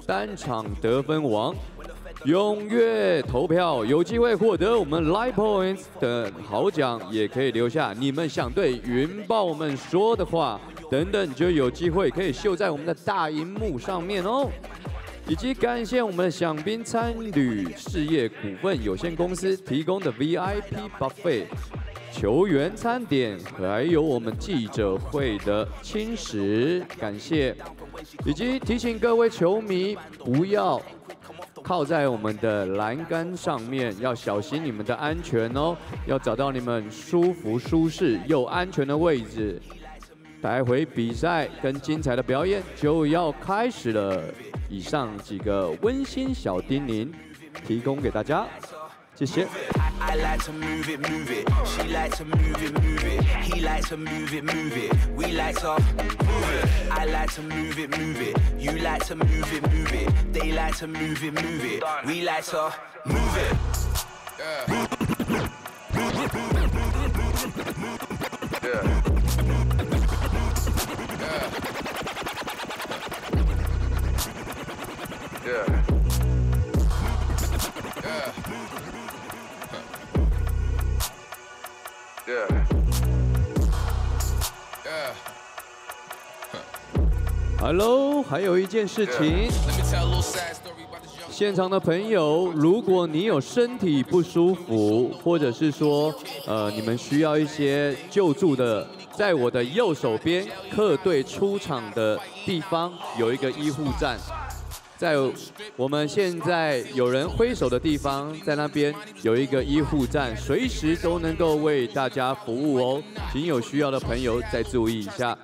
单场得分王。踊跃投票，有机会获得我们 Live Points 等好奖，也可以留下你们想对云豹们说的话，等等就有机会可以秀在我们的大荧幕上面哦。以及感谢我们的享宾餐旅事业股份有限公司提供的 VIP Buffet、球员餐点，还有我们记者会的轻食，感谢。以及提醒各位球迷不要靠在我们的栏杆上面，要小心你们的安全哦，要找到你们舒服、舒适又安全的位置。待会比赛跟精彩的表演就要开始了。以上几个温馨小叮咛提供给大家，谢谢。I like to move it, move it. She like to move it, move it. He like to move it, move it. We like to move it. I like to move it, move it. You like to move it, move it. They like to move it, move it. We like to move it. Yeah. Yeah. Hello， 还有一件事情，现场的朋友，如果你有身体不舒服，或者是说，你们需要一些救助的，在我的右手边客队出场的地方有一个医护站。在我们现在有人挥手的地方，在那边有一个医护站，随时都能够为大家服务哦，请有需要的朋友再注意一下。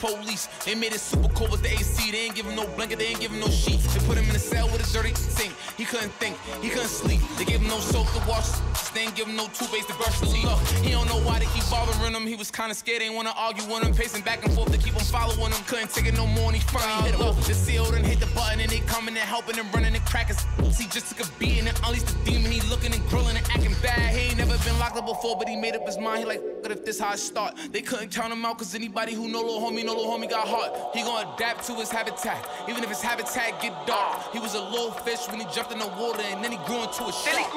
Police, they made it super cold with the AC. They ain't give him no blanket, they ain't give him no sheets. They put him in a cell with a dirty sink. He couldn't think, he couldn't sleep. They gave him no soap to wash. They ain't give him no toothpaste to brush his teeth. He don't know why they keep bothering him. He was kinda scared, ain't wanna argue with him. Pacing back and forth to keep him following him. Couldn't take it no more, and he finally hit him. The CO done hit the button, and they coming and helping and running and cracking. He just took a beating and unleashed the demon. He looking and grilling and acting bad. He ain't never been locked up before, but he made up his mind. He like, what if this how I start? They couldn't count him out, cause anybody who know little homie got heart. He gon' adapt to his habitat, even if his habitat get dark. He was a little fish when he jumped in the water, and then he grew into a shark.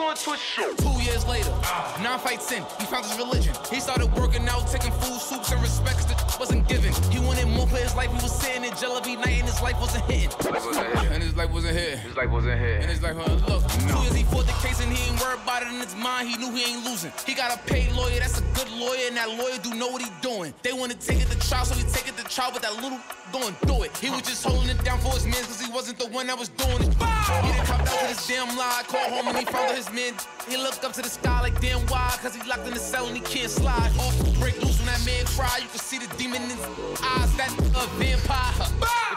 2 years later, 9 fights in, he found his religion. He started working out, taking food, soups, and respects that wasn't given. He wanted more for his life. He was sitting in jail every night, and his life wasn't hitting. And his life wasn't here. His life wasn't here. And his life wasn't look. 2 years he fought the case, and he ain't worried about it in his mind. He knew he ain't losing. He got a paid lawyer, that's a good lawyer, and that lawyer do know what he doing. They wanna take it to trial, so he take it to trial, but that little going through it. He was just holding it down for his man, cause he wasn't the one that was doing it. He done copped out to this damn lie, called home and he found out his man. He looked up to the sky like damn why, cause he locked in the cell and he can't slide. Off break loose when that man cry, you can see the demon in his eyes, that a vampire.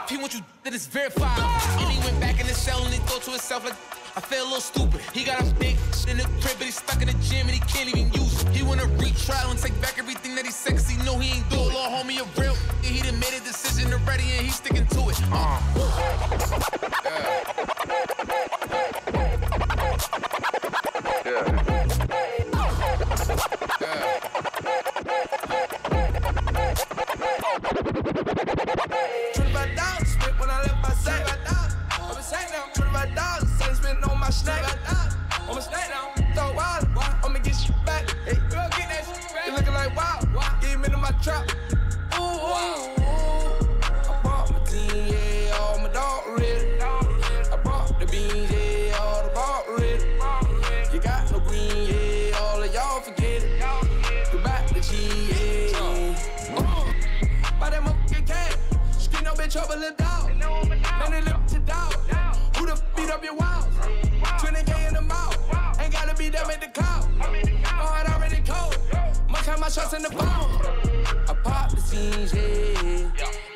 If he wants you, then it's verified. And he went back in the cell and he thought to himself like, I feel a little stupid. He got a big in the crib, but he's stuck in the gym and he can't even use it. He wanna retrial and take back everything that he said, cause he know he ain't do it. Little homie a real, he done made a decision already and he's sticking to it. $25 spent when I left my sack. I'm a sack now. $25 I spent on my snack. I'm a snack now. Throw wild, I'ma get shit back. Hey, girl, get that shit back. You looking like wow. Get him into my trap. Ooh, I bought my team, yeah, all my dog ready. I bought the beans, yeah, all the ball ready. You got no green, yeah, all of y'all forget it. Go back to cheese, yeah. Buy that motherfucking cash. Street no bitch over little dog. Man, they live to dog. Who the beat up your walls? 20K in the mouth. Ain't gotta be them at the call. My heart already cold. Much time my shots in the phone. I pop the scenes, yeah.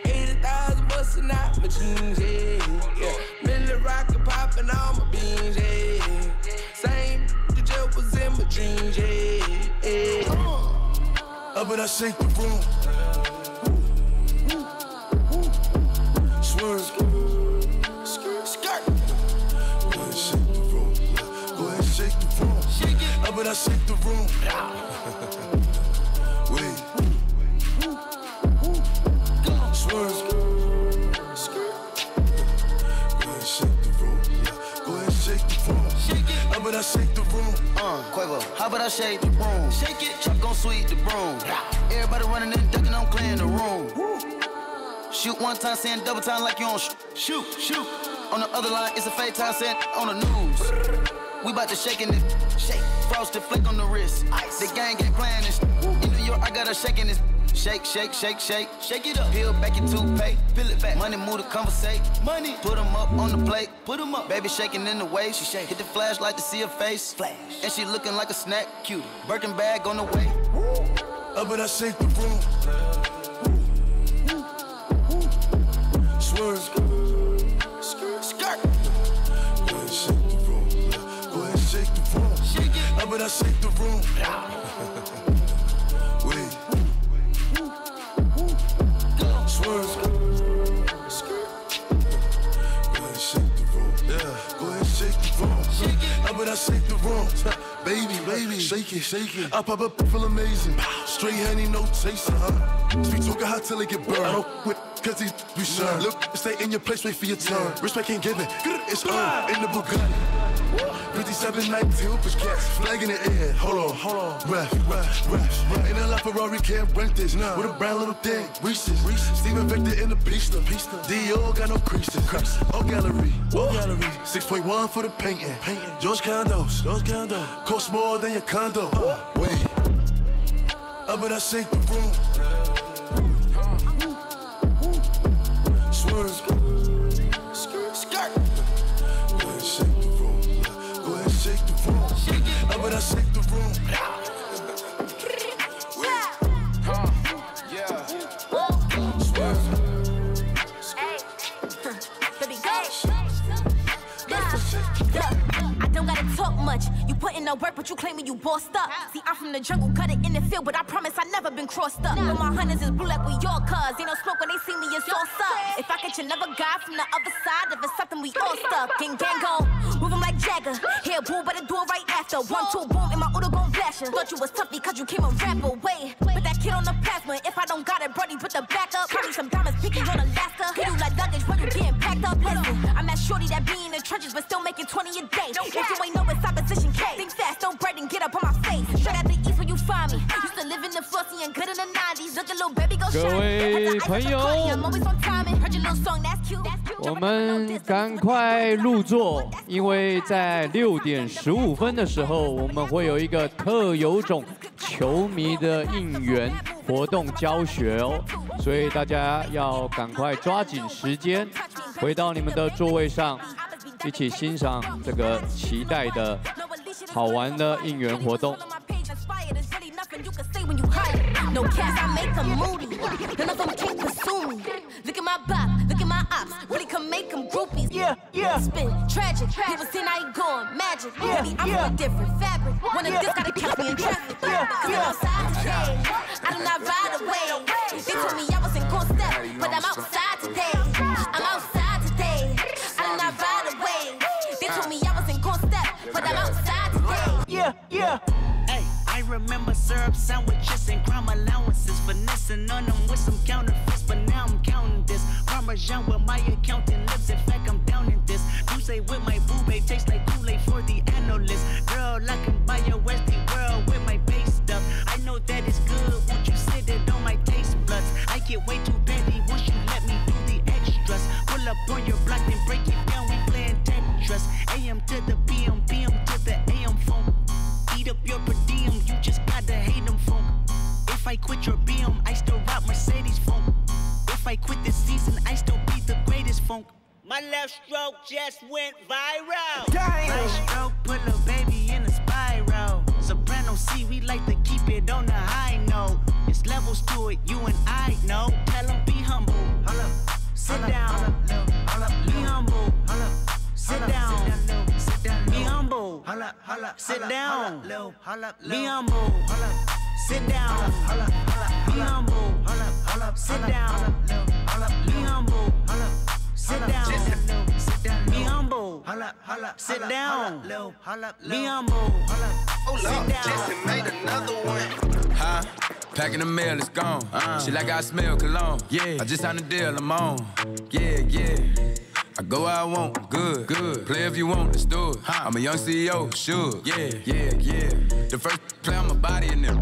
80,000 bustin' out my jeans, yeah. Millie rocket poppin' all my beans, yeah. Same the just was in my dreams, yeah. Up and I shake the room. Swerve. Skirt. Go ahead, shake the room. Go ahead, shake the room. Up and I shake the room. Wait. Swerve. How about I shake the room? Shake it, chop gon' sweep the broom. Everybody running and ducking, I'm clearing the room. Shoot one time, saying double time like you on shoot. On the other line, it's a fake time, saying on the news. We bout to shaking it, shake. Frosted flake on the wrist. The gang ain't playing this. In New York, I got her shaking this. Shake, shake, shake, shake. Shake it up. Peel back your toothpaste. Peel it back. Money move to conversate. Money. Put them up on the plate. Put them up. Baby shaking in the way. She shake. Hit the flashlight to see her face. Flash. And she looking like a snack. Cute. Birkin bag on the way. Up and I shake the room. Swerve. Skirt. Go ahead, shake the room. Go ahead, shake the room. Shake it. Up and I shake the room. Wait. Swerve. Go ahead, shake the room. Yeah. Go ahead, shake the room. Up and I shake the room. Baby, shake it. I pop up, feel amazing. Straight honey, no chaser. Street talking hot till it get burned. I don't quit, cause these be sure. Look, stay in your place, wait for your turn. Respect ain't given, it's earned. In the Bugatti. 5719, push cats, flag in the air. Hold on. Ref. In a La Ferrari, can't rent this. With a brown little thing, Reese's. Steven Victor in the pista. Dior got no creases. All gallery. 6.1 for the painting. George Condos. Cost more than your condo. Wait. Up and I shake the room. Swerve. Skirt. Go ahead, shake the room. Go ahead, shake the room. Up and I shake the room. Talk much, you put in the work, but you claiming you bossed up. See, I'm from the jungle, cut it in the field, but I promise I never been crossed up. But my hunters is blue like we all cuz. Ain't no smoke when they see me, it's all up. If I catch another guy from the other side, if it's something we all stuck. Gang go, move him like Jagger. Here, boo, better do it right after. 1, 2, boom, and my Udo gon' flash ya. Thought you was tough because you came a rapper. Wait, put that kid on the plasma. If I don't got it, Brody, put the back up. Carry some diamonds, picky on Alaska. Hit you like luggage when you getting packed up. Listen, I'm that shorty that be in the trenches, but still making 20 a day. If you ain't know it's opposition K. Think fast, don't break and get up on my face. Straight out the east where you find me. Used to live in the flossy and good in the 90s. Look at little baby go shiny. 各位朋友，我们赶快入座，因为在6点15分的时候，我们会有一个特有种球迷的应援活动教学哦，所以大家要赶快抓紧时间，回到你们的座位上，一起欣赏这个期待的好玩的应援活动。No cash, I make them moody. None of them can't pursue me. Look at my bop, look at my ops. Really can make them groupies. Yeah. Spin, tragic. People say I ain't going magic. Baby, I'm on a different fabric. One of this gotta catch me in traffic. Cause I'm outside today. I do not ride away. They told me I wasn't gon' step, but I'm outside today. I'm outside today. I do not ride away. They told me I wasn't gon' step, but I'm outside today. Yeah. I remember syrup sandwiches and crime allowances, finessing on them with some counterfeits, but now I'm counting this. Parmesan where my accountant lives, in fact I'm down in this. You say with my boo babe tastes like Kool-Aid for the analyst. Girl, I can buy your Westie world with my base stuff. I know that it's good, won't you sit it on my taste buds? I get way too petty once you let me do the extras. Pull up on your block and break it down, we playing Tetris. AM to the PM, PM to the AM phone. Eat up your per diem, you just gotta hate them funk. If I quit your BM, I still rock Mercedes funk. If I quit this season, I still be the greatest funk. My left stroke just went viral. Right stroke put a baby in a spiral. Soprano C, we like to keep it on the high note. It's levels to it, you and I know. Tell them be humble. Sit down. Be humble. Sit down. Be humble. Sit down. Be humble. Sit down. Be humble. Sit down. Be humble. Sit down. Be humble. Sit down. Be humble. Sit down. Just made another one. Huh? Packing the mail, it's gone. Shit like I smell cologne. Yeah. I just signed a deal, I'm on. Yeah. I go where I want, good, good. Play if you want, let's do it. I'm a young CEO, sure. Yeah, yeah, yeah. The first play on my body in them.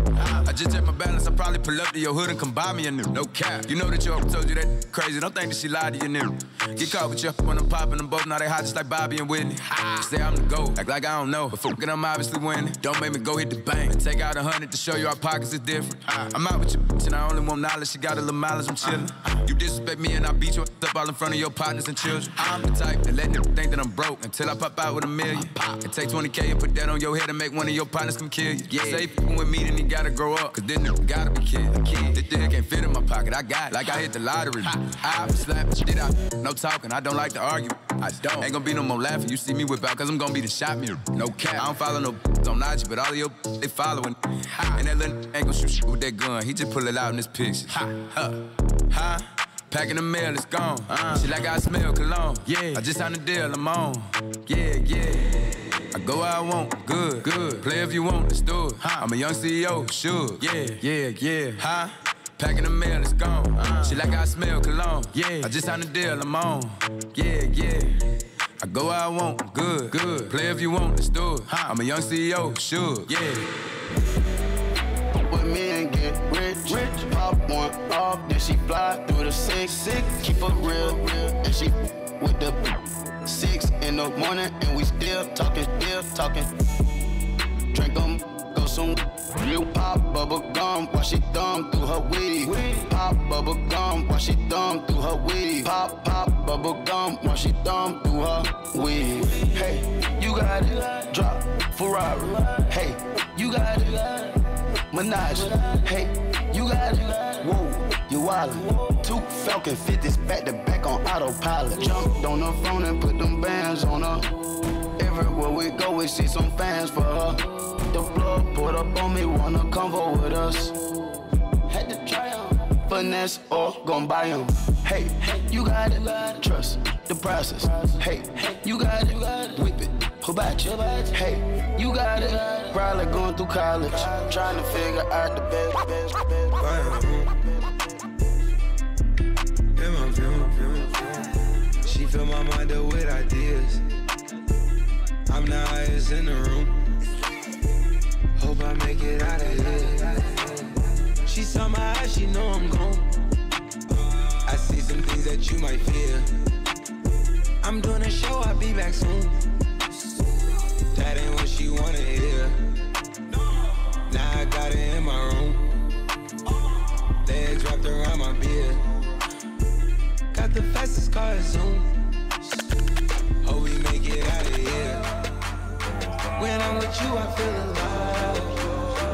I just check my balance, I probably pull up to your hood and come buy me a new. No cap. You know that your told you that crazy. Don't think that she lied to you, new. Get caught with you when I'm popping them both. Now they hot just like Bobby and Whitney. Say I'm the GOAT, act like I don't know. But fuck it, I'm obviously winning. Don't make me go hit the bank. And take out 100 to show you our pockets is different. I'm out with your bitch and I only want knowledge. She got a little mileage, I'm chillin'. You disrespect me and I beat you up all in front of your partners and children. I'm the type that let them think that I'm broke until I pop out with $1 million. And take 20K and put that on your head and make one of your partners come kill you. Yeah. Say f***ing with me, then he gotta grow up. Cause this nigga gotta be kid. This dick can't fit in my pocket, I got it. Like I hit the lottery. I slap shit out, no talking, I don't like to argue. I don't. Ain't gonna be no more laughing. You see me whip out, cause I'm gonna be the shot mirror. No cap. I don't follow no on IG, but all of your they following. And that little ain't gonna shoot shit with that gun. He just pull it out in this picture. Packing the mail, it's gone. She like I smell cologne. Yeah. I just signed a deal, I'm on. Yeah, yeah. I go where I want, good, good. Play if you want, let's do it. I'm a young CEO, sure. Yeah, yeah, yeah. Packing the mail, it's gone. She like I smell cologne. Yeah. I just signed a deal, I'm on. Yeah, yeah. I go where I want, good, good. Play if you want, let's do it. I'm a young CEO, sure. Yeah. With me and get rich, rich. Pop one off, then she fly through the six. Keep her real, and she with the 6 in the morning, and we still talking. Drink 'em, go some. You pop bubble gum while she thumb through her weed. Pop bubble gum while she thumb through her weed. Pop bubble gum while she thumb through her weed. Hey, you got it. Drop Ferrari. Hey, you got it. Menage. Hey, you got it. Whoa, you wildin'. 2 Falcon 50s back to back on autopilot. Jumped on the phone and put them bands on her. Everywhere we go, we see some fans for her. The plug put up on me, wanna convo with us. Had to try 'em. Finesse or gon' buy 'em. Hey, you got it. Trust the process. Hey, you got it. Whip it. Who about you? Hey, you got it. Probably going through college, trying to figure out the best. She fill my mind up with ideas. I'm the highest in the room. Hope I make it out of here. She saw my eyes, she know I'm gone. I see some things that you might fear. I'm doing a show, I'll be back soon. That ain't what she wanna hear. Now I got it in my room. Legs wrapped around my beard. Got the fastest car at Zoom. Hope we make it out of here. When I'm with you, I feel alive.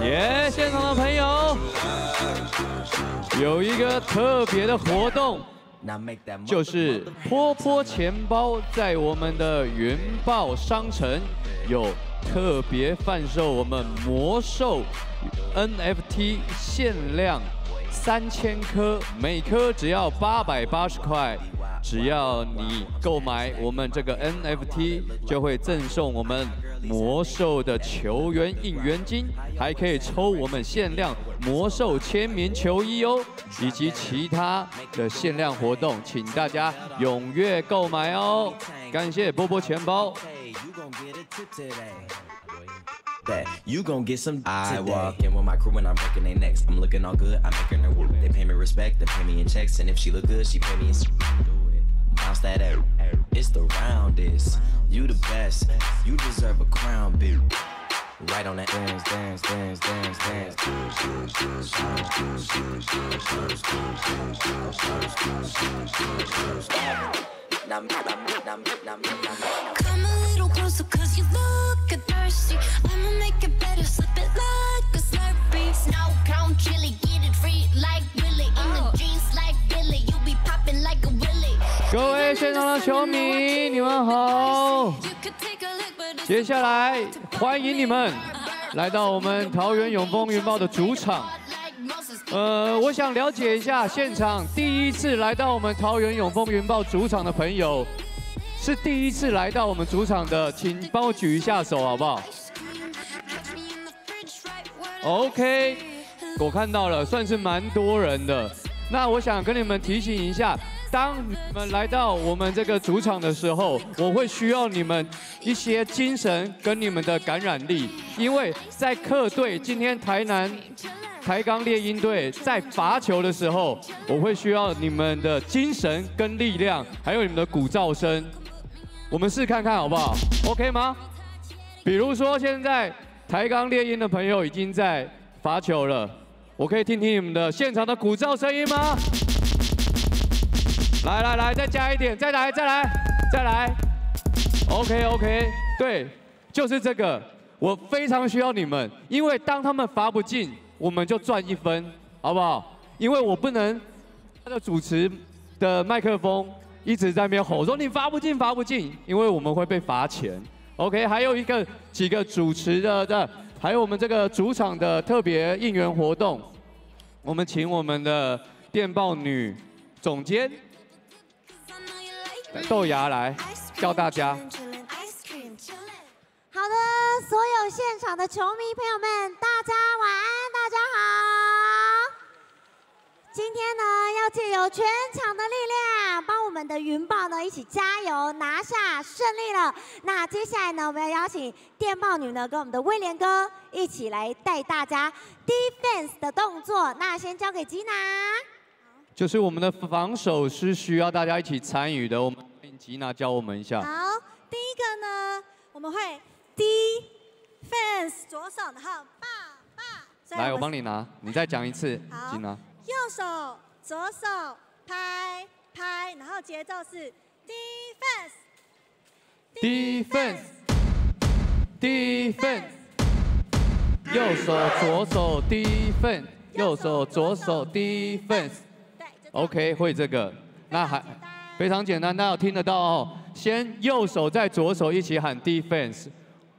耶，现场的朋友，有一个特别的活动，就是波波钱包在我们的云豹商城有特别贩售我们魔兽 NFT 限量3000颗，每颗只要880块。只要你购买我们这个 NFT， 就会赠送我们魔兽的球员应援金，还可以抽我们限量魔兽签名球衣哦，以及其他的限量活动，请大家踊跃购买哦！感谢波波钱包。That you gon' get some. I walk in with my crew and I'm breaking their necks. I'm looking all good, I'm making her work. They pay me respect, they pay me in checks, and if she look good, she pay me in. Bounce that air. It's the roundest. You the best. You deserve a crown, bitch. Right on that dance. Come a little closer, cause you look thirsty. I'ma make it better, slip it like a Slurpee. Snow cone chili, get it free like Willy. In the jeans like Billy, you be popping like a Willy. 各位现场的球迷，你们好！接下来欢迎你们来到我们桃园永丰云豹的主场。我想了解一下现场第一次来到我们桃园永丰云豹主场的朋友，是第一次来到我们主场的，请帮我举一下手好不好 ？OK， 我看到了，算是蛮多人的。那我想跟你们提醒一下。当你们来到我们这个主场的时候，我会需要你们一些精神跟你们的感染力，因为在客队今天台钢猎鹰队在罚球的时候，我会需要你们的精神跟力量，还有你们的鼓噪声。我们试看看好不好 ？OK 吗？比如说现在台钢猎鹰的朋友已经在罚球了，我可以听听你们的现场的鼓噪声音吗？来，再加一点，再来。OK， 对，就是这个，我非常需要你们，因为当他们罚不进，我们就赚1分，好不好？因为我不能他的主持的麦克风一直在那边吼说你罚不进，因为我们会被罚钱。OK， 还有几个主持的，还有我们这个主场的特别应援活动，我们请我们的电报女总监豆芽来教大家。好的，所有现场的球迷朋友们，大家晚安，大家好。今天呢，要借由全场的力量，帮我们的云豹呢一起加油，拿下胜利了。那接下来呢，我们要邀请电报女呢跟我们的威廉哥一起来带大家 defense 的动作。那先交给吉娜。就是我们的防守是需要大家一起参与的，我们请吉娜教我们一下。好，第一个呢，我们会 defense 左手，然后爸。来，我帮你拿，你再讲一次，吉娜。右手、左手拍，然后节奏是 defense， 右手、左手 defense， 右手、左手 defense。OK， 会这个，那还非常简单，大家有听得到哦。先右手再左手一起喊 defense，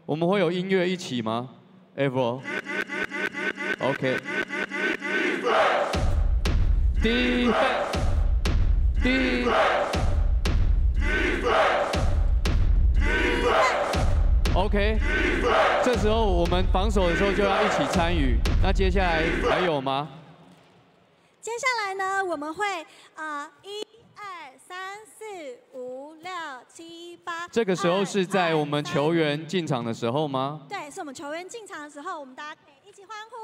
我们会有音乐一起吗 ？Ever？OK。OK， 这时候我们防守的时候就要一起参与。那接下来还有吗？接下来呢，我们会1、2、3、4、5、6、7、8。这个时候是在我们球员进场的时候吗？对，是我们球员进场的时候，我们大家可以一起欢呼。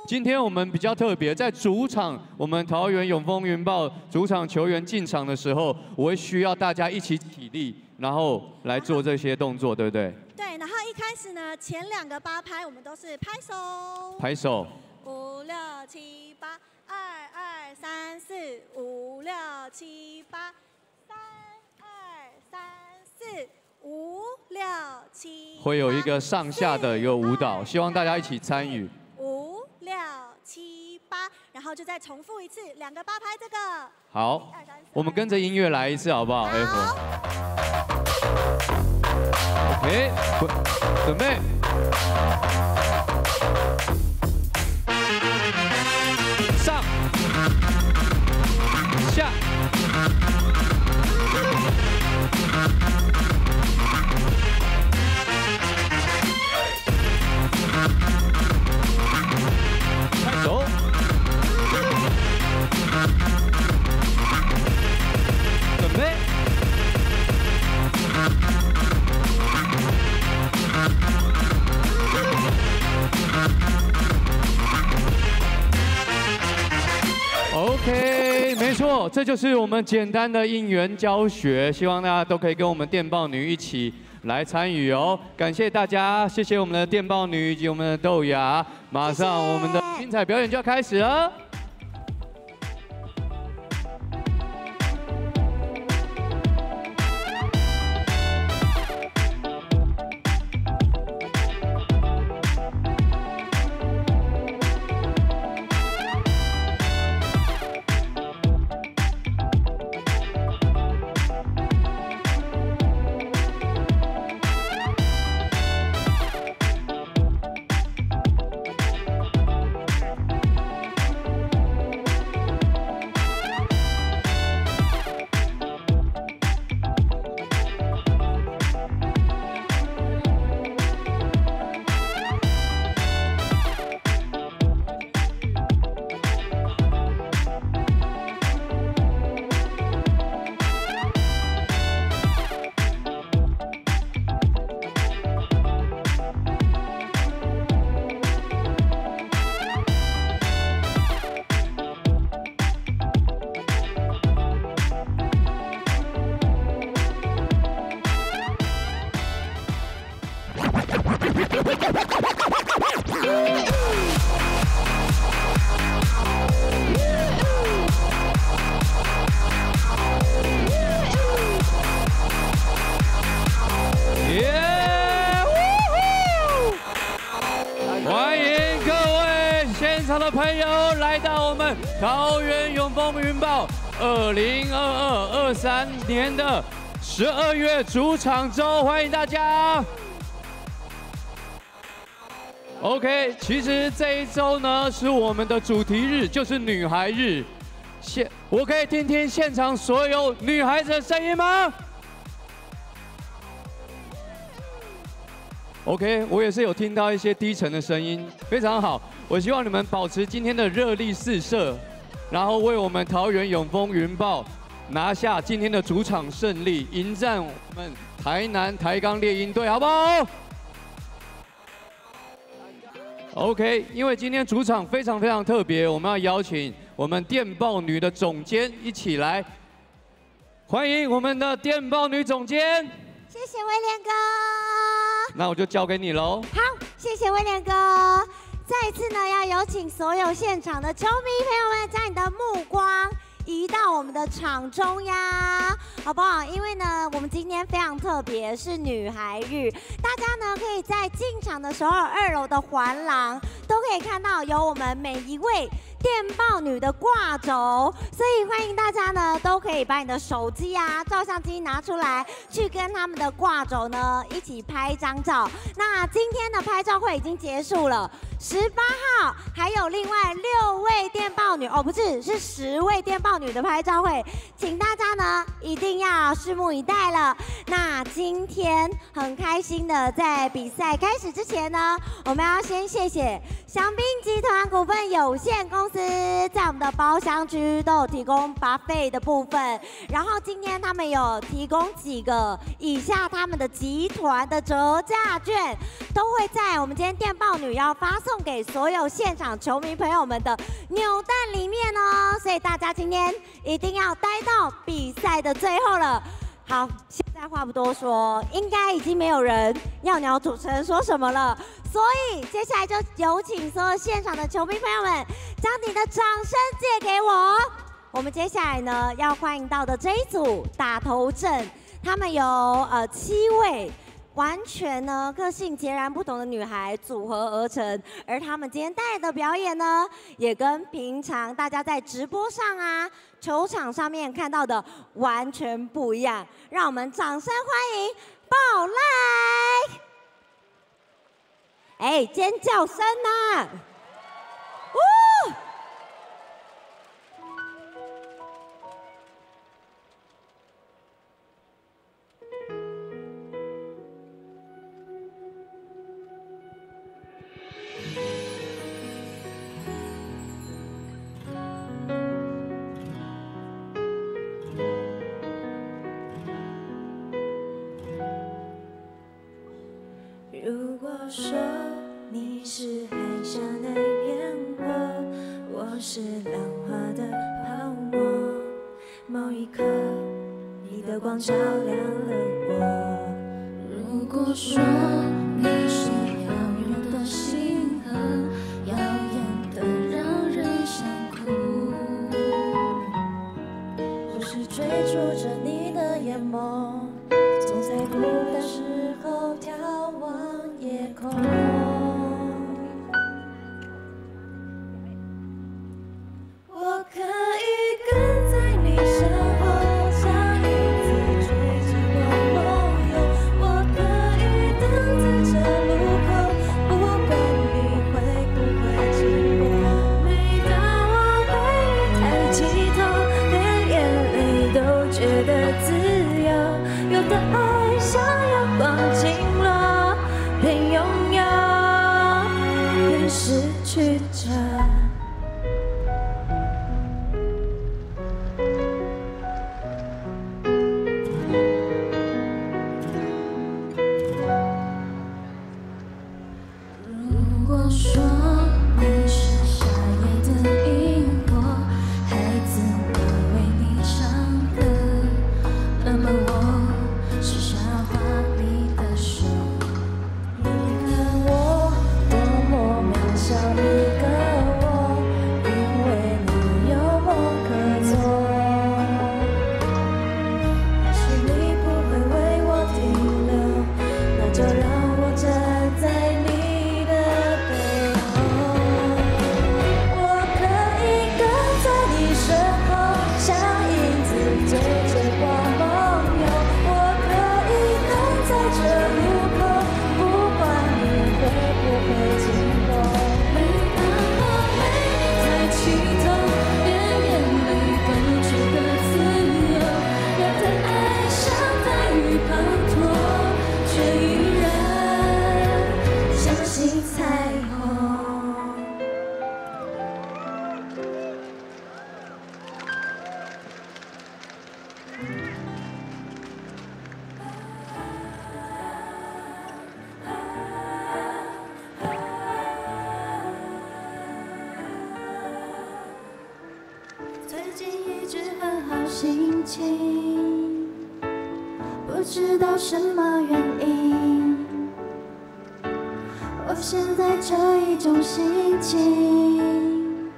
今天我们比较特别，在主场，我们桃园永丰云豹主场球员进场的时候，我会需要大家一起体力，然后来做这些动作，对不对？对，然后一开始呢，前2个8拍我们都是拍手。5、6、7、8。2、2、3、4、5、6、7、8。3、2、3、4、5、6、7。会有一个上下的一个舞蹈，希望大家一起参与。5、6、7、8，然后就再重复一次2个8拍这个。好，我们跟着音乐来一次好不好 ？F。OK， 准备。上，下，拍手，准备。OK， 没错，这就是我们简单的应援教学，希望大家都可以跟我们电报女一起来参与哦。感谢大家，谢谢我们的电报女以及我们的豆芽。马上我们的精彩表演就要开始了。欢迎各位现场的朋友来到我们桃园永丰云豹2022-23年的12月主场周，欢迎大家。OK， 其实这一周呢是我们的主题日，就是女孩日。我可以听听现场所有女孩子的声音吗？OK， 我也是有听到一些低沉的声音，非常好。我希望你们保持今天的热力四射，然后为我们桃园永丰云豹拿下今天的主场胜利，迎战我们台南台钢猎鹰队，好不好 ？OK， 因为今天主场非常特别，我们要邀请我们电报女的总监一起来，欢迎我们的电报女总监。谢谢威廉哥。那我就交给你喽。好，谢谢威廉哥。再次呢，要有请所有现场的球迷朋友们，将你的目光移到我们的场中呀，好不好？因为呢，我们今天非常特别，是女孩日，大家呢可以在进场的时候，2楼的环廊都可以看到有我们每一位电报女的挂轴，所以欢迎大家呢都可以把你的手机啊、照相机拿出来，去跟他们的挂轴呢一起拍一张照。那今天的拍照会已经结束了，18号还有另外6位电报女哦，不是，是10位电报女的拍照会，请大家呢一定要拭目以待了。那今天很开心的，在比赛开始之前呢，我们要先谢谢祥彬集团股份有限公司，在我们的包厢区都有提供 buffet 的部分，然后今天他们有提供几个以下他们的集团的折价券，都会在我们今天电报女要发送给所有现场球迷朋友们的扭蛋里面哦，所以大家今天一定要待到比赛的最后了。好，现在话不多说，应该已经没有人要鸟主持人说什么了，所以接下来就有请所有现场的球迷朋友们，将你的掌声借给我。我们接下来呢要欢迎到的这一组打头阵，他们有7位。完全呢，个性截然不同的女孩组合而成，而她们今天带来的表演呢，也跟平常大家在直播上啊、球场上面看到的完全不一样。让我们掌声欢迎宝来！哎，尖叫声呐！呜！如果说你是海上的烟火，我是浪花的泡沫，某一刻你的光照亮了我。如果说你是遥远的星河，耀眼的让人想哭，或是追逐着你的眼眸，总在孤单时候眺望夜空。我可以跟在你身后，像影子追着我梦游。我可以等在这路口，不管你会不会经过。每当我为你抬起头，连眼泪都觉得自由。有的爱像阳光倾落，边拥有边失去着。如果说你是夏夜的萤火，孩子们为你唱歌，那么我是心情，不知道什么原因，我现在这一种心情，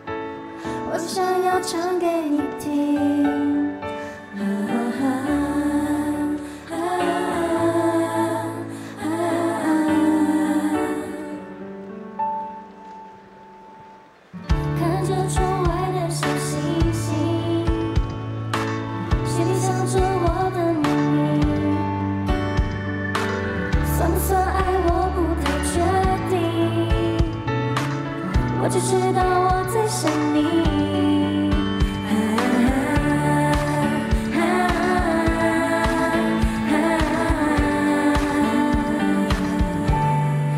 我想要唱给你听。看着窗外的小星星，心里想着我的秘密，算不算爱我不太确定，我只知道我在想你。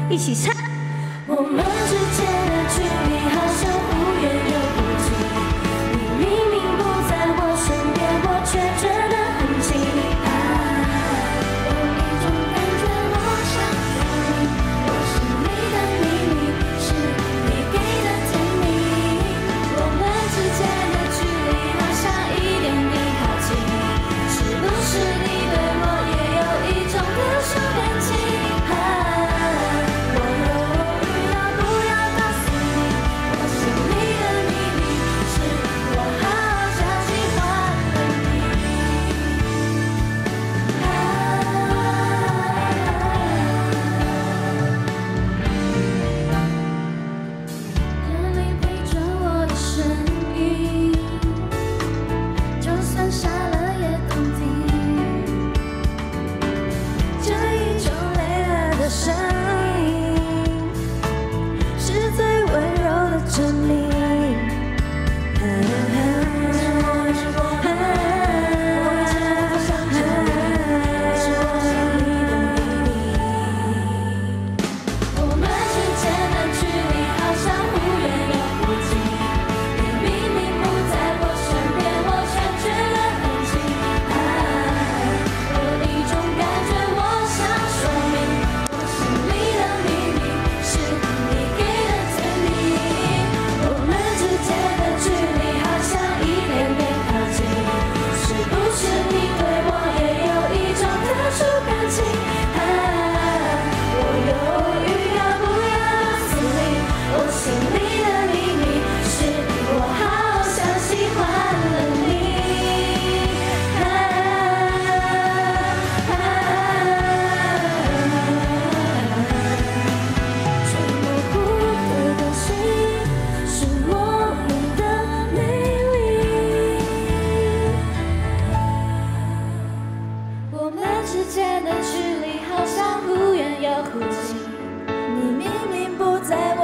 一起唱。我们之间的距离好像忽远又不近，你明明不在我身边，我却觉得很近。有一种感觉，我想说明，我心里的秘密是你给的甜蜜。我们之间的距离好像一点点靠近，是不是你对我也有一种特殊感情？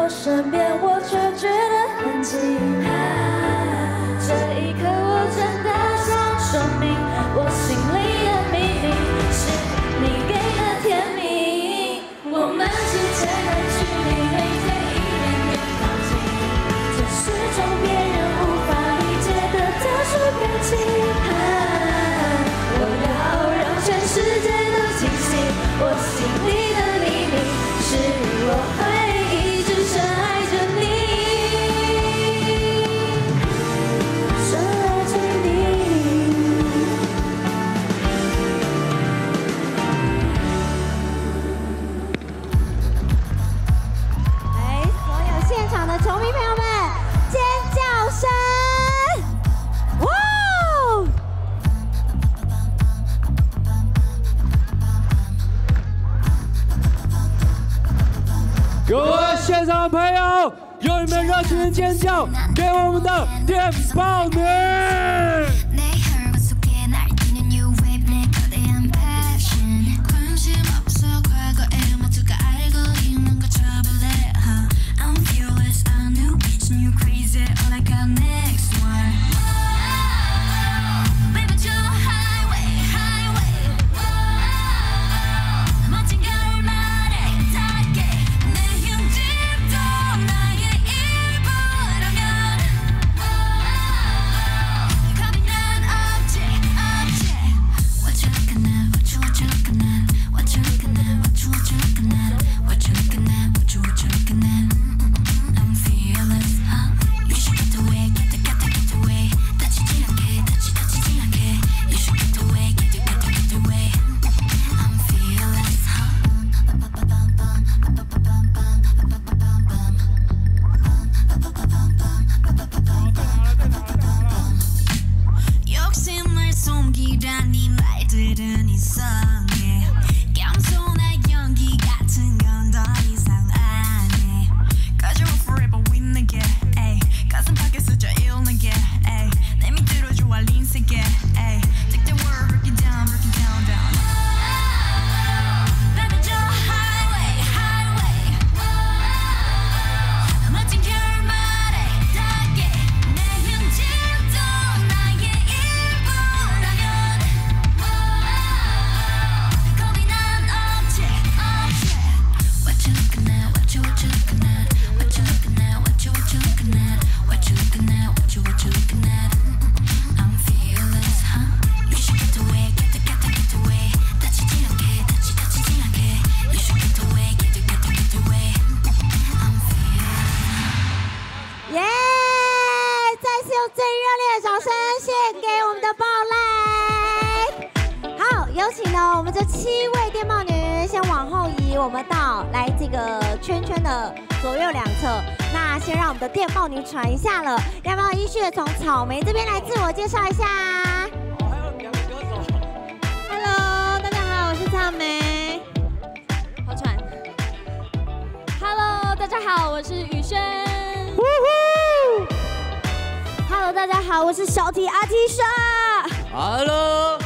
身边，我却觉得很近。这一刻，我真的想说明，我心里的秘密是你给的甜蜜。我们之间的距离每天一点点靠近，这是种别人无法理解的特殊感情。我要让全世界都清醒，我心里的秘密是我会。各位现场的朋友，用你们热情的尖叫，给我们的电报女！有请呢我们这7位电报女先往后移，我们到来这个圈圈的左右两侧。那先让我们的电报女喘一下了，要不要依序的从草莓这边来自我介绍一下？还有2个歌手。Hello， 大家好，我是草莓。好喘。Hello， 大家好，我是雨轩。Hello， 大家好，我是小体阿 T 莎。Hello，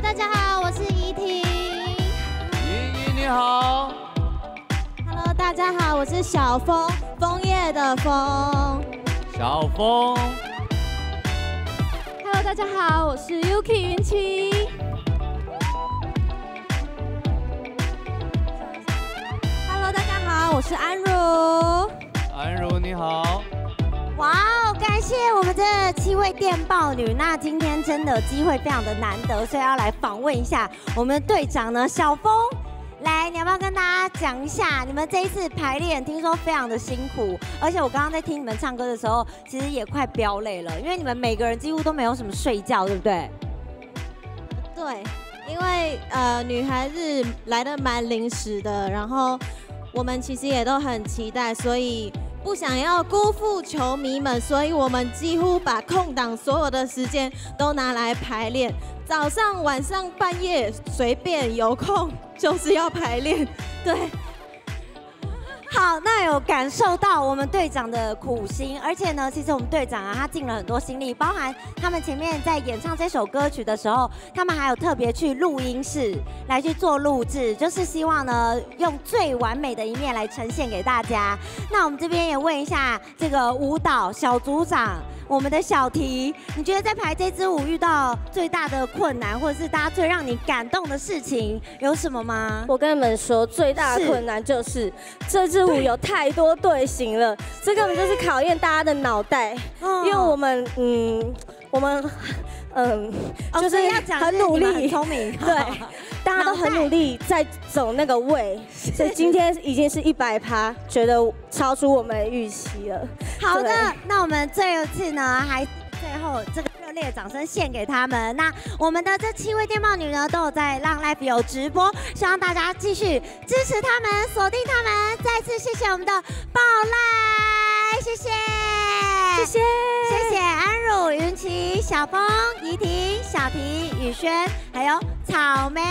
大家好，我是怡婷。怡你好。Hello， 大家好，我是小枫，枫叶的枫。小枫。Hello， 大家好，我是 Yuki 云奇。Hello， 大家好，我是安如。安如你好。哇哦，感谢我们这7位电报女。那今天真的机会非常的难得，所以要来访问一下我们的队长呢，小枫。来，你要不要跟大家讲一下，你们这一次排练听说非常的辛苦，而且我刚刚在听你们唱歌的时候，其实也快飙泪了，因为你们每个人几乎都没有什么睡觉，对不对？对，因为女孩子来的蛮临时的，然后我们其实也都很期待，所以不想要辜负球迷们，所以我们几乎把空档所有的时间都拿来排练，早上、晚上、半夜随便有空就是要排练。对，好，那有感受到我们队长的苦心，而且呢，其实我们队长啊，他尽了很多心力，包含他们前面在演唱这首歌曲的时候，他们还有特别去录音室来去做录制，就是希望呢，用最完美的一面来呈现给大家。那我们这边也问一下这个舞蹈小组长，我们的小提，你觉得在排这支舞遇到最大的困难，或者是大家最让你感动的事情有什么吗？我跟你们说，最大的困难就是这支舞有太多队形了，这根本就是考验大家的脑袋，因为我们就是很努力，很聪明，对，大家都很努力在走那个位，所以今天已经是100%，觉得超出我们预期了。好的，那我们最后一次呢，还最后这个热烈的掌声献给他们。那我们的这7位电报女呢，都有在浪 Live 有直播，希望大家继续支持他们，锁定他们。再次谢谢我们的宝来，谢谢，谢谢，谢谢安如、云奇、小枫、怡婷、小提、雨轩，还有草莓。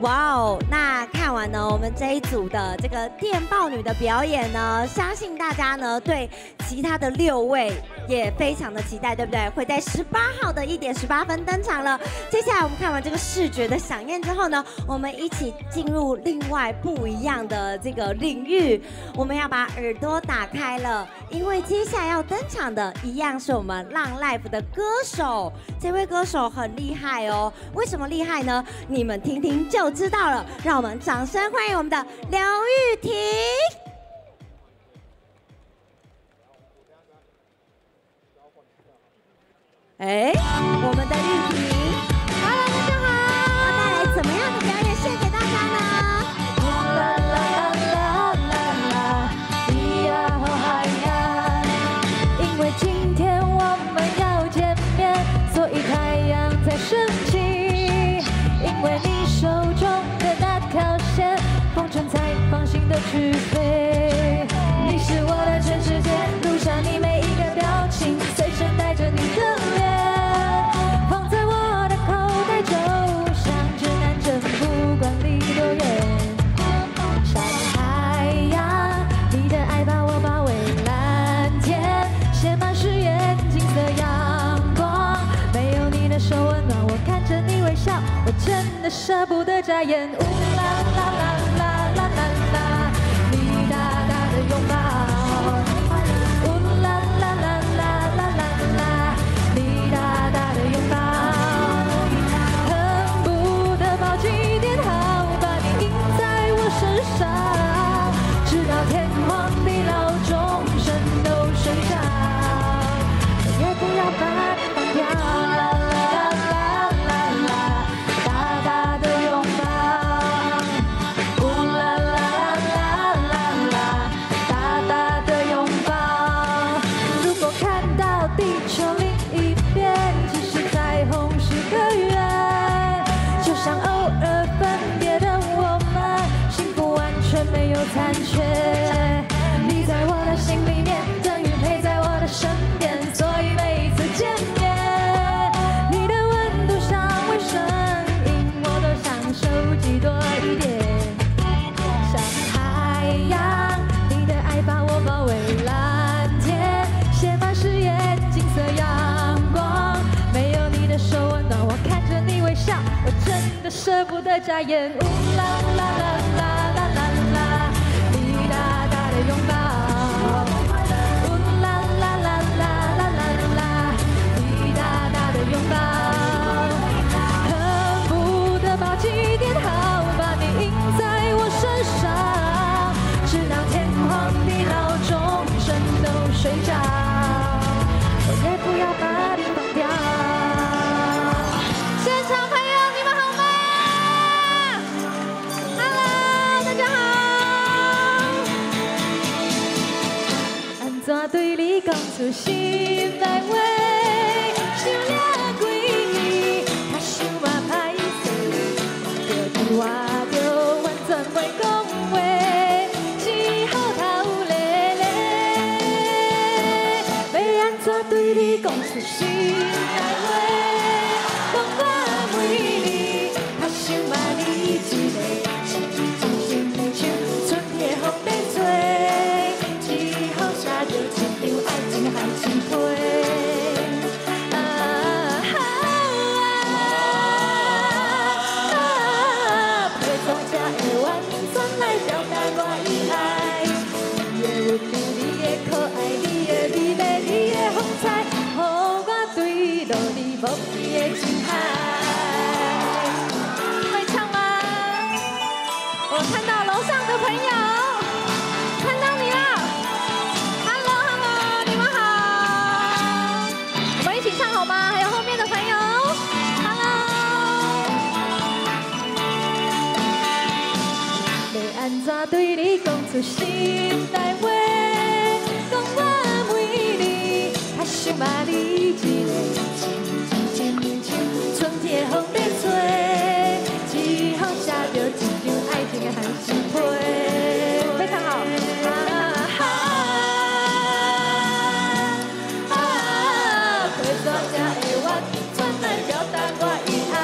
哇哦！那看完呢，我们这一组的这个电报女的表演呢，相信大家呢对其他的6位也非常的期待，对不对？会在18号的1点18分登场了。接下来我们看完这个视觉的飨宴之后呢，我们一起进入另外不一样的这个领域，我们要把耳朵打开了，因为接下来要登场的一样是我们浪 Live 的歌手。这位歌手很厉害哦，为什么厉害呢？你们听听就知道了。让我们掌声欢迎我们的刘玉婷。哎，我们的玉婷 ，Hello， 大家好，要带来怎么样的表演献给大家呢？啦啦啦啦啦，咿呀吼嗨呀，因为今天我们要见面，所以太阳在升起。因为你手中的那条线，风筝才放心的去飞。你是我的全世界，路上你每一个表情，随身带着你的脸，放在我的口袋，就像指南针，不管离多远。山海洋，你的爱把我包围，蓝天写满誓言，金色阳光，没有你的手温暖我，看着你微笑，我真的舍不得眨眼。呜啦啦啦啦啦啦啦，你大大的拥抱。呜啦啦啦啦啦啦啦，你大大的拥抱。恨不得抱紧一点好，把你印在我身上，直到天荒地老，终身都睡着，也不要把你放掉。啦啦啦啦啦，大大的拥抱。残缺。你在我的心里面，等于陪在我的身边，所以每一次见面，你的温度像微声音，我都想收集多一点。像太阳，你的爱把我包围蓝天，写满誓言，金色阳光，没有你的手温暖我，看着你微笑，我真的舍不得眨眼。呜啦啦啦啦啦啦啦，你大大的拥抱。呜啦啦啦啦啦啦啦，你大大的拥抱。恨不得抱紧一点好，把你印在我身上，直到天荒地老，钟声都睡着，我也不要把你放掉。现场朋友，你们好吗 ？Hello， 大家好。安怎对你讲出心内话？想了几年，较想嘛歹势，着对我着完全袂讲话，只好头咧咧。要安怎对你讲出心内话？讲我每日，较想嘛你一个，心像春天风在吹，只好写着一张爱情海情批。要怎才会完全来表达我的爱？你的温柔，你的可爱，你的美丽，你的风采，予我坠落你无边的情海。会唱吗？我看到楼上的朋友，看到你了。Hello Hello， 你们好。我们一起唱好吗？还有后面的朋友。要安怎对你讲出心内话？讲我每日，较想嘛你一个，亲像春天风在吹，只好写着一张爱情的海情批。非常好。要怎才会完全来表达我的爱？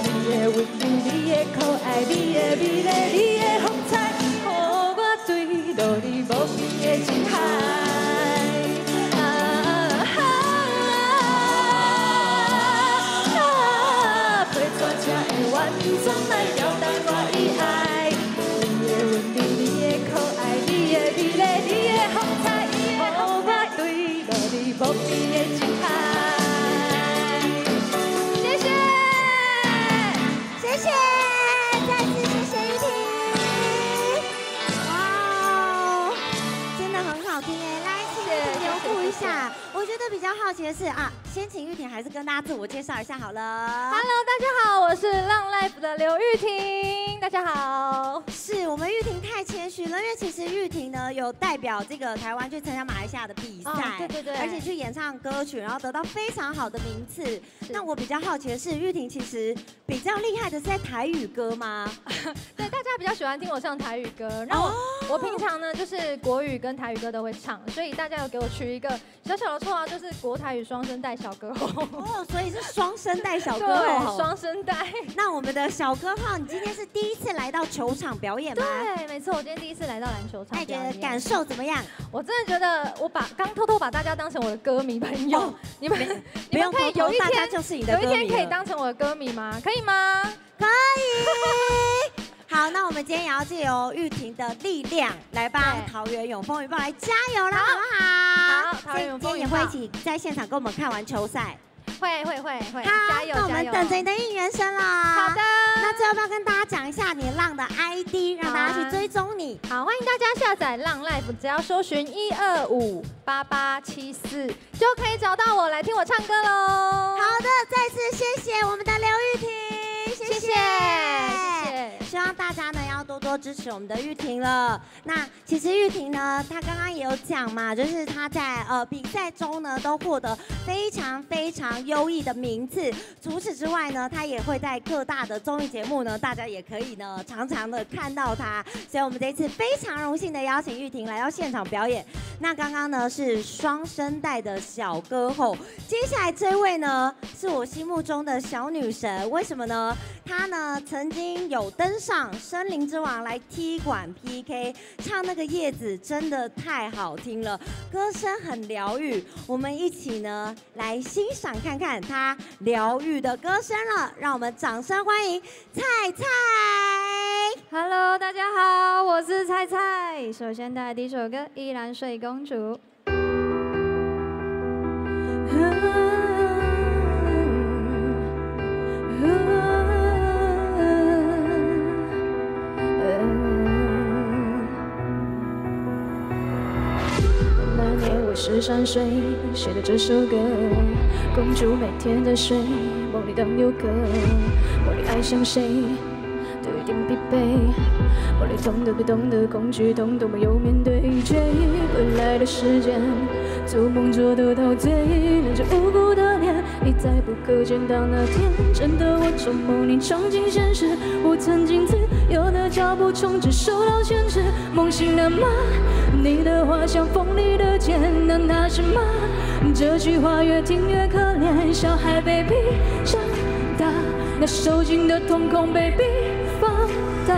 你的温柔，你的可爱，你的美丽，你的风采，予我坠落你无边的情海。要怎才会完全来表达我的爱？你的温柔，你的可爱，你的美丽，你的风采，予我坠落你无边的情海。谢谢，谢谢，再次谢谢玉婷。哇哦，真的很好听哎！来，请玉婷留步一下。我觉得比较好奇的是啊，先请玉婷还是跟大家自我介绍一下好了。Hello， 大家好，我是浪 Life 的刘玉婷。大家好。是我们玉婷太谦虚了，因为其实玉婷呢有代表这个台湾去参加马来西亚的比赛，对对对，而且去演唱歌曲，然后得到非常好的名次。那我比较好奇的是，玉婷其实比较厉害的是在台语歌吗？对，大家比较喜欢听我唱台语歌，然后我平常呢就是国语跟台语歌都会唱，所以大家有给我取一个小小的绰号，就是国台语双声带小歌后。哦，所以是双声带小歌后，双声带。那我们的小歌后，你今天是第一次来到球场表演吗？对，没错，我今天第一次来到篮球场表演。觉得感受怎么样？我真的觉得我刚偷偷把大家当成我的歌迷朋友，你们可以有一天就是你的歌迷，有一天可以当成我的歌迷吗？可以吗？可以。好，那我们今天也要借由玉婷的力量来帮桃园永丰云豹来加油啦，好不好？好，桃园永丰云豹今天也会一起在现场跟我们看完球赛。会，加油！那我们等着你的应援声啦。好的。那最后要不要跟大家讲一下你浪的 ID， 让大家去追踪你？好，欢迎大家下载浪 Life， 只要搜寻1258874就可以找到我来听我唱歌喽。好的，再次谢谢我们的刘玉婷，谢谢。希望大家呢要多多支支持我们的玉婷了。那其实玉婷呢，她刚刚也有讲嘛，就是她在比赛中呢都获得非常非常优异的名次。除此之外呢，她也会在各大的综艺节目呢，大家也可以呢常常的看到她。所以我们这一次非常荣幸的邀请玉婷来到现场表演。那刚刚呢是双声带的小歌后，接下来这位呢是我心目中的小女神。为什么呢？她呢曾经有登上《森林之王》来踢馆 PK， 唱那个叶子真的太好听了，歌声很疗愈。我们一起呢来欣赏看看她疗愈的歌声了，让我们掌声欢迎蔡蔡。Hello， 大家好，我是蔡蔡。首先带来第一首歌《依然睡公主》。那年我13岁，写的这首歌，公主每天在睡，梦里当游客，梦里爱上谁？都有点疲惫，梦里痛的不懂的恐惧，痛都没有面对，追回来的时间，做梦做得陶醉，那张无辜的脸一再不可见到那天，真的我从梦里冲进现实，我曾经自由的脚步从此受到牵制，梦醒了吗？你的话像锋利的剑，那是吗？这句话越听越可怜，小孩被逼长大，那受尽的瞳孔被逼放大，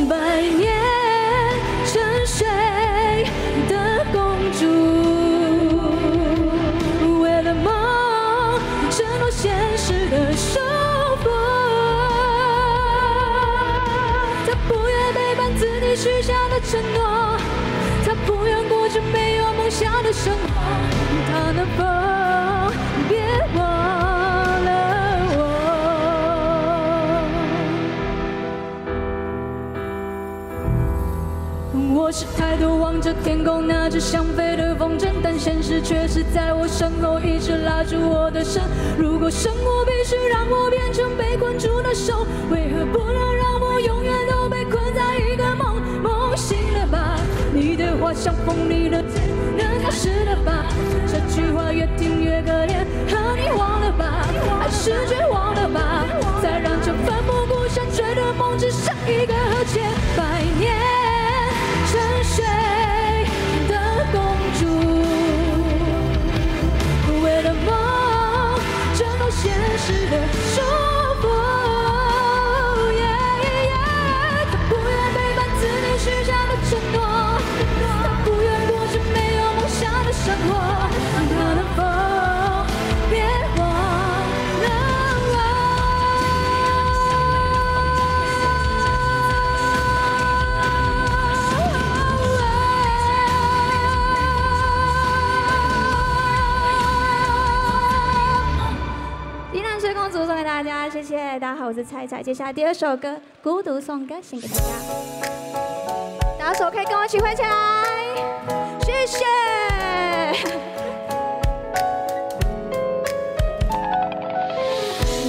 百年沉睡的公主，为了梦承诺现实的束缚，她不愿背叛自己许下的承诺，她不愿过着没有梦想的生活，她能否别忘了？我是抬头望着天空，那只想飞的风筝，但现实却是在我身后一直拉住我的身。如果生活必须让我变成被困住的手，为何不能让我永远都被困在一个梦？梦醒了吧，你的话像锋利的剑，能踏实了吧？这句话越听越可怜，和你忘了吧，还是绝望了吧？再让这奋不顾身追的梦只剩一个和解，百年沉睡的公主，为了梦挣脱现实的束缚，她不愿背叛自己许下的承诺，她不愿过着没有梦想的生活，她能否别忘了我？依然睡公主送给大家，谢谢大家好，我是蔡蔡。接下来第二首歌《孤独颂歌》献给大家，大家手可以跟我一起挥起来，谢谢。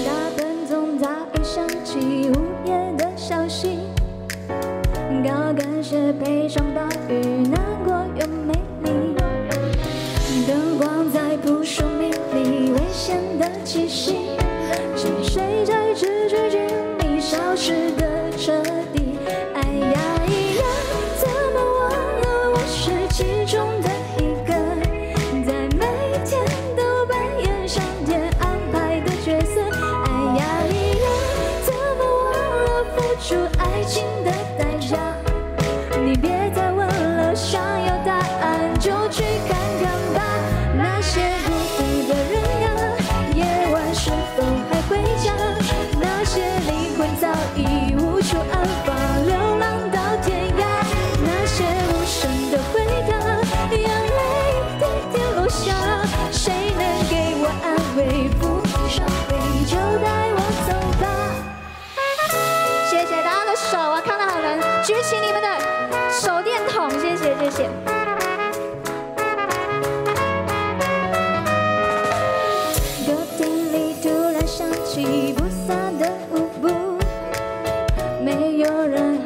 大灯总早已响起午夜的消息，高跟鞋配上暴雨，难过又美丽。灯光在扑朔迷离，危险的气息，是谁在纸醉金迷，消失的彻底。哎呀咿呀，怎么忘了我是其中的一个，在每天都扮演上天安排的角色。哎呀咿呀，怎么忘了付出爱情的代价？你别再问了，想要答案就去看看吧。那些孤独的人呀，夜晚是否还回家？那些灵魂早已无处安放，流浪到天涯。那些无声的回答，眼泪滴滴落下，谁能给我安慰？不必伤悲，就带我走吧。谢谢大家的手啊，看到好人举起你们的手电筒，谢谢谢谢。歌厅里突然响起不散的舞步，没有人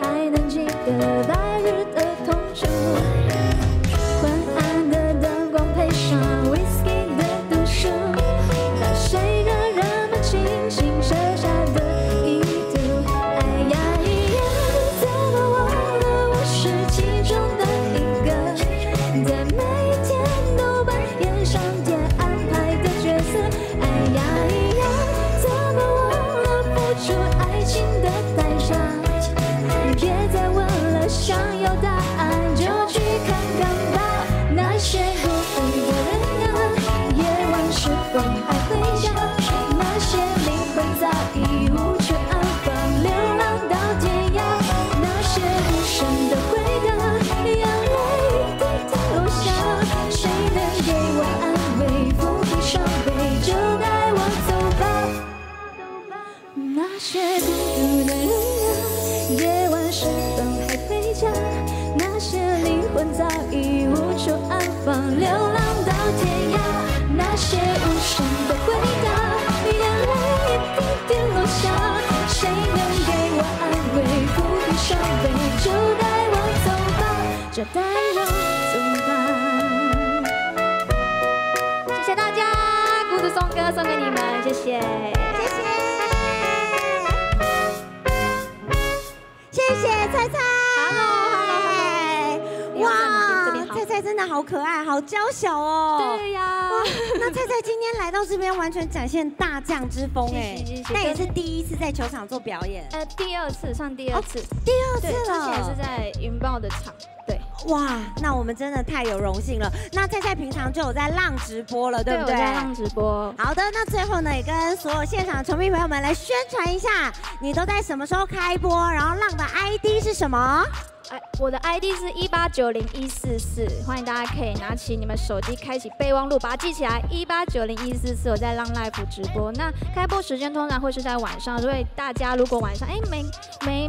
些孤独的人啊，夜晚时分还回家，那些灵魂早已无处安放，流浪到天涯。那些无声的回答，眼泪一点点落下，谁能给我安慰？不必伤悲，就带我走吧，就带我走吧。谢谢大家，孤独颂歌送给你们，谢谢，谢谢，谢谢菜菜。Hello， 哇，菜菜真的好可爱，好娇小哦。对呀。哇，那菜菜今天来到这边，完全展现大将之风哎。那也是第一次在球场做表演。第二次，算第二次。第二次了。之前是在云豹的场。对。哇，那我们真的太有荣幸了。那菜菜平常就有在浪直播了，对不对？对，我在浪直播。好的，那最后呢，也跟所有现场的球迷朋友们来宣传一下，你都在什么时候开播？然后浪的 ID 是什么？我的 ID 是1890144，欢迎大家可以拿起你们手机，开启备忘录，把它记起来。1890144，我在浪 live 直播。那开播时间通常会是在晚上，所以大家如果晚上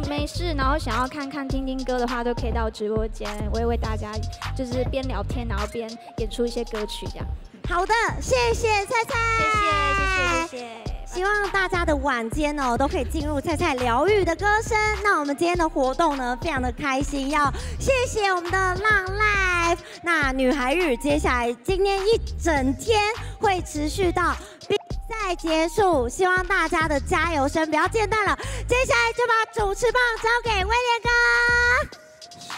没事，然后想要看看听听歌的话，都可以到直播间，我也为大家就是边聊天，然后边演出一些歌曲这样。好的，谢谢菜菜，谢谢。希望大家的晚间哦都可以进入菜菜疗愈的歌声。那我们今天的活动呢，非常的开心，要谢谢我们的浪 live。那女孩日接下来今天一整天会持续到比赛结束，希望大家的加油声不要间断了。接下来就把主持棒交给威廉哥。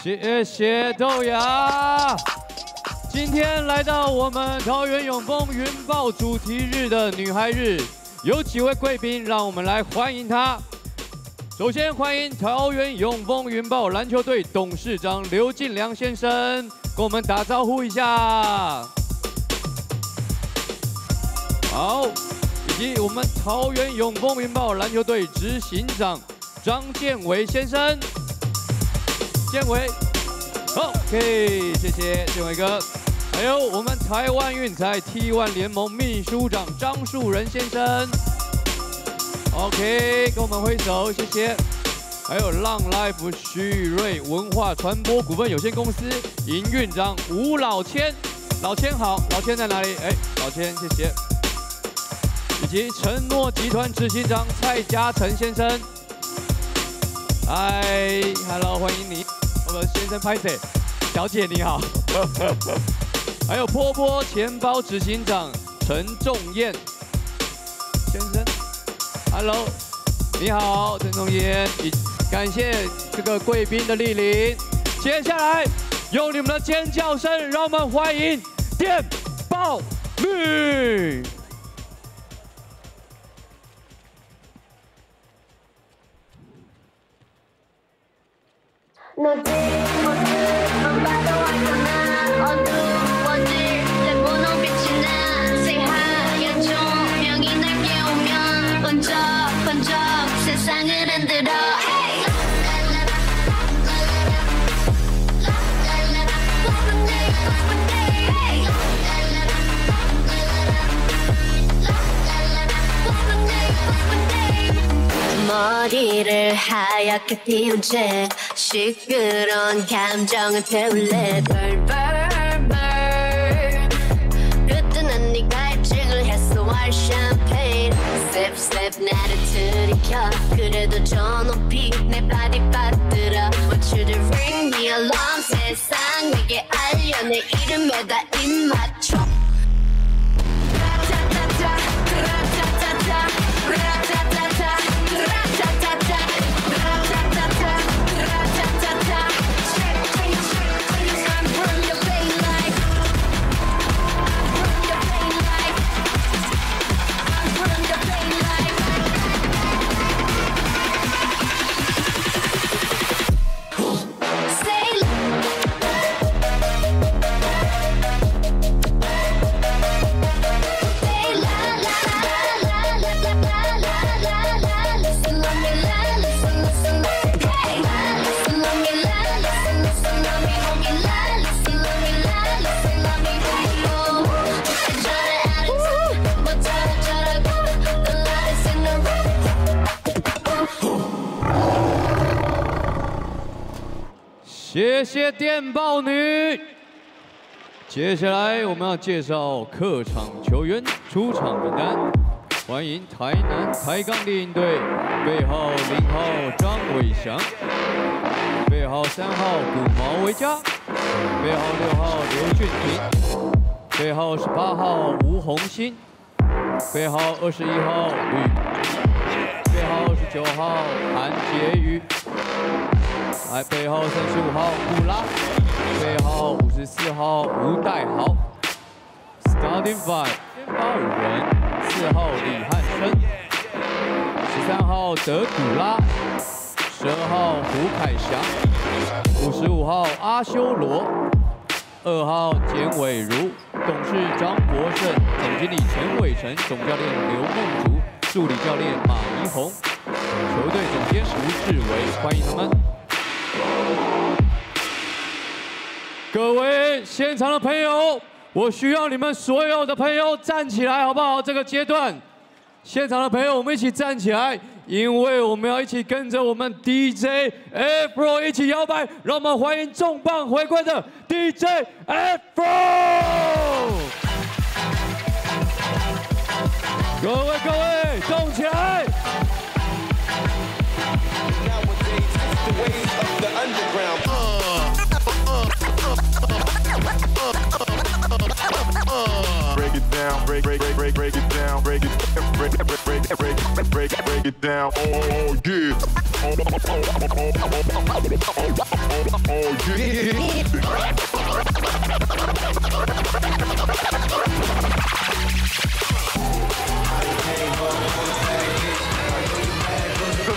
谢谢豆芽。今天来到我们桃园永丰云豹主题日的女孩日。有几位贵宾，让我们来欢迎他。首先欢迎桃园永丰云豹篮球队董事长刘进良先生，跟我们打招呼一下。好，以及我们桃园永丰云豹篮球队执行长张建伟先生。建伟 ，OK， 谢谢建伟哥。还有我们台湾运彩 T1 联盟秘书长张树仁先生 ，OK， 跟我们挥手，谢谢。还有浪 Life 旭瑞文化传播股份有限公司营运长吴老千，老千好，老千在哪里？哎，老千，谢谢。以及承诺集团执行长蔡嘉诚先生，嗨 ，Hello， 欢迎你，我们先生拍谁？小姐你好。还有波波钱包执行长陈仲彦先生 ，Hello， 你好，陈仲彦，感谢这个贵宾的莅临。接下来用你们的尖叫声，让我们欢迎电报女。머리를 하얗게 피운 채 시끄러운 감정을 태울래 벌벌벌 그때는 네가 입증을 했어 white champagne Slip slip 나를 들이켜 그래도 저 높이 내 발이 빠뜨려 Want you to ring the alarm 세상 내게 알려 내 이름에다 입 맞춰 谢谢电报女。接下来我们要介绍客场球员出场名单，欢迎台南台钢猎鹰队背号0号张伟翔，背号3号古毛维嘉，背号6号刘俊廷，背号18号吴宏兴，背号21号吕，背号29号韩杰宇，背号35号布拉，背号54号吴代豪。Starting five， 先发5人，4号李汉生，13号德古拉，12号胡凯翔，55号阿修罗，2号简伟如，董事张博胜，总经理陈伟成，总教练刘梦竹，助理教练马怡红，球队总监吴志伟，欢迎他们。各位现场的朋友，我需要你们所有的朋友站起来，好不好？这个阶段，现场的朋友，我们一起站起来，因为我们要一起跟着我们 DJ Afro 一起摇摆。让我们欢迎重磅回归的 DJ Afro。各位，动起来！ Break it down, break it down, break it down, break it down. Oh yeah,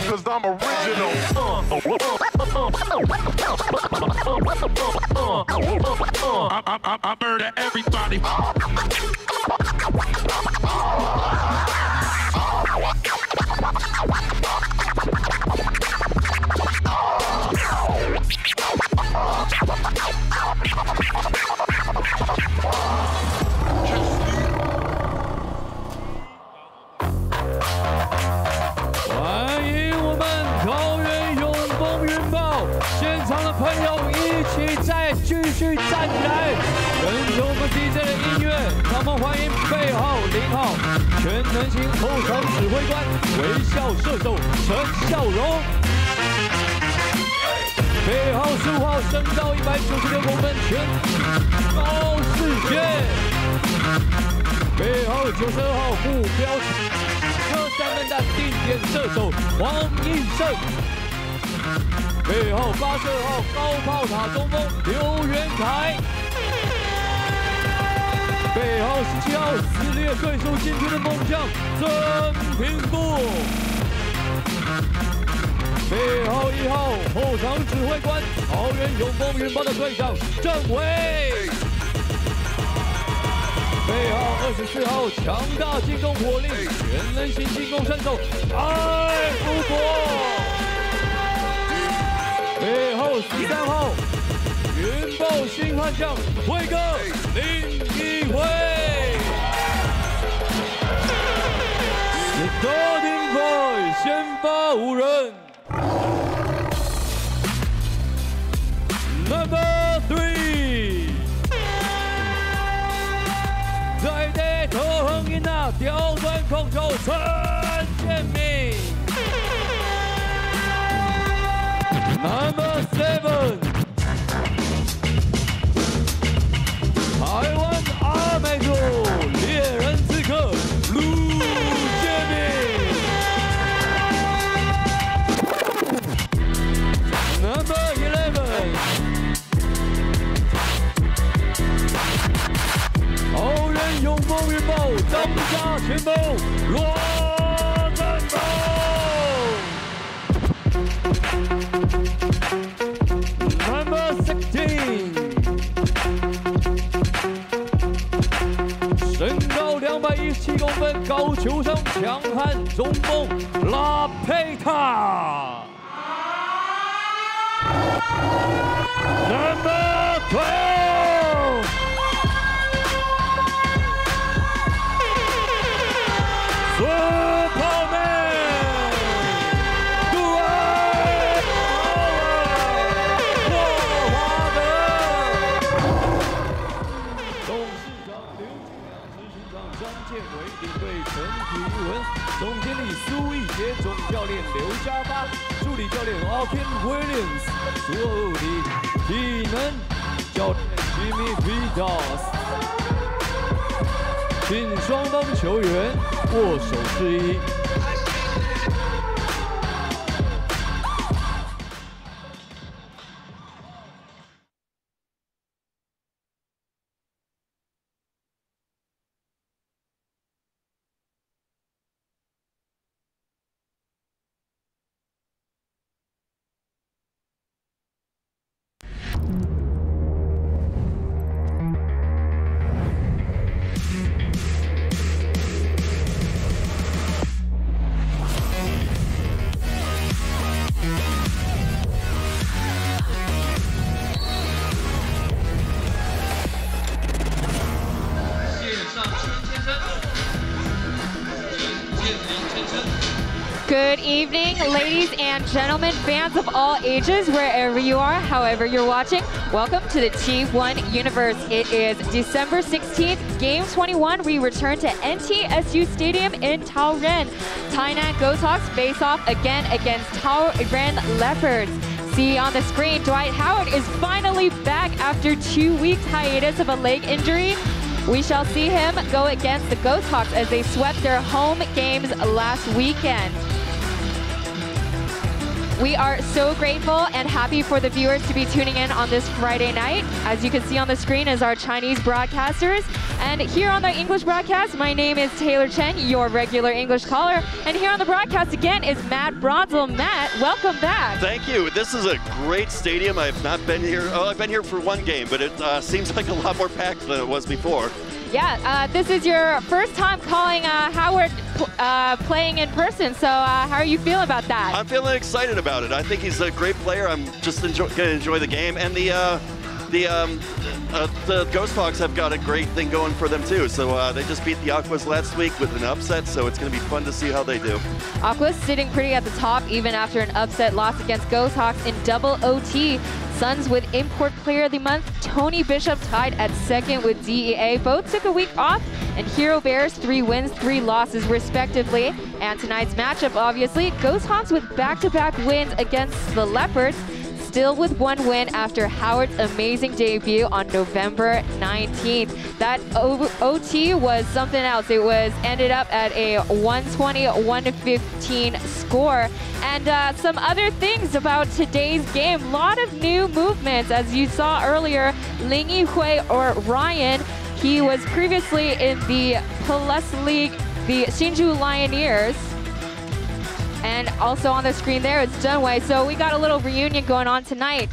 Cause I'm original. I murder everybody.继续站起来，跟着我们 DJ 的音乐，让我们欢迎背号0号全能型后场指挥官微笑射手陈孝荣，背号15号身高196公分全高世界，背号92号目标车3分弹定点射手黄义胜。 背后82号高炮塔中锋刘元凯，背后17号撕裂对手禁区的猛将曾平富，背后1号后场指挥官桃园永丰云豹的队长郑伟，背后24号强大进攻火力全能型进攻身手艾福国。 背后13号，云豹新悍将辉哥林一辉。Starting five， 先发5人。Number 3， 在地特横赢啊，刁钻控球陈建明。 Number 7， 台湾阿美族猎人刺客卢建明。Number 11， 桃园永丰云豹当家前锋罗振峰。 Number 16， 身高217公分，高球商强悍中锋拉佩塔。Number 12， Superman。 哇！总经理苏奕杰，总教练刘家发，助理教练 Alkin Williams， 所有的体能教练 Jimmy Vitas， 请双方球员握手示意。Good evening, ladies and gentlemen, fans of all ages, wherever you are, however you're watching. Welcome to the T1 Universe. It is December 16th, Game 21. We return to NTSU Stadium in Taoren. Tainan Goshawks face off again against Taoren Leopards. See on the screen, Dwight Howard is finally back after 2 weeks hiatus of a leg injury. We shall see him go against the Goshawks as they swept their home games last weekend. We are so grateful and happy for the viewers to be tuning in on this Friday night. As you can see on the screen is our Chinese broadcasters. And here on the English broadcast, my name is Taylor Chen, your regular English caller. And here on the broadcast again is Matt Bronzel. Matt, welcome back. Thank you. This is a great stadium. I've not been here. Oh, I've been here for one game, but it seems like a lot more packed than it was before. Yeah, this is your first time calling Howard playing in person, so how are you feeling about that? I'm feeling excited about it. I think he's a great player. I'm just going to enjoy the game, and the Goshawks have got a great thing going for them too. So they just beat the Aquas last week with an upset, so it's going to be fun to see how they do. Aquas sitting pretty at the top even after an upset loss against Goshawks in double OT. Suns with Import Player of the Month, Tony Bishop tied at second with DEA. Both took a week off, and Hero Bears 3 wins, 3 losses respectively. And tonight's matchup, obviously, Goshawks with back-to-back wins against the Leopards, still with 1 win after Howard's amazing debut on November 19th. That OT was something else. It was ended up at a 120-115 score. And some other things about today's game. A lot of new movements. As you saw earlier, Ling Yihui, or Ryan, he was previously in the Plus League, the Hsinchu Lioneers. And also on the screen there, it's Dunway. So we got a little reunion going on tonight.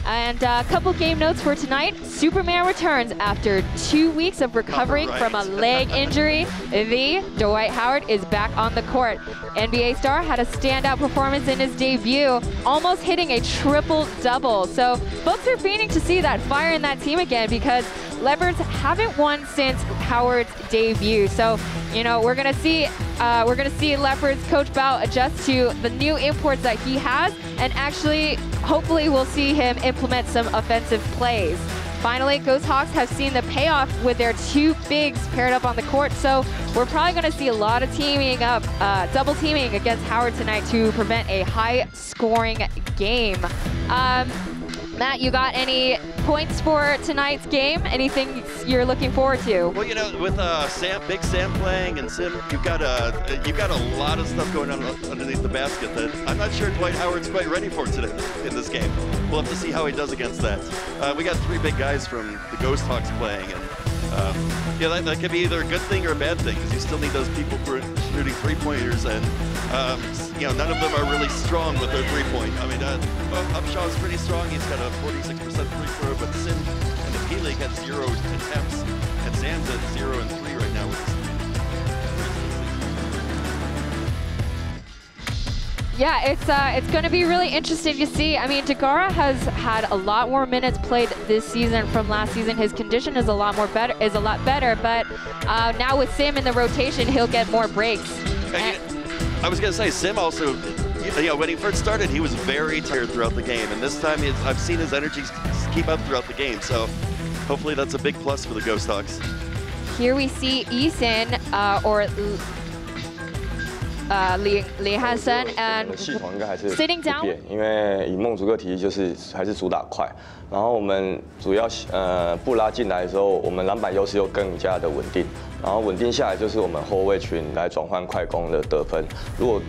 And a couple game notes for tonight. Superman returns after 2 weeks of recovering from a leg injury. The Dwight Howard is back on the court. NBA star had a standout performance in his debut, almost hitting a triple-double. So folks are fiending to see that fire in that team again because Leopards haven't won since Howard's debut. So, you know, we're gonna see Leopards Coach Bao adjust to the new imports that he has, and actually, hopefully, we'll see him implement some offensive plays. Finally, Goshawks have seen the payoff with their 2 bigs paired up on the court, so we're probably going to see a lot of teaming up, double teaming against Howard tonight to prevent a high-scoring game. Matt, you got any points for tonight's game? Anything you're looking forward to? Well, you know, with Big Sam playing and Sim, you've got a lot of stuff going on underneath the basket that I'm not sure Dwight Howard's quite ready for today in this game. We'll have to see how he does against that. We got 3 big guys from the Goshawks playing, and yeah, that could be either a good thing or a bad thing because you still need those people for shooting 3-pointers, and you know, none of them are really strong with their 3-point. I mean, Upshaw's pretty strong. He's got a 46% free throw, but Sim and the P-League had 0 attempts, and Sam's at 0 and 3 right now with his Yeah, it's going to be really interesting to see. I mean, Tagara has had a lot more minutes played this season from last season. His condition is a lot better, but now with Sim in the rotation, he'll get more breaks. I was going to say, Sim also, you know, when he first started, he was very tired throughout the game, and this time I've seen his energy keep up throughout the game, so hopefully that's a big plus for the Goshawks. Here we see Eason, or 李汉森 and 系统应该还是 sitting 不 down. 变，因为以梦竹克体系就是还是主打快，然后我们主要布拉进来的时候，我们篮板优势又更加的稳定，然后稳定下来就是我们后卫群来转换快攻的得分。如果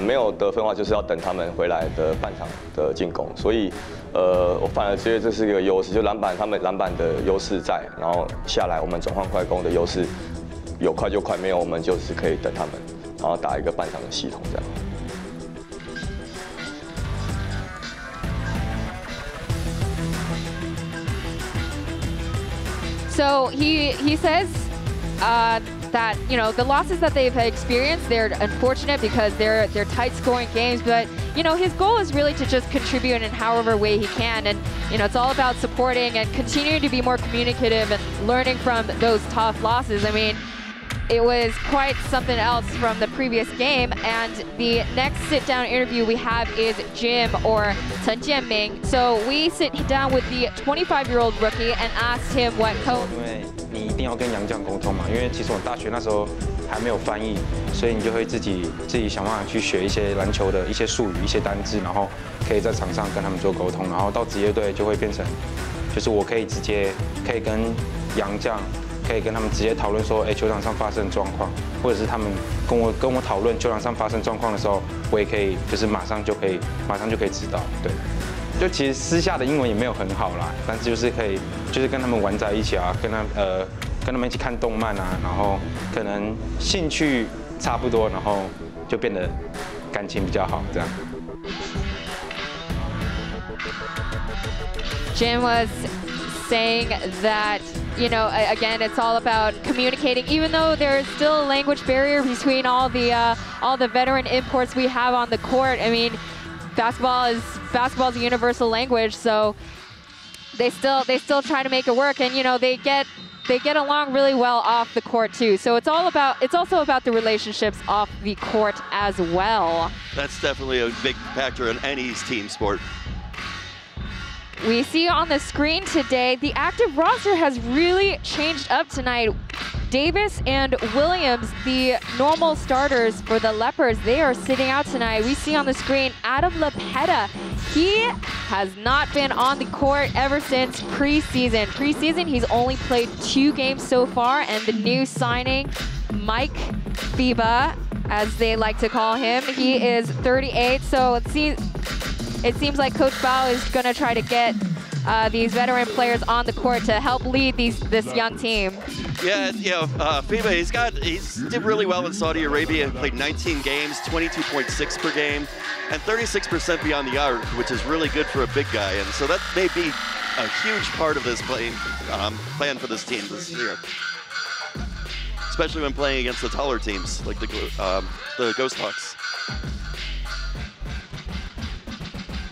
没有得分的话，就是要等他们回来的半场的进攻。所以我反而觉得这是一个优势，就他们篮板的优势在，然后下来我们转换快攻的优势有快就快，没有我们就是可以等他们，然后打一个半场的系统这样。 So he says that the losses that they've experienced, they're unfortunate because they're tight scoring games, but his goal is really to just contribute in however way he can, and it's all about supporting and continuing to be more communicative and learning from those tough losses. I mean, it was quite something else from the previous game, and the next sit-down interview we have is Jim or Chen Jianming. So we sit down with the 25-year-old rookie and asked him what coach. 因为你一定要跟洋将沟通嘛，因为其实我大学那时候还没有翻译，所以你就会自己想办法去学一些篮球的一些术语、一些单字，然后可以在场上跟他们做沟通，然后到职业队就会变成，就是我可以直接可以跟洋将。 可以跟他们直接讨论说，球场上发生状况，或者是他们跟我讨论球场上发生状况的时候，我也可以就是马上就可以知道，对。就其实私下的英文也没有很好啦，但是就是可以就是跟他们玩在一起啊，跟他们一起看动漫啊，然后可能兴趣差不多，然后就变得感情比较好这样。 Jim was saying that, again, it's all about communicating. Even though there's still a language barrier between all the veteran imports we have on the court. I mean, basketball's a universal language, so they still try to make it work, and they get along really well off the court too. So it's also about the relationships off the court as well. That's definitely a big factor in any team sport. We see on the screen today, the active roster has really changed up tonight. Davis and Williams, the normal starters for the Leopards, they are sitting out tonight. We see on the screen Adam Lepeta. He has not been on the court ever since preseason. Preseason, he's only played 2 games so far, and the new signing, Mike Fiba, as they like to call him, he is 38, so it seems like Coach Bao is going to try to get these veteran players on the court to help lead this young team. Yeah, FIBA, he did really well in Saudi Arabia. He played 19 games, 22.6 per game, and 36% beyond the arc, which is really good for a big guy. And so that may be a huge part of this plan for this team this year, especially when playing against the taller teams like the Ghost Hawks.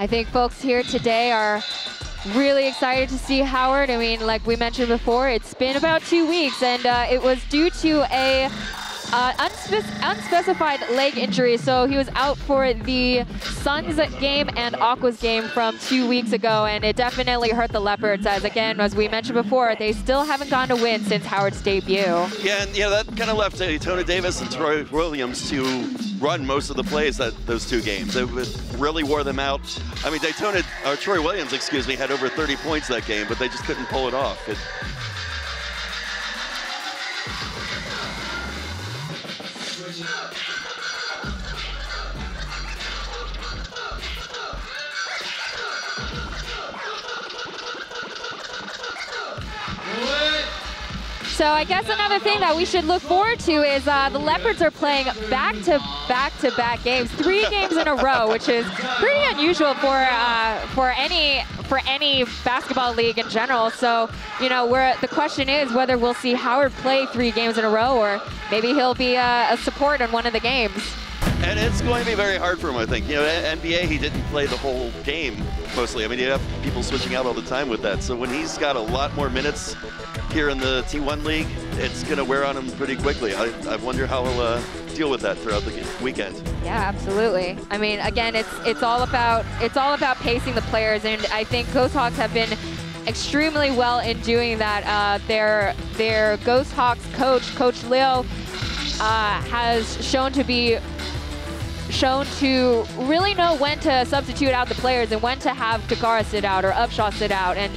I think folks here today are really excited to see Howard. I mean, like we mentioned before, it's been about 2 weeks, and it was due to a unspecified leg injury. So he was out for the Suns game and Aqua's game from 2 weeks ago, and it definitely hurt the Leopards, as again, as we mentioned before, they still haven't gotten a win since Howard's debut. Yeah, and that kind of left Daytona Davis and Troy Williams to run most of the plays those 2 games. It really wore them out. I mean, Troy Williams, had over 30 points that game, but they just couldn't pull it off. So I guess another thing that we should look forward to is the Leopards are playing back-to-back games, 3 games in a row, which is pretty unusual for any basketball league in general. So the question is whether we'll see Howard play 3 games in a row, or maybe he'll be a support in one of the games. And it's going to be very hard for him, I think. NBA, he didn't play the whole game, mostly. I mean, you have people switching out all the time with that. So when he's got a lot more minutes here in the T1 League, it's going to wear on him pretty quickly. I wonder how he'll deal with that throughout the weekend. Yeah, absolutely. I mean, again, it's all about pacing the players, and I think Ghost Hawks have been extremely well in doing that. Their Ghost Hawks coach, Coach Liu, has shown to be shown to really know when to substitute out the players and when to have Dagara sit out or Upshaw sit out. And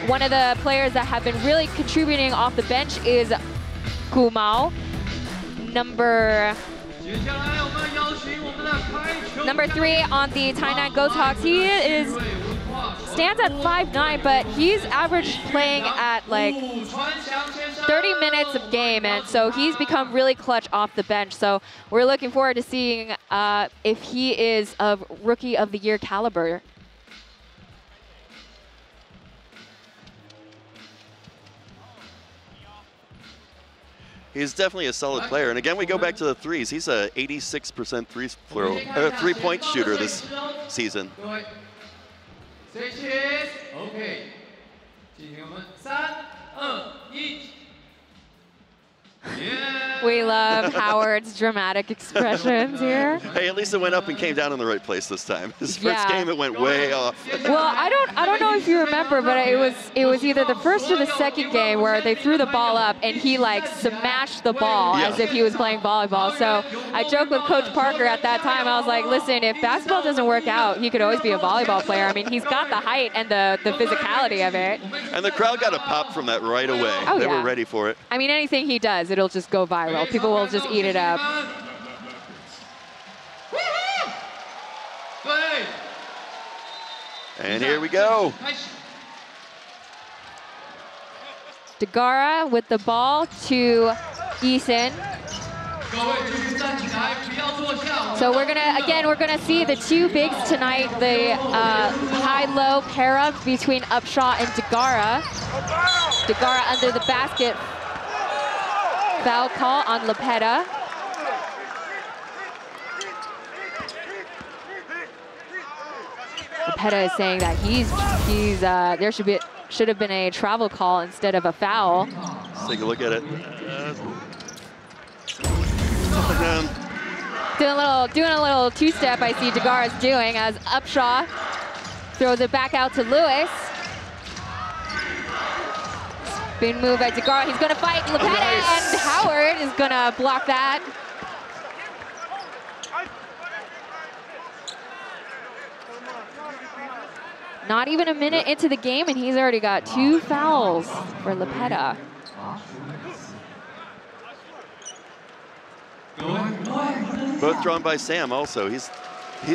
one of the players that have been really contributing off the bench is Gumao, number 3 on the Tainan Ghost Hawks. He stands at 5'9", but he's averaged playing at like 30 minutes of game, and so he's become really clutch off the bench. So we're looking forward to seeing if he is of Rookie of the Year caliber. He's definitely a solid player. And again, we go back to the threes. He's a 86% three-point shooter this season. We love Howard's dramatic expressions here. Hey, at least it went up and came down in the right place this time. His first game, it went way off. Well, I don't know if you remember, but it was either the first or the second game where they threw the ball up and he like smashed the ball as if he was playing volleyball. So I joked with Coach Parker at that time. I was like, listen, if basketball doesn't work out, he could always be a volleyball player. I mean, he's got the height and the physicality of it. And the crowd got a pop from that right away. Oh, they were ready for it. I mean, anything he does, it'll just go viral. People will just eat it up. And here we go. Dagara with the ball to Eason. So we're gonna see the two bigs tonight, the high-low pair-up between Upshaw and Dagara. Dagara under the basket. Foul call on Lepeta. Lepeta is saying that there should have been a travel call instead of a foul. Let's take a look at it. Doing a little two-step I see Dagara's doing as Upshaw throws it back out to Lewis. Spin move by Dagara. He's going to fight Lepeta, and Howard is going to block that. Not even a minute into the game, and he's already got 2 fouls for Lepeta. Both drawn by Sam also. He's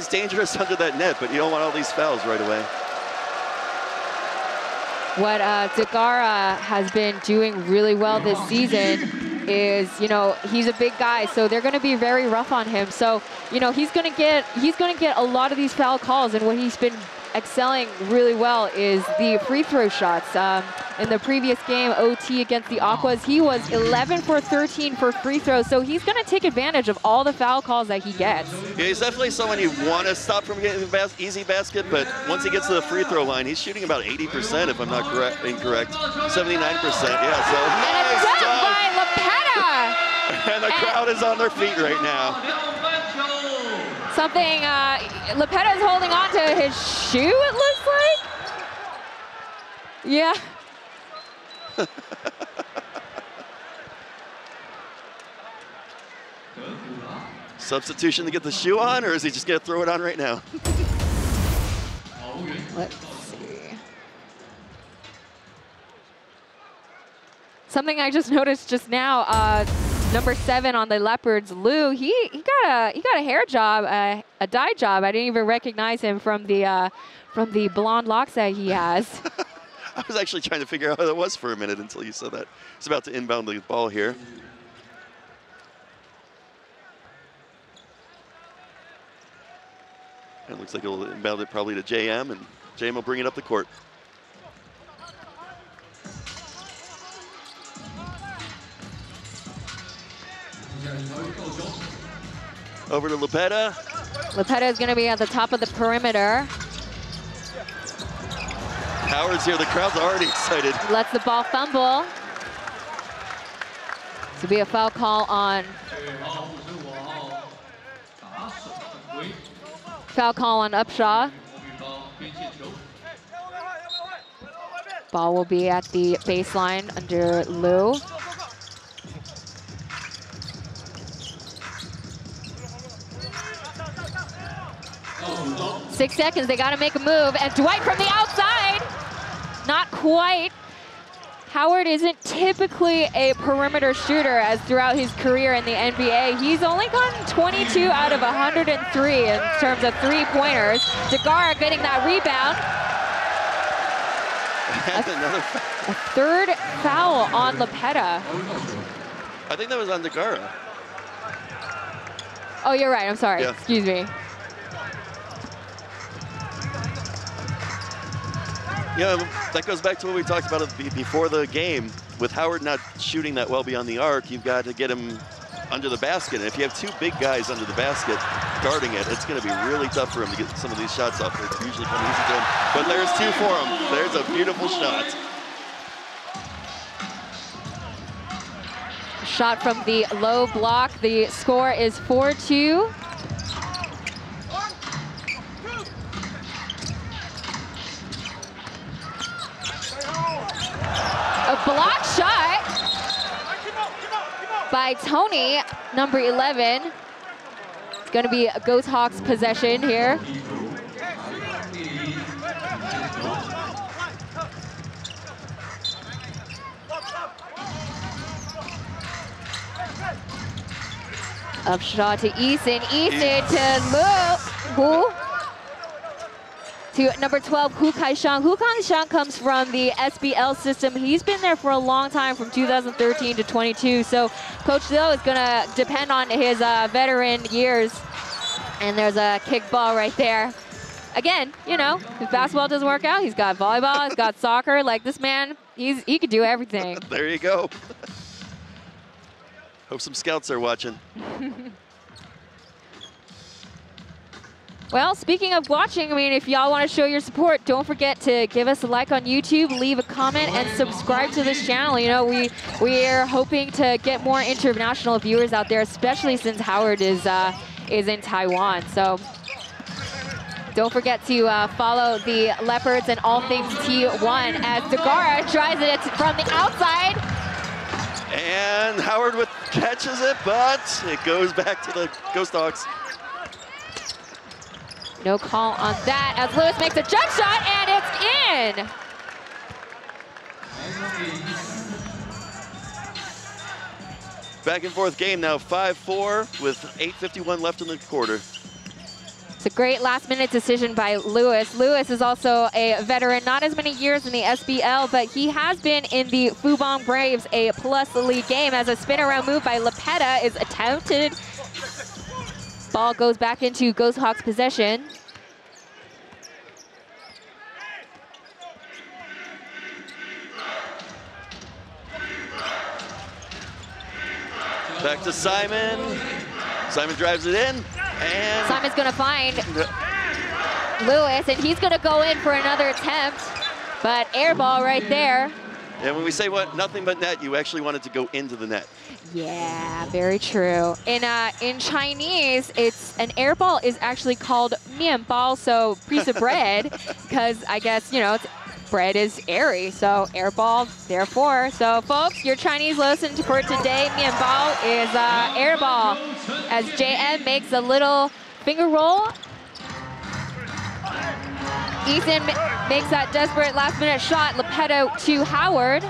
dangerous under that net, but you don't want all these fouls right away. What Dagara has been doing really well this season is, he's a big guy, so they're going to be very rough on him. So, he's going to get a lot of these foul calls, and what he's been excelling really well is the free throw shots. In the previous game, OT against the Aquas, he was 11 for 13 for free throws, so he's going to take advantage of all the foul calls that he gets. Yeah, he's definitely someone you want to stop from getting the easy basket, but once he gets to the free throw line, he's shooting about 80%, if I'm not incorrect. 79%, yeah, so nice dunk by Lepeta! And the crowd is on their feet right now. Something, Lepeta's holding on to his shoe, it looks like. Yeah. Substitution to get the shoe on, or is he just going to throw it on right now? Let's see. Something I just noticed just now, number 7 on the Leopards, Lou, he got a hair job, a dye job. I didn't even recognize him from the blonde locks that he has. I was actually trying to figure out who that was for a minute until you said that. He's about to inbound the ball here. And it looks like he'll inbound it probably to JM, and JM will bring it up the court. Over to Lepeta. Lepeta is going to be at the top of the perimeter. Howard's here. The crowd's already excited. Lets the ball fumble. This will be a foul call on. Foul call on Upshaw. Ball will be at the baseline under Lou. 6 seconds, they gotta make a move, and Dwight from the outside! Not quite. Howard isn't typically a perimeter shooter, as throughout his career in the NBA, he's only gotten 22 out of 103 in terms of three-pointers. Dagara getting that rebound. A third foul on Lepeta. I think that was on Dagara. Oh, you're right, I'm sorry, Yeah. excuse me. Yeah, that goes back to what we talked about before the game. With Howard not shooting that well beyond the arc, you've got to get him under the basket. And if you have two big guys under the basket guarding it, it's going to be really tough for him to get some of these shots up. It's usually come easy to him. But there's two for him. There's a beautiful shot. Shot from the low block. The score is 4-2. A block shot by Tony, number 11. It's going to be a Ghost Hawks possession here. Up shot to Eason. Eason to Lu. To number 12, Hu Kai-shang. Hu Kai-shang comes from the SBL system. He's been there for a long time, from 2013 to 22. So Coach Zhou is going to depend on his veteran years. And there's a kickball right there. Again, you know, if basketball doesn't work out, he's got volleyball, he's got soccer. Like, this man, he could do everything. There you go. Hope some scouts are watching. Well, speaking of watching, I mean, if y'all want to show your support, don't forget to give us a like on YouTube, leave a comment, and subscribe to this channel. You know, we're hoping to get more international viewers out there, especially since Howard is in Taiwan. So don't forget to follow the Leopards and all things T1 as Dagara tries it from the outside. And Howard catches it, but it goes back to the Ghost Hawks. No call on that as Lewis makes a jump shot, and it's in. Back and forth game now, 5-4 with 8:51 left in the quarter. It's a great last-minute decision by Lewis. Lewis is also a veteran, not as many years in the SBL, but he has been in the Fubon Braves A+ league game as a spin-around move by Lepeta is attempted. Ball goes back into Ghost Hawks possession. Back to Simon. Simon drives it in, and Simon's gonna find Lewis, and he's gonna go in for another attempt, but air ball right there. And when we say nothing but net, you actually want it to go into the net. Yeah, very true. In Chinese, an air ball is actually called mian bao, so piece of bread, because I guess, you know, bread is airy, so air ball, therefore. So folks, your Chinese lesson for today, mian bao is air ball, as JM makes a little finger roll. Ethan makes that desperate last-minute shot. Lepeta to Howard.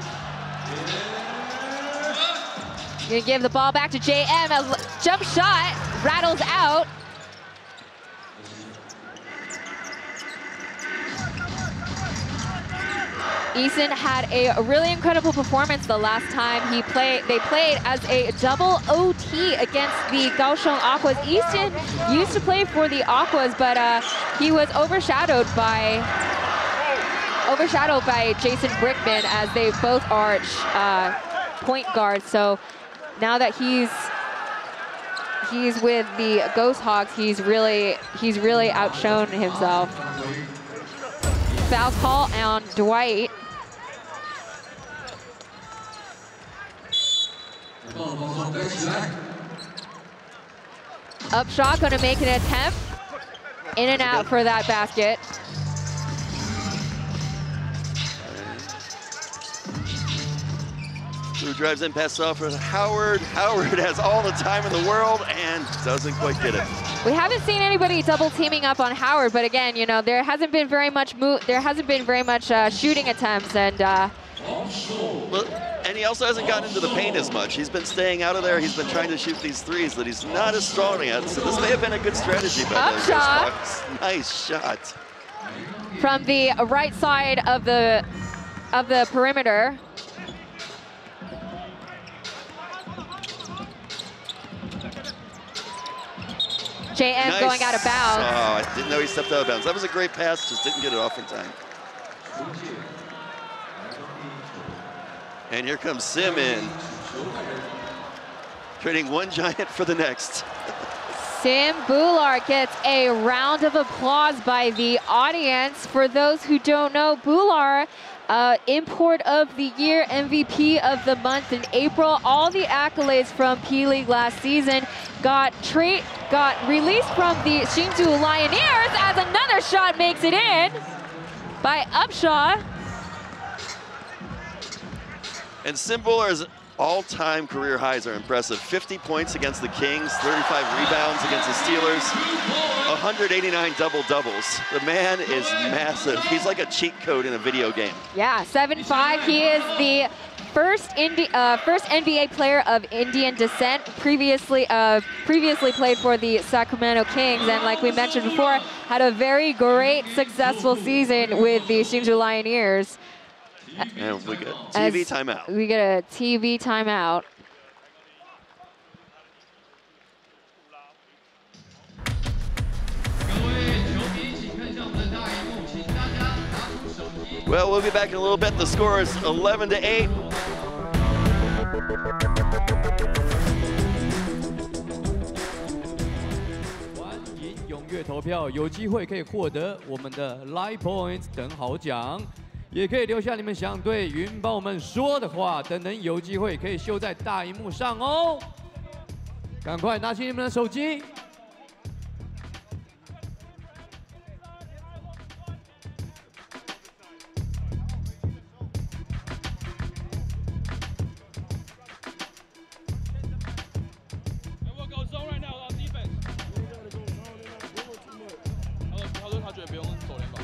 Gonna give the ball back to JM. A jump shot rattles out. Eason had a really incredible performance the last time they played as a double OT against the Kaohsiung Aquas. Easton used to play for the Aquas, but he was overshadowed by Jason Brickman, as they both are point guards. So now that he's with the Ghost Hawks, he's really outshone himself. Foul call on Dwight. Up shot, gonna make an attempt. In and out for that basket. Who drives in, passes off for Howard. Howard has all the time in the world and doesn't quite get it. We haven't seen anybody double teaming up on Howard, but again, you know, there hasn't been very much shooting attempts, and well, and he also hasn't gotten into the paint as much. He's been staying out of there. He's been trying to shoot these threes that he's not as strong at. So this may have been a good strategy by the Hawks. Nice shot from the right side of the perimeter. JM nice. Going out of bounds. Oh, I didn't know he stepped out of bounds. That was a great pass, just didn't get it off in time. And here comes Sim in. Trading one giant for the next. Sim Bhullar gets a round of applause by the audience. For those who don't know, Bhullar, Import of the Year, MVP of the month in April, all the accolades from P-League last season, got released from the Hsinchu Lioneers as another shot makes it in by Upshaw. And Sim Bhullar's all-time career highs are impressive. 50 points against the Kings, 35 rebounds against the Steelers, 189 double-doubles. The man is massive. He's like a cheat code in a video game. Yeah, 7'5". He is the first NBA player of Indian descent, previously played for the Sacramento Kings, and like we mentioned before, had a very great, successful season with the Hsinchu Lioneers. And we get TV timeout. We get a TV timeout. Well, we'll be back in a little bit. The score is 11-8. 踊跃投票，有机会可以获得我们的 Live Points 等好奖。 也可以留下你们想对云豹们说的话，等等有机会可以秀在大荧幕上哦！赶快拿起你们的手机。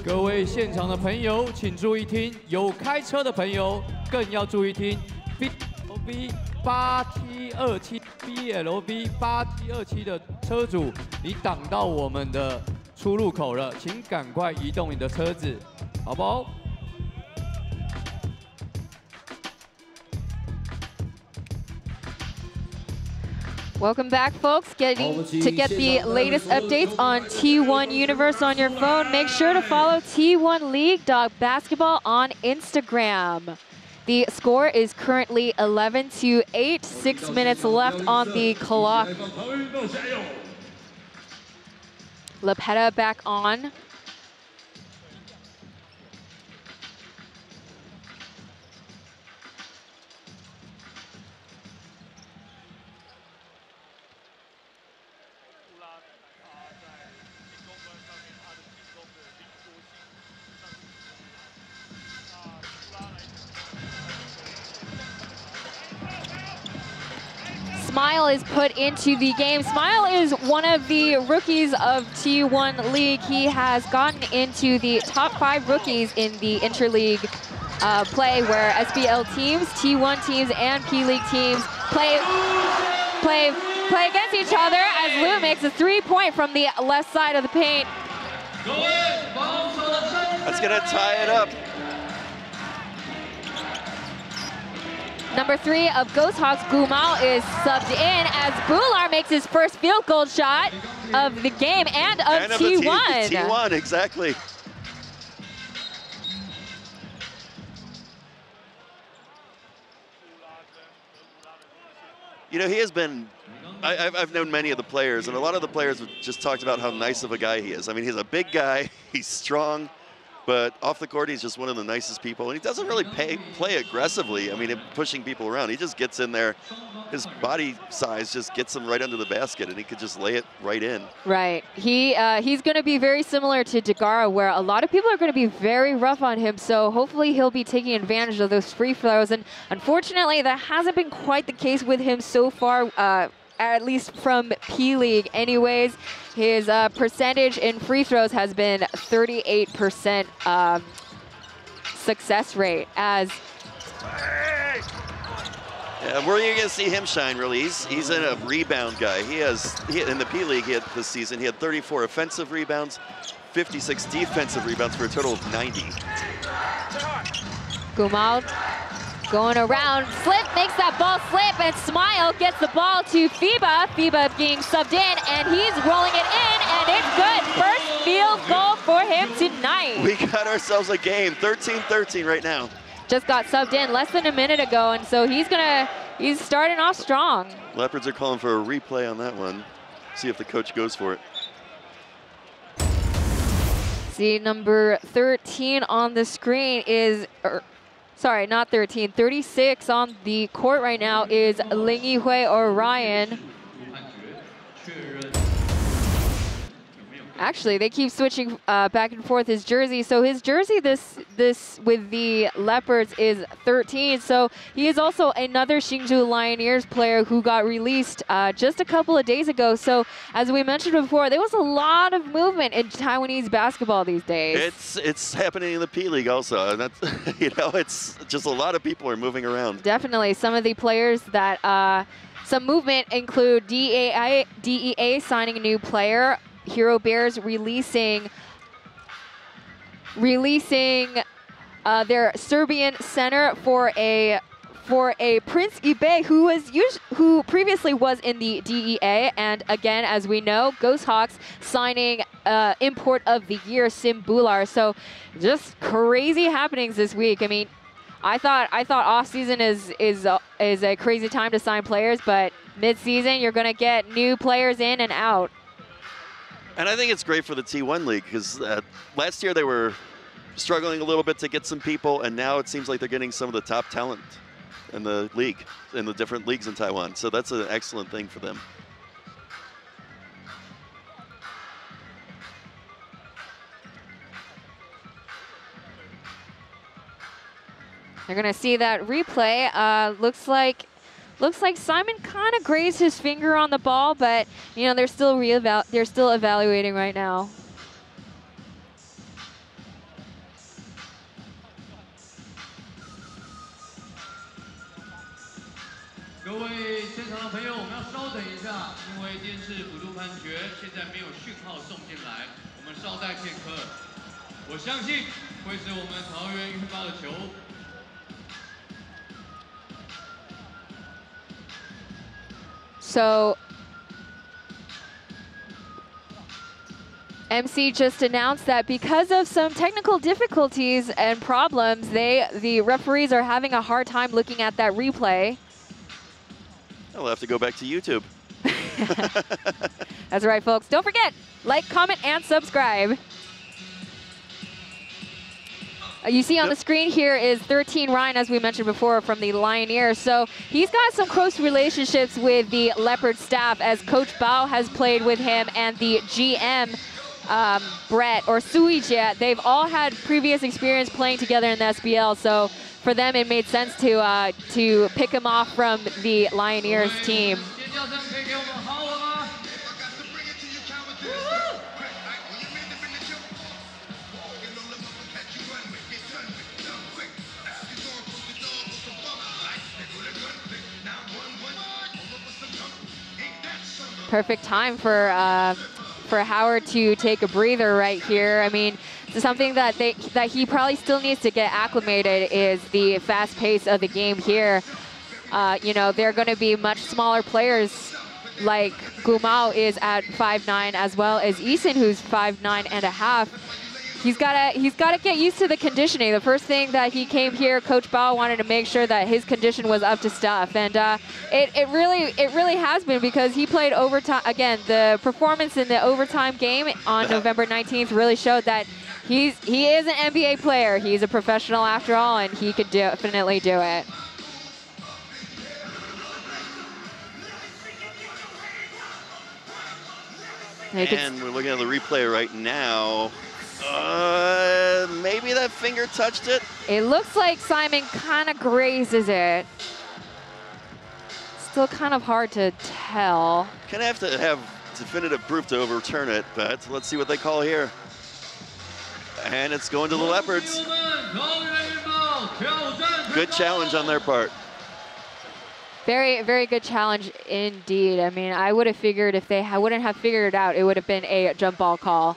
各位现场的朋友，请注意听，有开车的朋友更要注意听。BLB 8727的车主，你挡到我们的出入口了，请赶快移动你的车子，好不好？ Welcome back, folks. Getting to get the latest updates on T1 Universe on your phone. Make sure to follow T1 League Basketball on Instagram. The score is currently 11-8. 6 minutes left on the clock. Lepeta back on. Smile is put into the game. Smile is one of the rookies of T1 League. He has gotten into the top 5 rookies in the interleague play, where SBL teams, T1 teams, and P-League teams play against each other, as Lu makes a 3-point from the left side of the paint. That's gonna tie it up. Number 3 of Ghost Hawks, Gumal, is subbed in as Bhullar makes his first field goal shot of the game and of T1. T1, exactly. You know, he has been, I've known many of the players, and a lot of the players have just talked about how nice of a guy he is. I mean, he's a big guy, he's strong, but off the court, he's just one of the nicest people. And he doesn't really play aggressively. I mean, pushing people around. He just gets in there. His body size just gets him right under the basket, and he could just lay it right in. Right. He's going to be very similar to Degara, where a lot of people are going to be very rough on him. So hopefully he'll be taking advantage of those free throws. And unfortunately, that hasn't been quite the case with him so far. at least from P-League anyways. His percentage in free throws has been 38% success rate as... Yeah, where are you going to see him shine, really? He's a rebound guy. In the P-League this season, he had 34 offensive rebounds, 56 defensive rebounds for a total of 90. Gumao going around, slip, makes that ball slip, and Smile gets the ball to FIBA. FIBA being subbed in, and he's rolling it in, and it's good. First field goal for him tonight. We got ourselves a game, 13-13 right now. Just got subbed in less than a minute ago, and so he's starting off strong. Leopards are calling for a replay on that one. See if the coach goes for it. See, number 13 on the screen is, sorry, not 13, 36 on the court right now is Ling Yihui or Ryan. Actually, they keep switching back and forth his jersey. So his jersey this with the Leopards is 13. So he is also another Hsinchu Lioneers player who got released just a couple of days ago. So as we mentioned before, there was a lot of movement in Taiwanese basketball these days. It's happening in the P-League also. And that's, it's just a lot of people are moving around. Definitely. Some of the players that, some movement include DEA signing a new player, Hero Bears releasing their Serbian center for a Prince Ibe who previously was in the DEA, and again, as we know, Ghost Hawks signing import of the year Sim Bular. So just crazy happenings this week. I mean, I thought off season is a crazy time to sign players, but mid season you're gonna get new players in and out. And I think it's great for the T1 League because last year they were struggling a little bit to get some people, and now it seems like they're getting some of the top talent in the league, in the different leagues in Taiwan. So that's an excellent thing for them. You're gonna see that replay. Looks like Simon kind of grazed his finger on the ball, but you know they're still evaluating right now. So MC just announced that because of some technical difficulties and problems, the referees are having a hard time looking at that replay. I'll have to go back to YouTube. That's right, folks. Don't forget, like, comment, and subscribe. You see on the screen here is 13 Ryan, as we mentioned before, from the Lioneers. So he's got some close relationships with the Leopard staff, as Coach Bao has played with him, and the GM, Brett, or Suijie. They've all had previous experience playing together in the SBL, so for them it made sense to pick him off from the Lioneers team. Perfect time for Howard to take a breather right here. I mean, something that he probably still needs to get acclimated is the fast pace of the game here. You know, they're going to be much smaller players, like Gumao is at 5'9", as well as Eason, who's 5'9.5". He's gotta get used to the conditioning. The first thing that he came here, Coach Bao wanted to make sure that his condition was up to stuff, and it really has been, because he played overtime. Again, the performance in the overtime game on November 19th really showed that he is an NBA player. He's a professional after all, and he could definitely do it. And we're looking at the replay right now. Maybe that finger touched it. It looks like Simon kind of grazes it. still kind of hard to tell. Gonna have to have definitive proof to overturn it, but let's see what they call here. And it's going to the Leopards. Good challenge on their part. Very, very good challenge indeed. I mean, I would have figured if they wouldn't have figured it out, it would have been a jump ball call.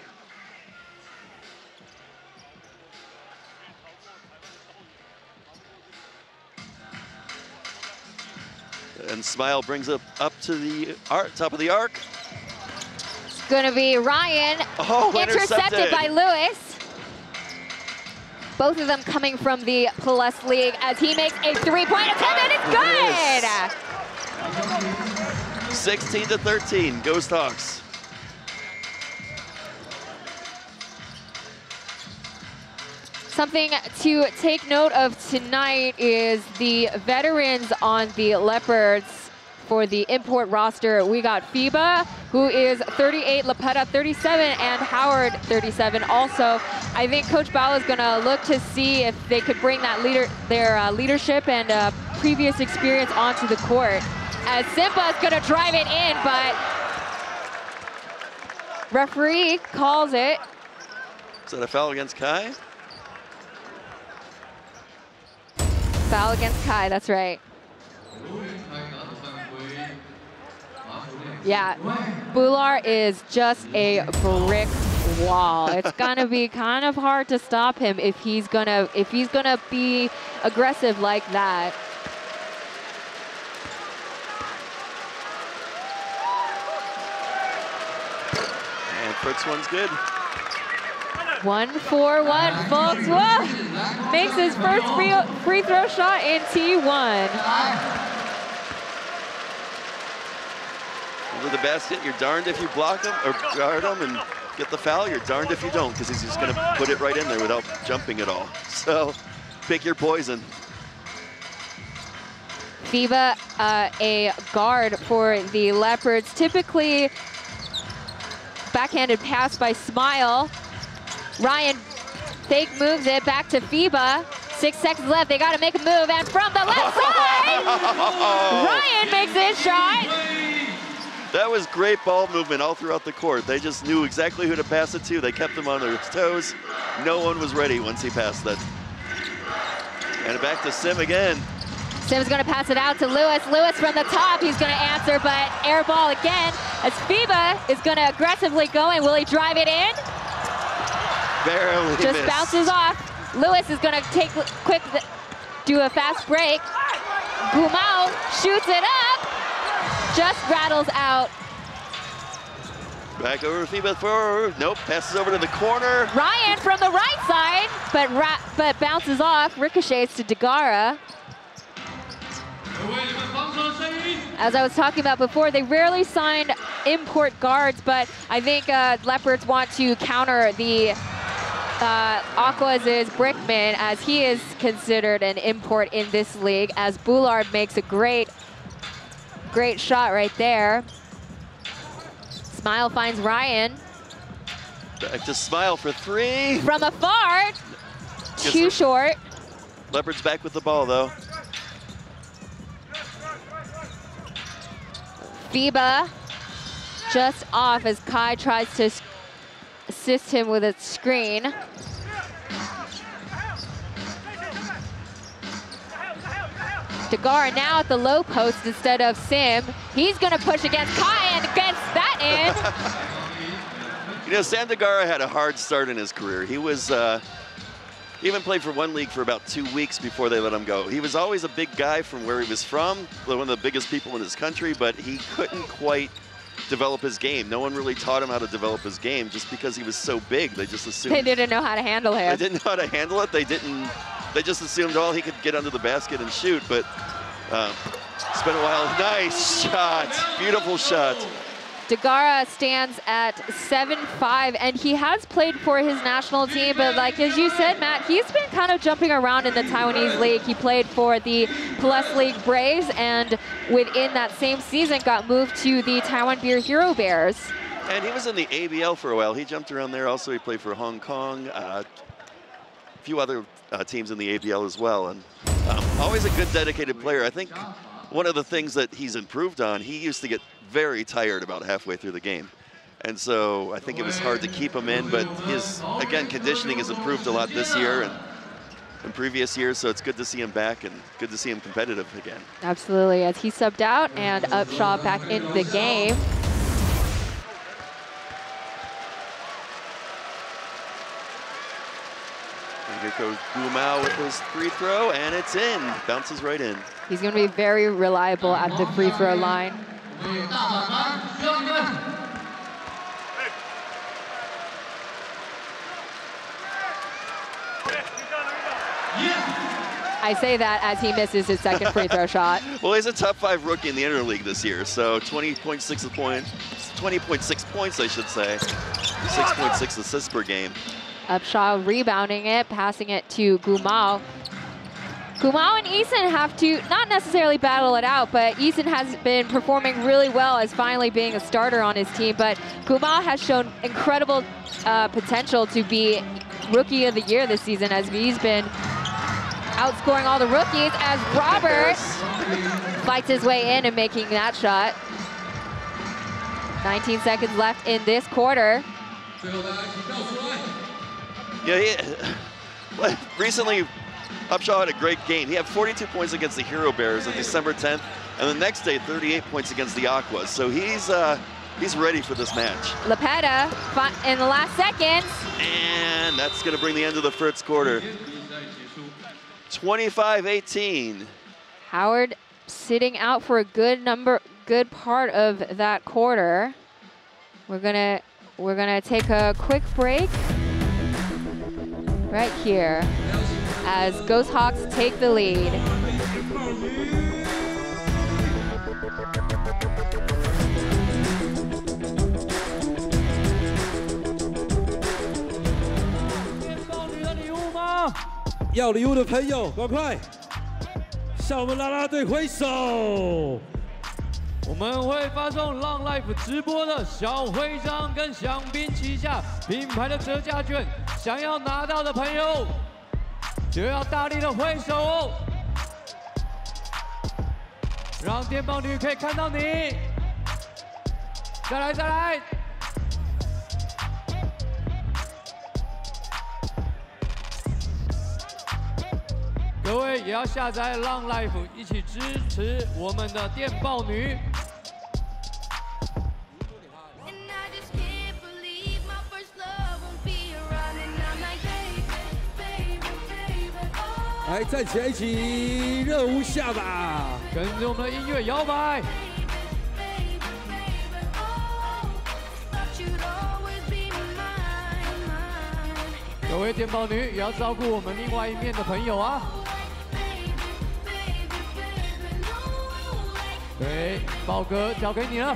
And Smile brings it up to the top of the arc. It's going to be Ryan, intercepted by Lewis. Both of them coming from the Plus League as he makes a three-point attempt, and it's good! 16-13, Ghost Hawks. Something to take note of tonight is the veterans on the Leopards. For the import roster, we got FIBA, who is 38, Lepeta 37, and Howard 37. Also, I think Coach Bao is going to look to see if they could bring that their leadership and previous experience onto the court. As Simba is going to drive it in, but referee calls it. Is that a foul against Kai? Foul against Kai, that's right. Yeah, Bular is just a brick wall. It's gonna be kind of hard to stop him if he's gonna be aggressive like that. And first one's good. 1-4-1, folks. Whoa! Makes his first free throw shot in T1. Under the basket, you're darned if you block him or guard him and get the foul. You're darned if you don't, because he's just going to put it right in there without jumping at all. So pick your poison. FIBA, a guard for the Leopards. Typically, backhanded pass by Smile. Ryan fake moves it back to FIBA. 6 seconds left. They got to make a move, and from the left side, Ryan makes his shot. That was great ball movement all throughout the court. They just knew exactly who to pass it to. They kept him on their toes. No one was ready once he passed that. And back to Sim again. Sim's going to pass it out to Lewis. Lewis from the top. He's going to answer, but air ball again as FIBA is going to aggressively go in. Will he drive it in? Barely Just missed. bounces off. Lewis is going to do a fast break. Gumao shoots it up. Just rattles out. Back over to FIBA for, nope, passes over to the corner. Ryan from the right side, but bounces off, ricochets to Degara. As I was talking about before, they rarely signed import guards, but I think Leopards want to counter the Aquas' Brickman, as he is considered an import in this league, as Bullard makes a great shot right there. Smile finds Ryan. Back to Smile for three. From afar, too short. Leopards back with the ball, though. FIBA just off as Kai tries to assist him with a screen. Degara now at the low post instead of Sim. He's going to push against Kai and gets that in. You know, Sam Degara had a hard start in his career. He was, he even played for one league for about 2 weeks before they let him go. He was always a big guy from where he was from, one of the biggest people in his country, but he couldn't quite develop his game. No one really taught him how to develop his game just because he was so big. They just assumed they didn't know how to handle him. They didn't know how to handle it. They just assumed, oh, he could get under the basket and shoot, but it's been a while. Nice shot, beautiful shot. Degara stands at 7'5", and he has played for his national team, but like as you said, Matt, he's been kind of jumping around in the Taiwanese league. He played for the Plus League Braves, and within that same season got moved to the Taiwan Beer Hero Bears. And he was in the ABL for a while. He jumped around there. Also, he played for Hong Kong, a few other teams in the ABL as well, and always a good dedicated player. I think one of the things that he's improved on, he used to get very tired about halfway through the game. And so I think it was hard to keep him in, but his, again, conditioning has improved a lot this year and in previous years, so it's good to see him back and good to see him competitive again. Absolutely, as he subbed out and Upshaw back in the game. And here goes Gumao with his free throw, and it's in. Bounces right in. He's going to be very reliable at the free throw line. I say that as he misses his second free throw shot. Well, he's a top 5 rookie in the interleague this year, so 20.6 points, I should say. 6.6 assists per game. Upshaw rebounding it, passing it to Gumao. Gumao and Eason have to not necessarily battle it out, but Eason has been performing really well as finally being a starter on his team. But Gumao has shown incredible potential to be Rookie of the Year this season, as he's been outscoring all the rookies, as Robert fights his way in and making that shot. 19 seconds left in this quarter. Yeah, recently Upshaw had a great game. He had 42 points against the Hero Bears on December 10th, and the next day 38 points against the Aquas. So he's ready for this match. Lepeta in the last seconds. And that's going to bring the end of the first quarter. 25-18. Howard sitting out for a good part of that quarter. We're gonna take a quick break right here as Ghost Hawks take the lead.要礼物的朋友，赶快向我们啦啦队挥手！我们会发送浪 Life 直播的小徽章跟香槟旗下品牌的折价券，想要拿到的朋友就要大力的挥手哦，让电报女可以看到你。再来，再来！各位也要下载浪 Life， 一起支持我们的电报女。来，站起来，一起热舞下吧！跟着我们的音乐摇摆。各位电报女也要照顾我们另外一面的朋友啊！对，豹哥交给你了。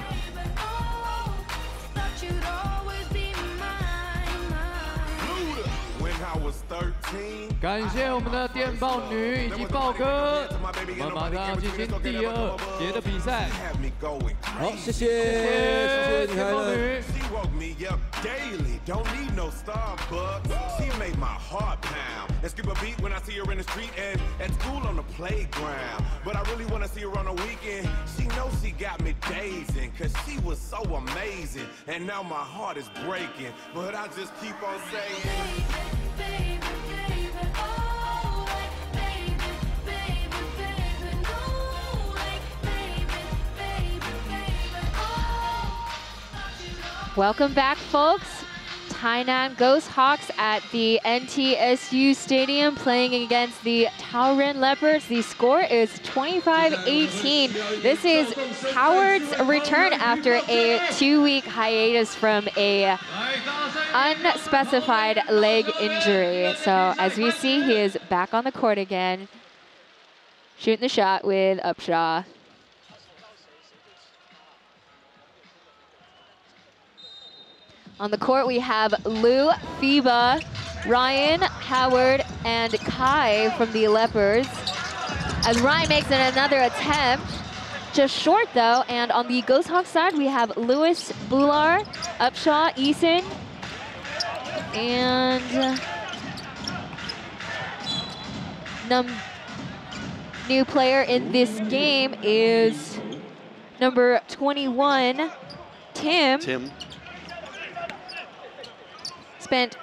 感谢我们的电报女以及豹哥，我们马上要进行第2节的比赛。好，谢谢电报女。Don't need no Starbucks. She made my heart pound and skip a beat when I see her in the street and at school on the playground. But I really want to see her on the weekend. She knows she got me dazing, cause she was so amazing. And now my heart is breaking, but I just keep on saying, baby, baby, oh, baby, baby, baby, no, like, baby, baby, baby, oh. Welcome back, folks. Tainan Ghost Hawks at the NTSU Stadium playing against the Taoren Leopards. The score is 25-18. This is Howard's return after a 2-week hiatus from a unspecified leg injury. So as we see, he is back on the court again, shooting the shot with Upshaw. On the court, we have Lou, Fiba, Ryan, Howard, and Kai from the Leopards. As Ryan makes another attempt, just short though. And on the Ghost Hawks side, we have Lewis, Bular, Upshaw, Eason, and new player in this game is number 21, Tim. Tim. Spent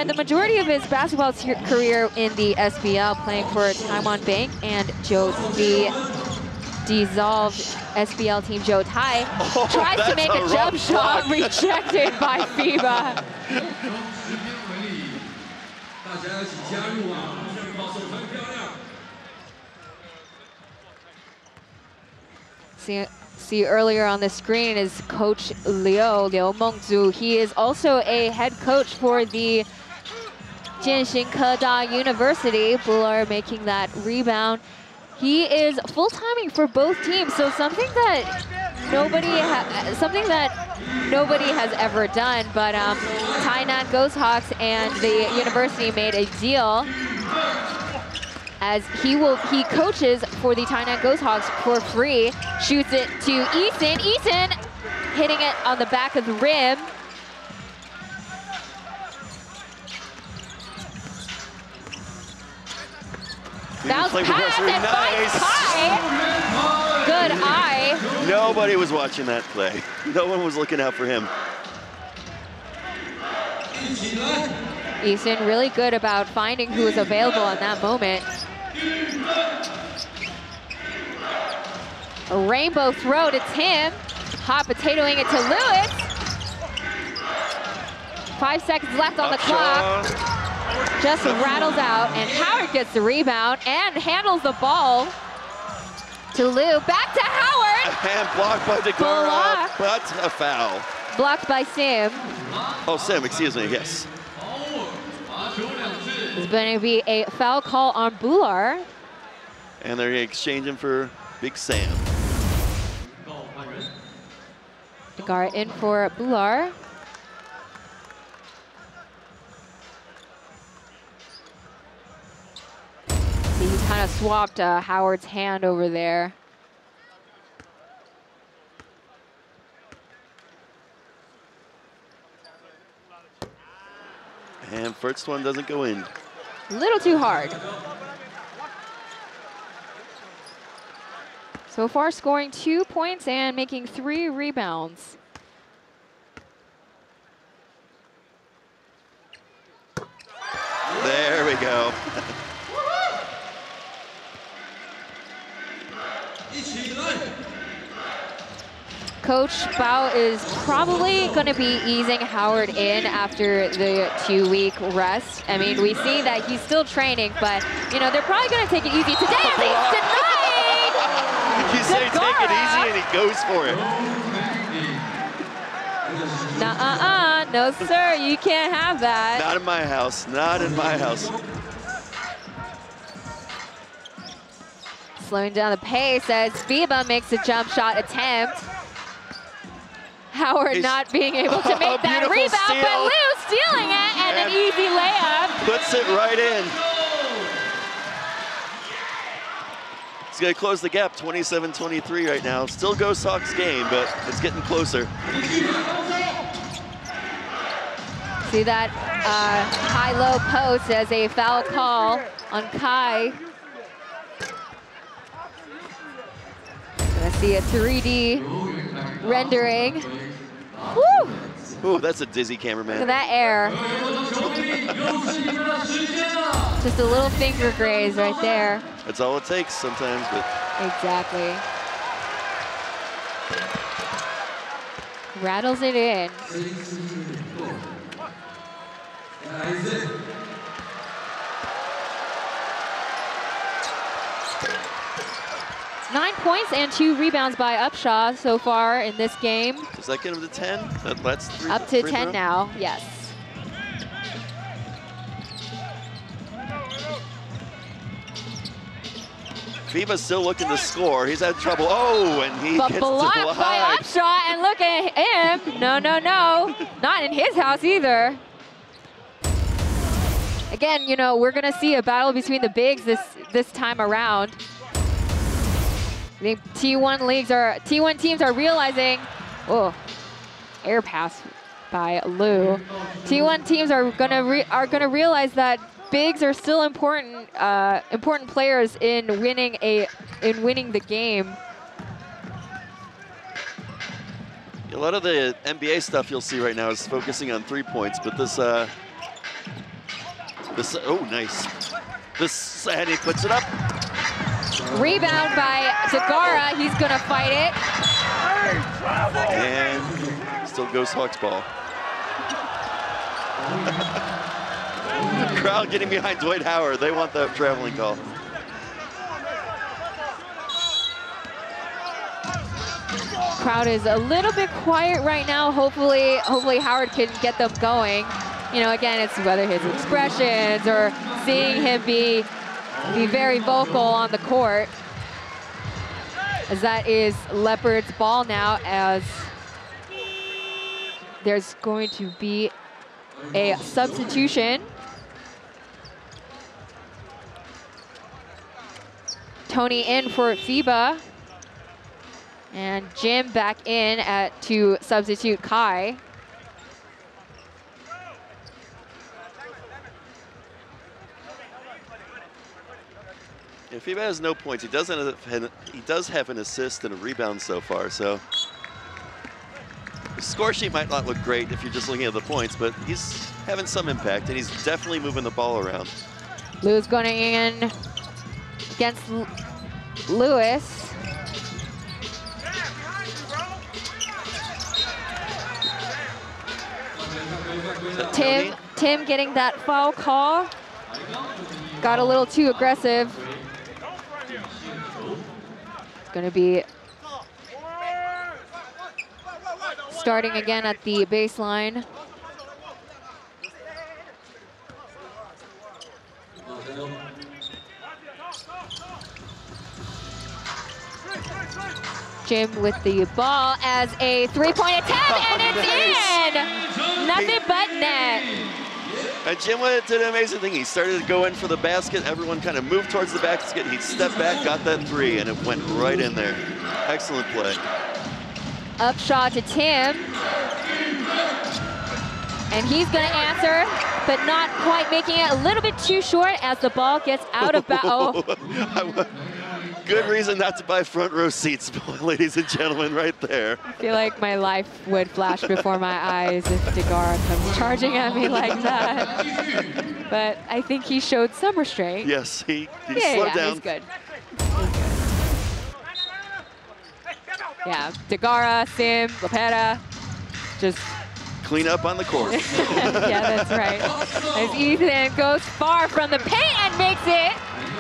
the majority of his basketball career in the SBL, playing for Taiwan Bank and the dissolved SBL team Joe Tai. Tries to make a jump shot, rejected by FIBA. See earlier on the screen is Coach Liu Mengzu. He is also a head coach for the Jianxin Keda University. Bular making that rebound. He is full-timing for both teams, so something that nobody has ever done. But Tainan Ghost Hawks and the university made a deal, as he coaches for the Tainan Ghost Hawks for free. Shoots it to Eason. Eason hitting it on the back of the rim. Bounce pass and finds Kai. Good eye. Nobody was watching that play. No one was looking out for him. Eason really good about finding who is available in that moment. A rainbow throw to Tim. Hot potatoing it to Lewis. 5 seconds left on the clock. Just rattles out, and Howard gets the rebound and handles the ball to Lou. Back to Howard. And blocked by Deguara, but a foul. Blocked by Sim. Oh, Sim, excuse me, yes. There's going to be a foul call on Bular. And they're exchanging for Big Sam. Deguara in for Bular. See, he kind of swapped Howard's hand over there. And first one doesn't go in. A little too hard. So far scoring 2 points and making 3 rebounds. There we go. Coach Bao is probably going to be easing Howard in after the 2-week rest. I mean, we see that he's still training, but, you know, they're probably going to take it easy today, and he's denied! You say take it easy, and he goes for it. No, sir, you can't have that. Not in my house, not in my house. Slowing down the pace as FIBA makes a jump shot attempt. Howard not being able to make that rebound, steal. but Lou stealing it, and an easy layup. Puts it right in. It's going to close the gap, 27-23 right now. Still Ghost Hawks game, but it's getting closer. See that high-low post as a foul call on Kai. Gonna see a 3D rendering. Woo! Ooh, that's a dizzy cameraman. Look at that air. Just a little finger graze right there. That's all it takes sometimes, but. Exactly. Rattles it in. 9 points and 2 rebounds by Upshaw so far in this game. Does that get him to 10? That's up to 10 now, yes. FIBA's still looking to score. He's had trouble. Oh, and he gets blocked to by Upshaw, and look at him. No, no, no. Not in his house either. Again, you know, we're gonna see a battle between the bigs this time around. I think T1 teams are realizing, oh, air pass by Lou. T1 teams are gonna realize that bigs are still important, important players in winning the game. A lot of the NBA stuff you'll see right now is focusing on 3 points, but this, oh, nice. This, and he puts it up. Rebound by Dagara, he's gonna fight it. And still goes Hawks ball. The crowd getting behind Dwight Howard, they want that traveling call. Crowd is a little bit quiet right now. Hopefully Howard can get them going. You know, again, it's whether his expressions or seeing him be very vocal on the court. As that is Leopard's ball now, as there's going to be a substitution. Tony in for FIBA. And Jim back in to substitute Kai. Yeah, FIBA has no points. He does have an assist and a rebound so far, so the score sheet might not look great if you're just looking at the points, but he's having some impact, and he's definitely moving the ball around. Lewis going in against Lewis. Tim getting that foul call. Got a little too aggressive. It's going to be starting again at the baseline. Jim with the ball as a three-point attempt, and it's in! Nothing but net. And Jim did an amazing thing. He started to go in for the basket. Everyone kind of moved towards the basket. He stepped back, got that three, and it went right in there. Excellent play. Up shot to Tim. And he's going to answer, but not quite making it. A little bit too short as the ball gets out of bounds. Good reason not to buy front row seats, ladies and gentlemen, right there. I feel like my life would flash before my eyes if Dagara comes charging at me like that. But I think he showed some restraint. Yes, he slowed down. He's good. Yeah, Dagara, Sim, Lepeta, just clean up on the court. Yeah, that's right. As Ethan goes far from the paint and makes it.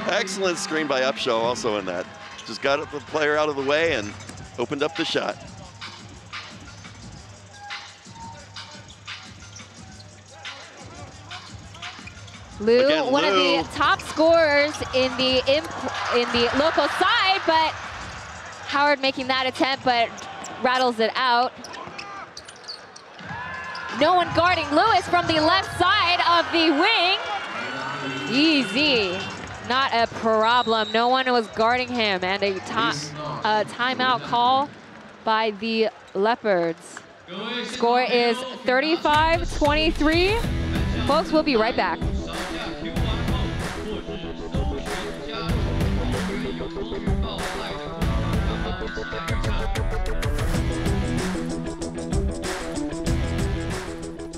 Excellent screen by Upshaw also in that. Just got the player out of the way and opened up the shot. Lou, again, one of the top scorers in the local side, but Howard making that attempt, but rattles it out. No one guarding Lewis from the left side of the wing. Easy. Not a problem. No one was guarding him, and a timeout call by the Leopards. Score is 35-23. Folks, we'll be right back.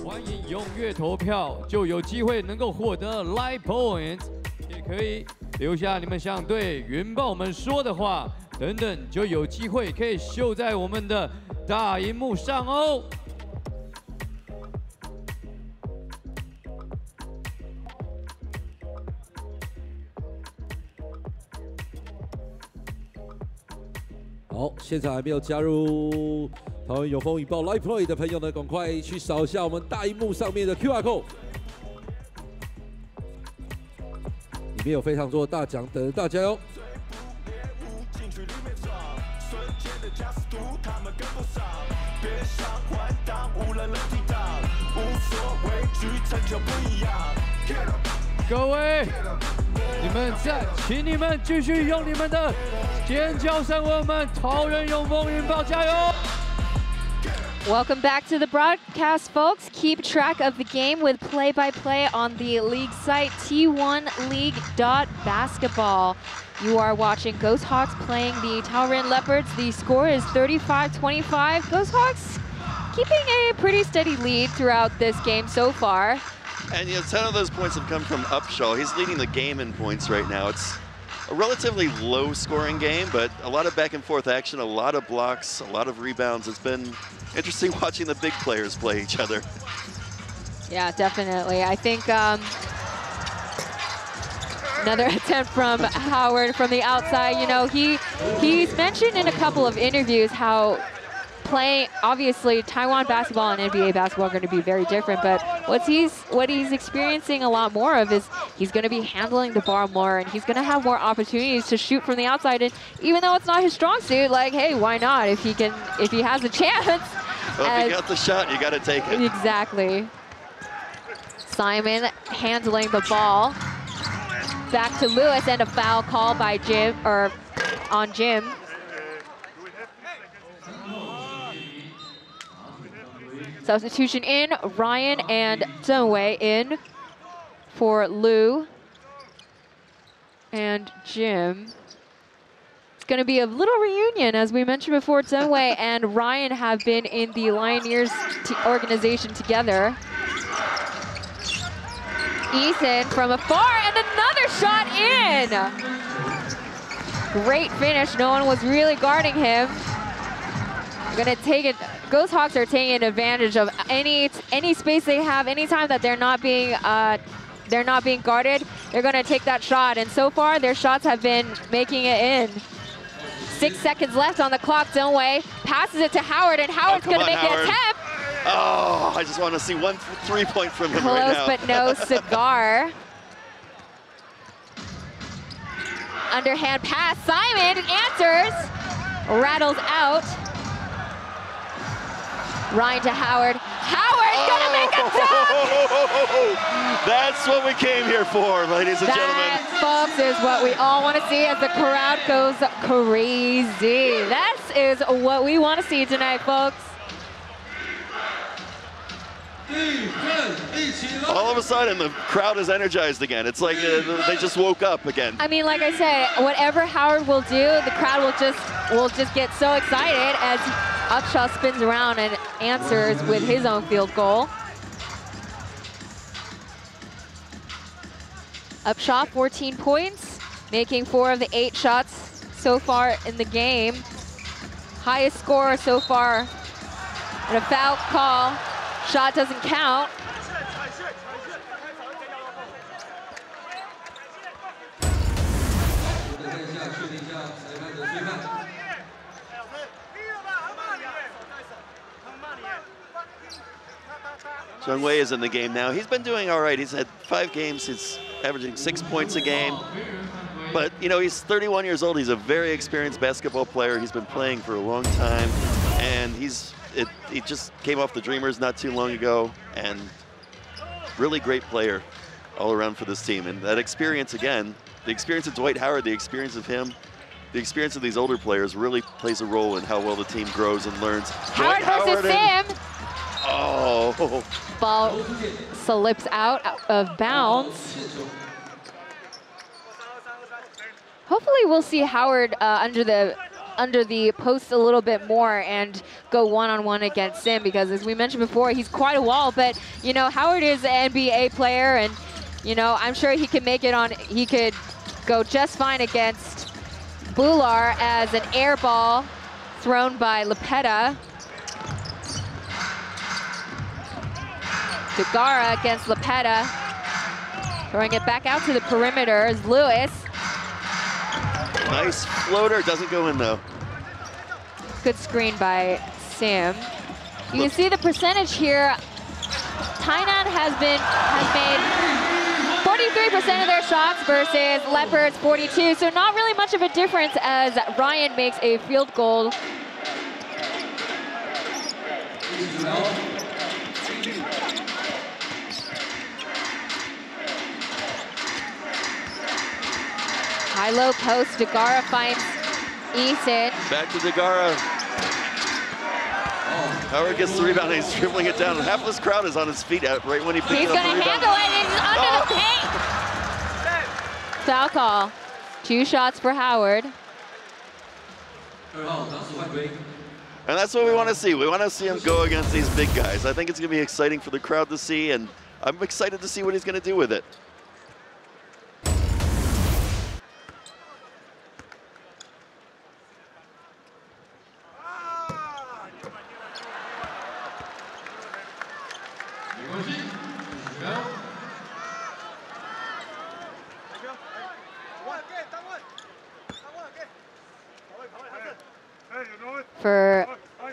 欢迎踊跃投票，就有机会能够获得 Live Points。可以留下你们想对云豹们说的话，等等，就有机会可以秀在我们的大荧幕上哦。好，现场还没有加入台湾有风引爆 Live Play 的朋友呢，赶快去扫一下我们大荧幕上面的 QR code。里面有非常多的大奖等着大家哟。各位，请你们继续用你们的尖叫声为我们桃园永丰云豹加油！ Welcome back to the broadcast, folks. Keep track of the game with play-by-play on the league site, t1league.basketball. You are watching Ghost Hawks playing the Taoren Leopards. The score is 35-25. Ghost Hawks keeping a pretty steady lead throughout this game so far. And 10 of those points have come from Upshaw. He's leading the game in points right now. It's a relatively low-scoring game, but a lot of back-and-forth action, a lot of blocks, a lot of rebounds. It's been interesting watching the big players play each other. Yeah, definitely. I think another attempt from Howard from the outside. You know, he's mentioned in a couple of interviews how playing, obviously, Taiwan basketball and NBA basketball are going to be very different, but what he's experiencing a lot more of is he's going to be handling the ball more, and he's going to have more opportunities to shoot from the outside. And even though it's not his strong suit, like, hey, why not? If he has a chance. Well, if you got the shot, you got to take it. Exactly. Simon handling the ball. Back to Lewis, and a foul call by Jim, or on Jim. Substitution in, Ryan and Zhengwei in for Lu and Jim. It's going to be a little reunion, as we mentioned before. Zhengwei and Ryan have been in the Lioneers organization together. Ethan from afar, and another shot in! Great finish, no one was really guarding him. Gonna take it. Ghost Hawks are taking advantage of any space they have, anytime that they're not being guarded. They're gonna take that shot, and so far their shots have been making it in. 6 seconds left on the clock. Zhengwei passes it to Howard, and Howard's gonna make the attempt. Oh, I just want to see one 3-point from him right now. Close, but no cigar. Underhand pass. Simon answers. Rattles out. Ryan to Howard. Howard's gonna make a dunk! That's what we came here for, ladies and gentlemen. That, folks, is what we all want to see as the crowd goes crazy. That is what we want to see tonight, folks. All of a sudden, the crowd is energized again. It's like they just woke up again. I mean, like I said, whatever Howard will do, the crowd will just get so excited as Upshaw spins around and answers with his own field goal. Upshaw, 14 points, making 4 of the 8 shots so far in the game. Highest score so far. And a foul call. Shot doesn't count. Zhengwei is in the game now. He's been doing all right. He's had 5 games. He's averaging 6 points a game. But, you know, he's 31 years old. He's a very experienced basketball player. He's been playing for a long time. And he just came off the Dreamers not too long ago. And really great player all around for this team. And that experience, again, the experience of Dwight Howard, the experience of him, the experience of these older players really plays a role in how well the team grows and learns. Howard versus Sam. Oh. Ball slips out of bounds. Hopefully we'll see Howard under the post a little bit more and go one-on-one against Sim, because as we mentioned before, he's quite a wall, but you know, Howard is an NBA player, and you know, I'm sure he can make it on, he could go just fine against Bular as an air ball thrown by Lepeta. Degara against Lepeta. Throwing it back out to the perimeter is Lewis. Nice floater, doesn't go in though. Good screen by Sam. You can see the percentage here. Tainan has made 43% of their shots versus Leopards 42. So not really much of a difference as Ryan makes a field goal. High-low post, Degara finds Eason. Back to Degara. Howard gets the rebound and he's dribbling it down. And half of this crowd is on his feet right when he picks up the rebound. He's going to handle it. He's under the paint. Foul call. 2 shots for Howard. And that's what we want to see. We want to see him go against these big guys. I think it's going to be exciting for the crowd to see, and I'm excited to see what he's going to do with it. For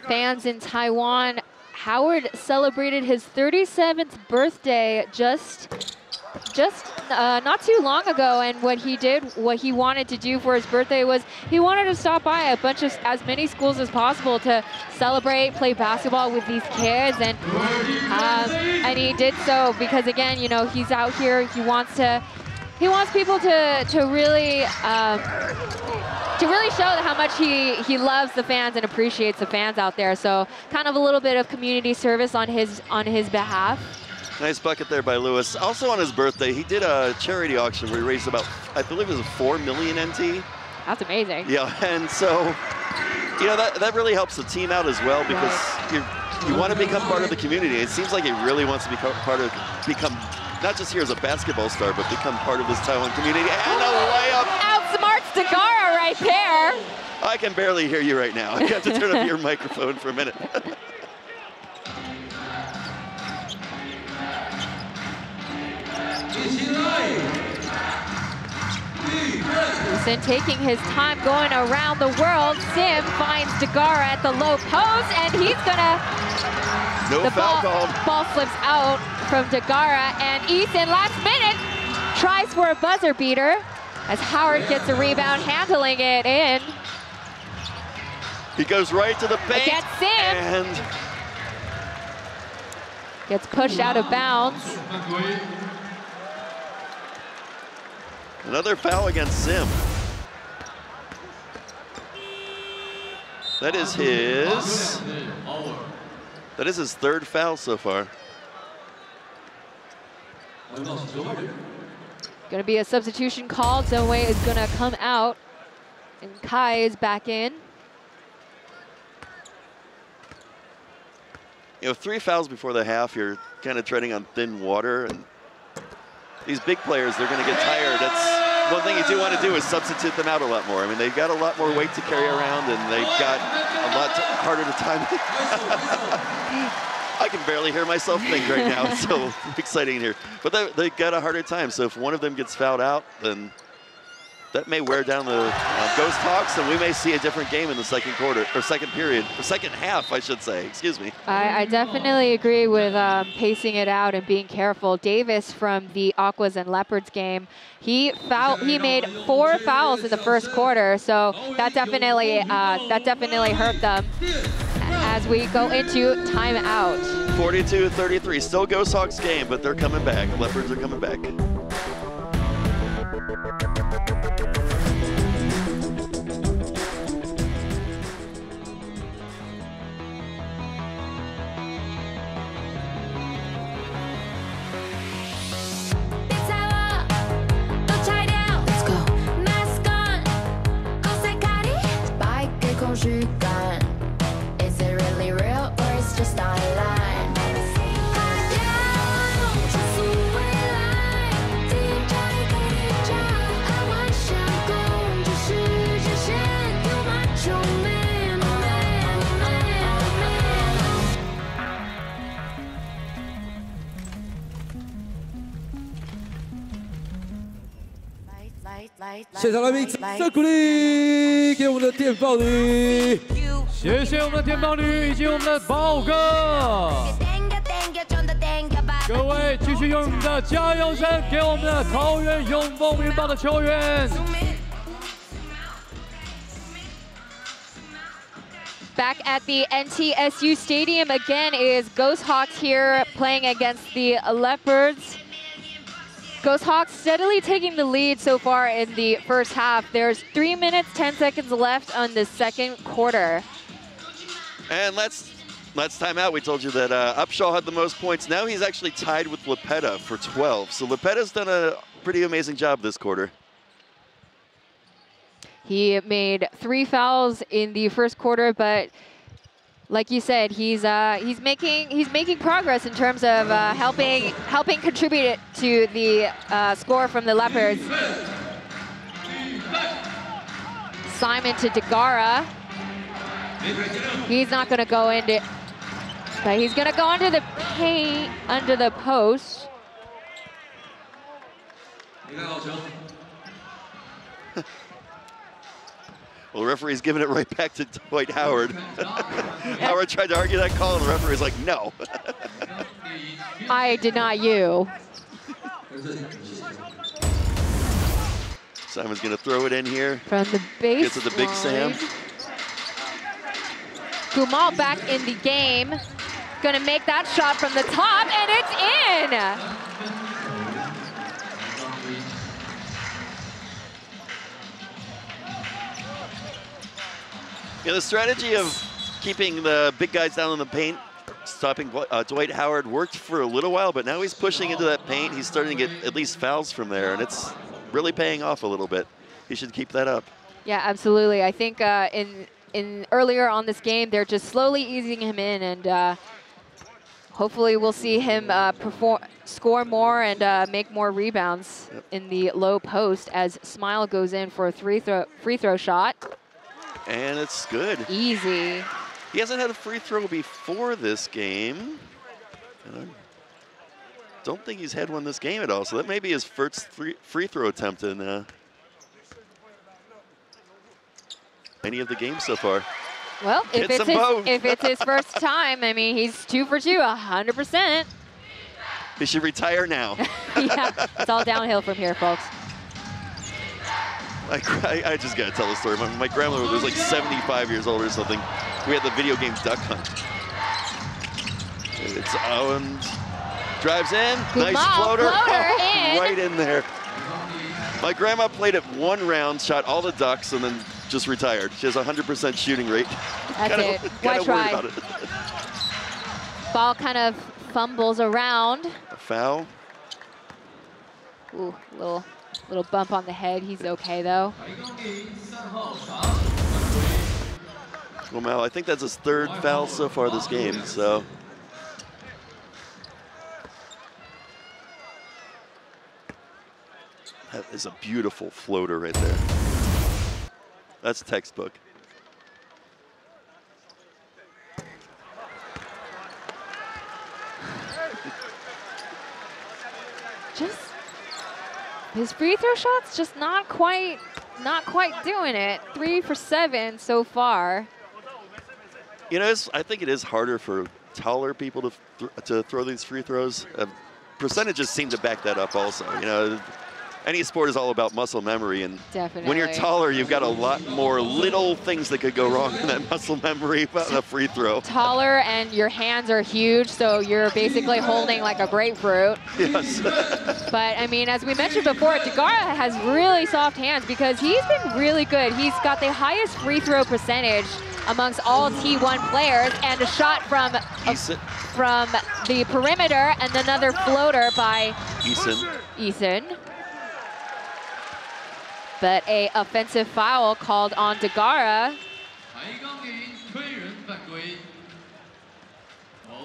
fans in Taiwan, Howard celebrated his 37th birthday just not too long ago, and what he wanted to do for his birthday was he wanted to stop by as many schools as possible to celebrate, play basketball with these kids, and he did so because, again, you know, he's out here, he wants people to really show how much he loves the fans and appreciates the fans out there. So kind of a little bit of community service on his behalf. Nice bucket there by Lewis. Also on his birthday, he did a charity auction where he raised about, I believe it was 4 million NT. That's amazing. Yeah, and so, you know, that really helps the team out as well because you want to become part of the community. It seems like he really wants to become not just here as a basketball star, but become part of this Taiwan community. And a layup. Outsmarts Dagara right there. I can barely hear you right now. You have to turn up your microphone for a minute. Houston taking his time going around the world. Sim finds Dagara at the low post, and he's gonna. No foul called. Ball slips out from Dagara, and Ethan last minute tries for a buzzer beater as Howard gets a rebound, handling it in. He goes right to the paint. Against Sim. And gets pushed out of bounds. Another foul against Sim. That is his third foul so far. Gonna be a substitution called. Zhongwei is gonna come out, and Kai is back in. You know, 3 fouls before the half, you're kind of treading on thin water, and these big players, they're going to get tired. That's one thing you do want to do is substitute them out a lot more. I mean, they've got a lot more weight to carry around, and they've got a lot harder to time. I can barely hear myself think right now. It's so exciting here. But they've got a harder time. So if one of them gets fouled out, then that may wear down the Ghost Hawks, and we may see a different game in the second quarter, or second period, or second half, I should say. Excuse me. I definitely agree with pacing it out and being careful. Davis from the Aquas and Leopards game, he made 4 fouls in the first quarter, so that definitely hurt them as we go into timeout. 42-33, still Ghost Hawks game, but they're coming back. Leopards are coming back. Is it really real or it's just online?现场来宾，掌鼓励给我们的电报女，谢谢我们的电报女以及我们的宝哥。各位继续用你们的加油声给我们的桃园永丰云豹的球员。Back at the NTSU Stadium again is Ghost Hawks here playing against the Leopards. Ghost Hawks steadily taking the lead so far in the first half. There's 3 minutes, 10 seconds left on the second quarter. And let's Last time out, we told you that Upshaw had the most points. Now he's actually tied with Lepeta for 12. So Lepetta's done a pretty amazing job this quarter. He made 3 fouls in the first quarter, but like you said, he's making progress in terms of helping contribute to the score from the Leopards. Simon to Degara. He's not going to go into, but he's going to go under the paint, under the post. Well, the referee's giving it right back to Dwight Howard. Howard tried to argue that call, and the referee's like, no. I deny you. Simon's going to throw it in here. From the base. Gets to the Big Sam. Gumal back in the game. Going to make that shot from the top, and it's in! Yeah, the strategy of keeping the big guys down in the paint, stopping Dwight Howard worked for a little while, but now he's pushing into that paint. He's starting to get at least fouls from there, and it's really paying off a little bit. He should keep that up. Yeah, absolutely. I think in earlier on this game, they're just slowly easing him in, and hopefully we'll see him score more and make more rebounds in the low post as Smile goes in for a free throw shot. And it's good. Easy. He hasn't had a free throw before this game. And I don't think he's had one this game at all. So that may be his first free throw attempt in any of the games so far. Well, if it's his first time, I mean, he's 2 for 2, 100%. He should retire now. Yeah, it's all downhill from here, folks. I just gotta tell the story. My grandmother was like 75 years old or something. We had the video game Duck Hunt. It's Owen drives in, nice floater, right in there. My grandma played it 1 round, shot all the ducks, and then just retired. She has a 100% shooting rate. That's it. Why try? Ball kind of fumbles around. A foul. Ooh, little bump on the head. He's okay though. Well, Mal, I think that's his 3rd foul so far this game. So. That is a beautiful floater right there. That's textbook. Just his free throw shots just not quite doing it. 3 for 7 so far. You know, I think it is harder for taller people to throw these free throws. Percentages seem to back that up also. You know, any sport is all about muscle memory, and definitely when you're taller, you've got a lot more little things that could go wrong in that muscle memory about a free throw. Taller, and your hands are huge, so you're basically holding like a grapefruit. Yes. But I mean, as we mentioned before, Degara has really soft hands because he's been really good. He's got the highest free throw percentage amongst all T1 players, and a shot from the perimeter, and another floater by Eason. But a offensive foul called on Degara.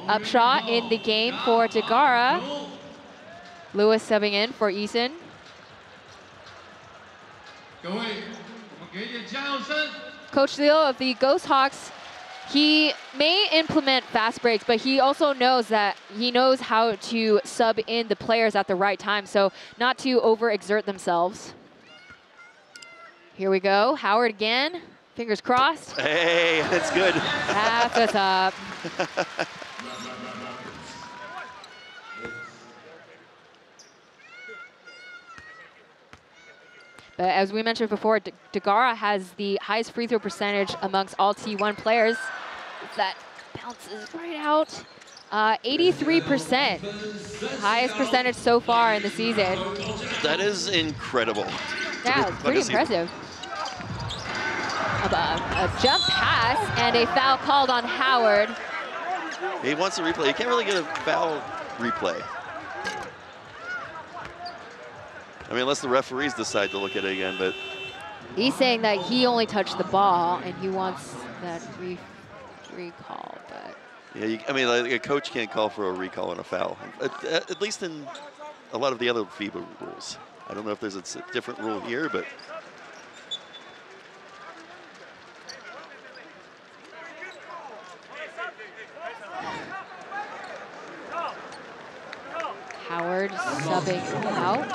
Upshot in the game for Degara. Lewis subbing in for Eason. Coach Leo of the Ghost Hawks, he may implement fast breaks, but he also knows how to sub in the players at the right time, so not to overexert themselves. Here we go, Howard again, fingers crossed. Hey, that's good. That's what's up. But as we mentioned before, Degara has the highest free throw percentage amongst all T1 players. That bounces right out. 83%, highest percentage so far in the season. That is incredible. Yeah, it's pretty impressive. A jump pass and a foul called on Howard. He wants a replay. He can't really get a foul replay. I mean, unless the referees decide to look at it again, but. He's saying that he only touched the ball and he wants that recall, but. Yeah, I mean, like, a coach can't call for a recall and a foul, at least in a lot of the other FIBA rules. I don't know if there's a different rule here, but. Howard subbing out.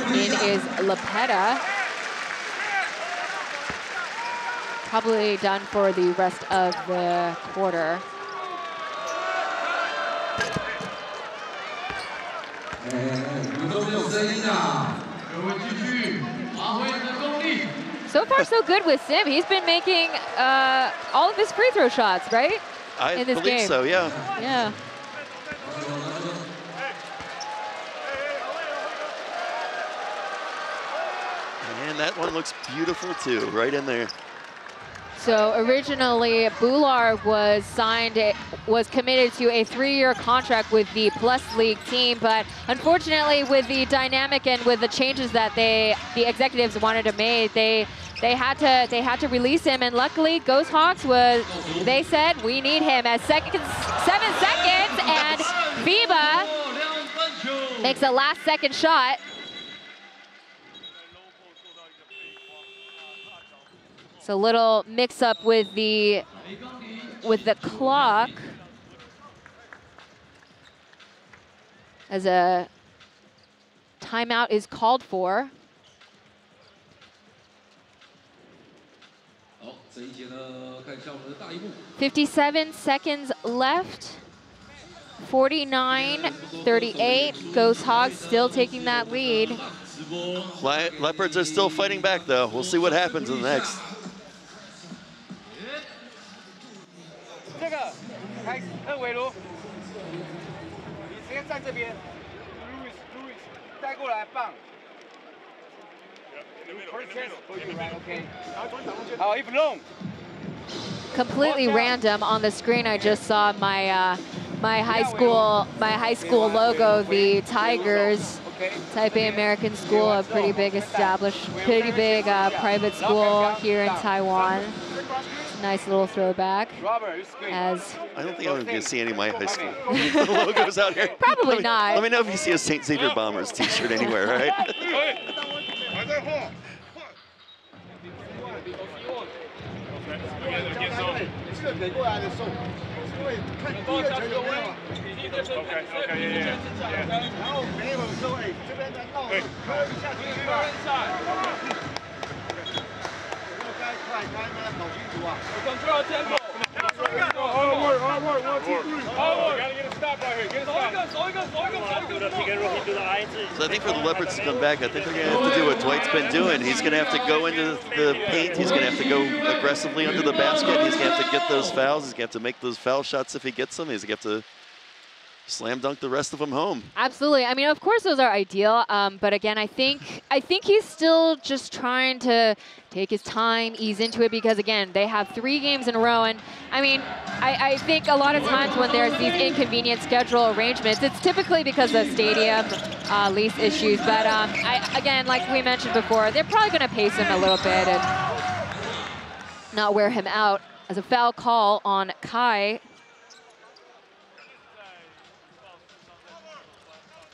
In is Lepeta. Probably done for the rest of the quarter. So far, so good with Sim. He's been making all of his free throw shots, right? I believe so, yeah. Yeah. And that one looks beautiful too, right in there. So originally, Bular was committed to a 3-year contract with the Plus League team, but unfortunately, with the dynamic and with the changes that the executives wanted to make, they had to release him. And luckily, Ghost Hawks they said we need him at 7 seconds, and FIBA makes a last-second shot. So a little mix-up with the clock as a timeout is called for. 57 seconds left. 49-38. Ghost Hogs still taking that lead. Leopards are still fighting back, though. We'll see what happens in the next. 这个开始，二维罗，你直接站这边 ，Louis， 带过来，棒。好，1分钟。 Completely random on the screen. I just saw my my high school logo, the Tigers. Taipei American School, a pretty big private school here in Taiwan. Nice little throwback. As I don't think I'm going to see any of my high school logos out here. Probably not. Let me know if you see a St. Xavier Bombers t-shirt anywhere, right? So I think for the Leopards to come back, I think they're going to have to do what Dwight's been doing. He's going to have to go into the paint. He's going to have to go aggressively under the basket. He's going to have to get those fouls. He's going to have to make those foul shots if he gets them. He's going to have to slam dunk the rest of them home. Absolutely. I mean, of course, those are ideal. But again, I think he's still just trying to take his time, ease into it, because again, they have 3 games in a row. And I mean, I think a lot of times when there's these inconvenient schedule arrangements, it's typically because of stadium lease issues. But again, like we mentioned before, they're probably going to pace him a little bit and not wear him out. As a foul call on Kai.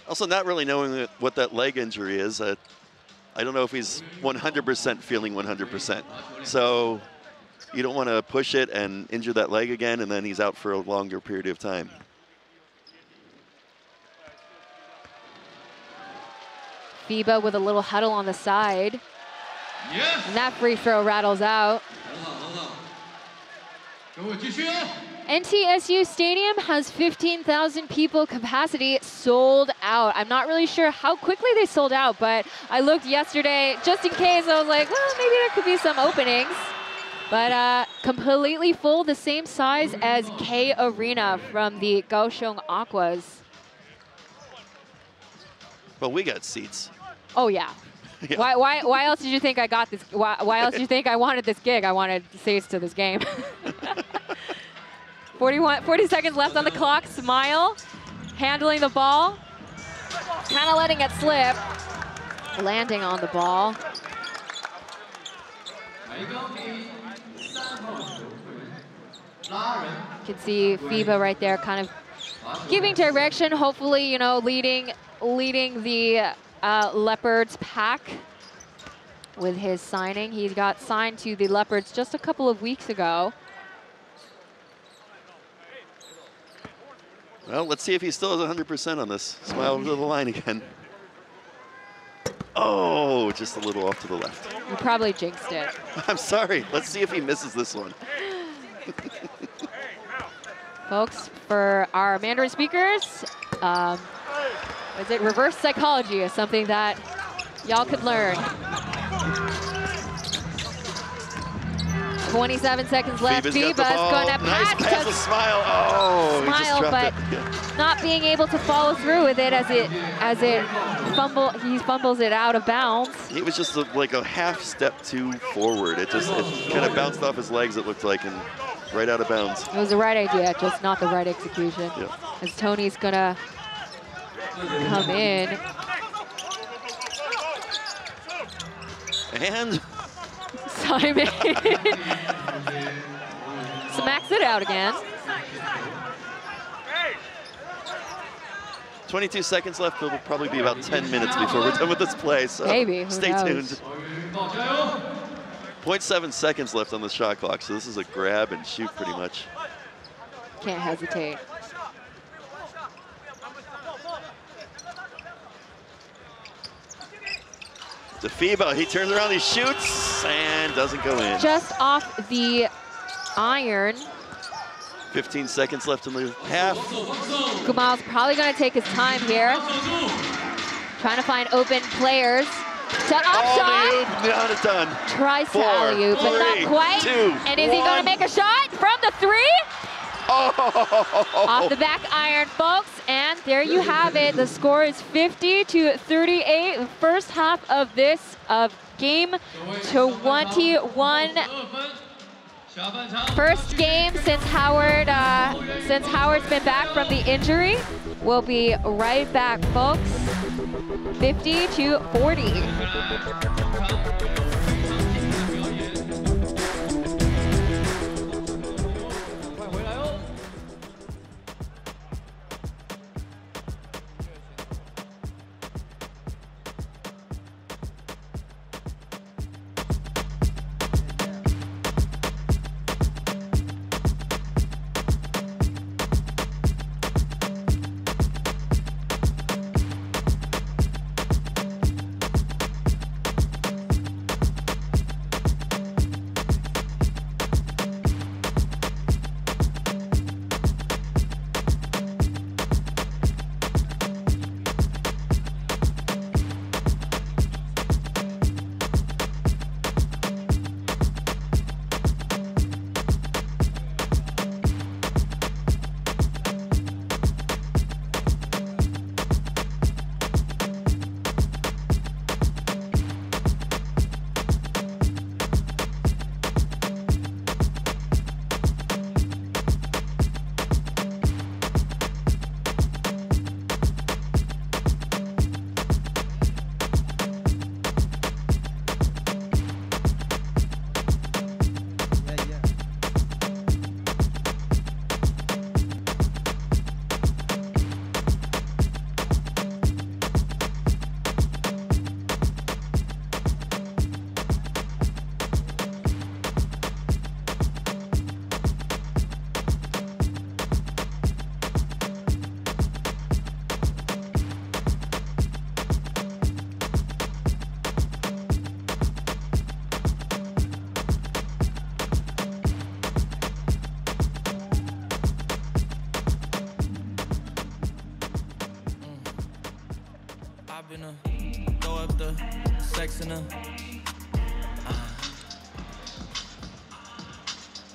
Also, not really knowing what that leg injury is. I don't know if he's 100% feeling 100%. So you don't want to push it and injure that leg again, and then he's out for a longer period of time. FIBA with a little huddle on the side. Yes. And that free throw rattles out. NTSU Stadium has 15,000 people capacity, sold out. I'm not really sure how quickly they sold out, but I looked yesterday just in case. I was like, well, maybe there could be some openings. But completely full, the same size as K Arena from the Kaohsiung Aquas. Well, we got seats. Oh, yeah. Yeah. Why else did you think I got this? Why else did you think I wanted this gig? I wanted seats to this game. 40 seconds left on the clock. Smile, handling the ball, kind of letting it slip, landing on the ball. You can see FIBA right there kind of giving direction, hopefully, you know, leading the Leopards pack with his signing. He got signed to the Leopards just a couple of weeks ago. Well, let's see if he still has 100% on this. Smile over to the line again. Oh, just a little off to the left. You probably jinxed it. I'm sorry. Let's see if he misses this one. Folks, for our Mandarin speakers, is it reverse psychology is something that y'all could learn. 27 seconds left. FIBA's gonna nice pass to Smile. Oh, Smile, but not being able to follow through with it as he fumbles it out of bounds. He was just like a half step too forward. It kind of bounced off his legs, it looked like, and right out of bounds. It was the right idea, just not the right execution. Yeah. As Tony's gonna come in. And Simon smacks it out again. 22 seconds left. It'll probably be about 10 minutes before we're done with this play, so maybe. Stay tuned. 0.7 seconds left on the shot clock, so this is a grab and shoot pretty much. Can't hesitate. To FIBA, he turns around, he shoots, and doesn't go in. Just off the iron. 15 seconds left in the half. Gamal's probably going to take his time here. Trying to find open players. Shot off shot. Not done. Tries to alley-oop, but not quite. 2, and is he going to make a shot from the 3? Oh. Off the back iron, folks, and there you have it. The score is 50-38. The first half of this game 21. First game since Howard's been back from the injury. We'll be right back, folks. 50-40.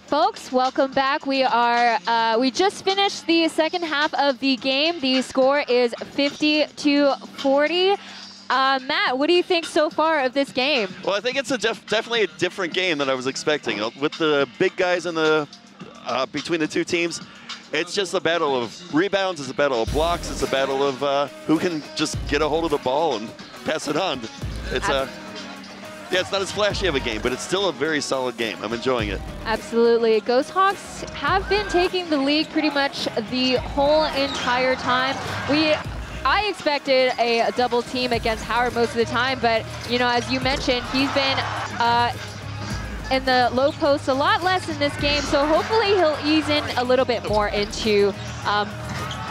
Folks, welcome back. We just finished the second half of the game. The score is 50-40. Matt, what do you think so far of this game? Well, I think it's definitely a different game than I was expecting. With the big guys in the between the two teams. It's just a battle of rebounds, it's a battle of blocks, it's a battle of who can just get a hold of the ball and pass it on. It's yeah, it's not as flashy of a game, but it's still a very solid game. I'm enjoying it. Absolutely. Ghost Hawks have been taking the lead pretty much the whole entire time. I expected a double team against Howard most of the time, but you know, as you mentioned, he's been in the low post a lot less in this game, so hopefully he'll ease in a little bit more into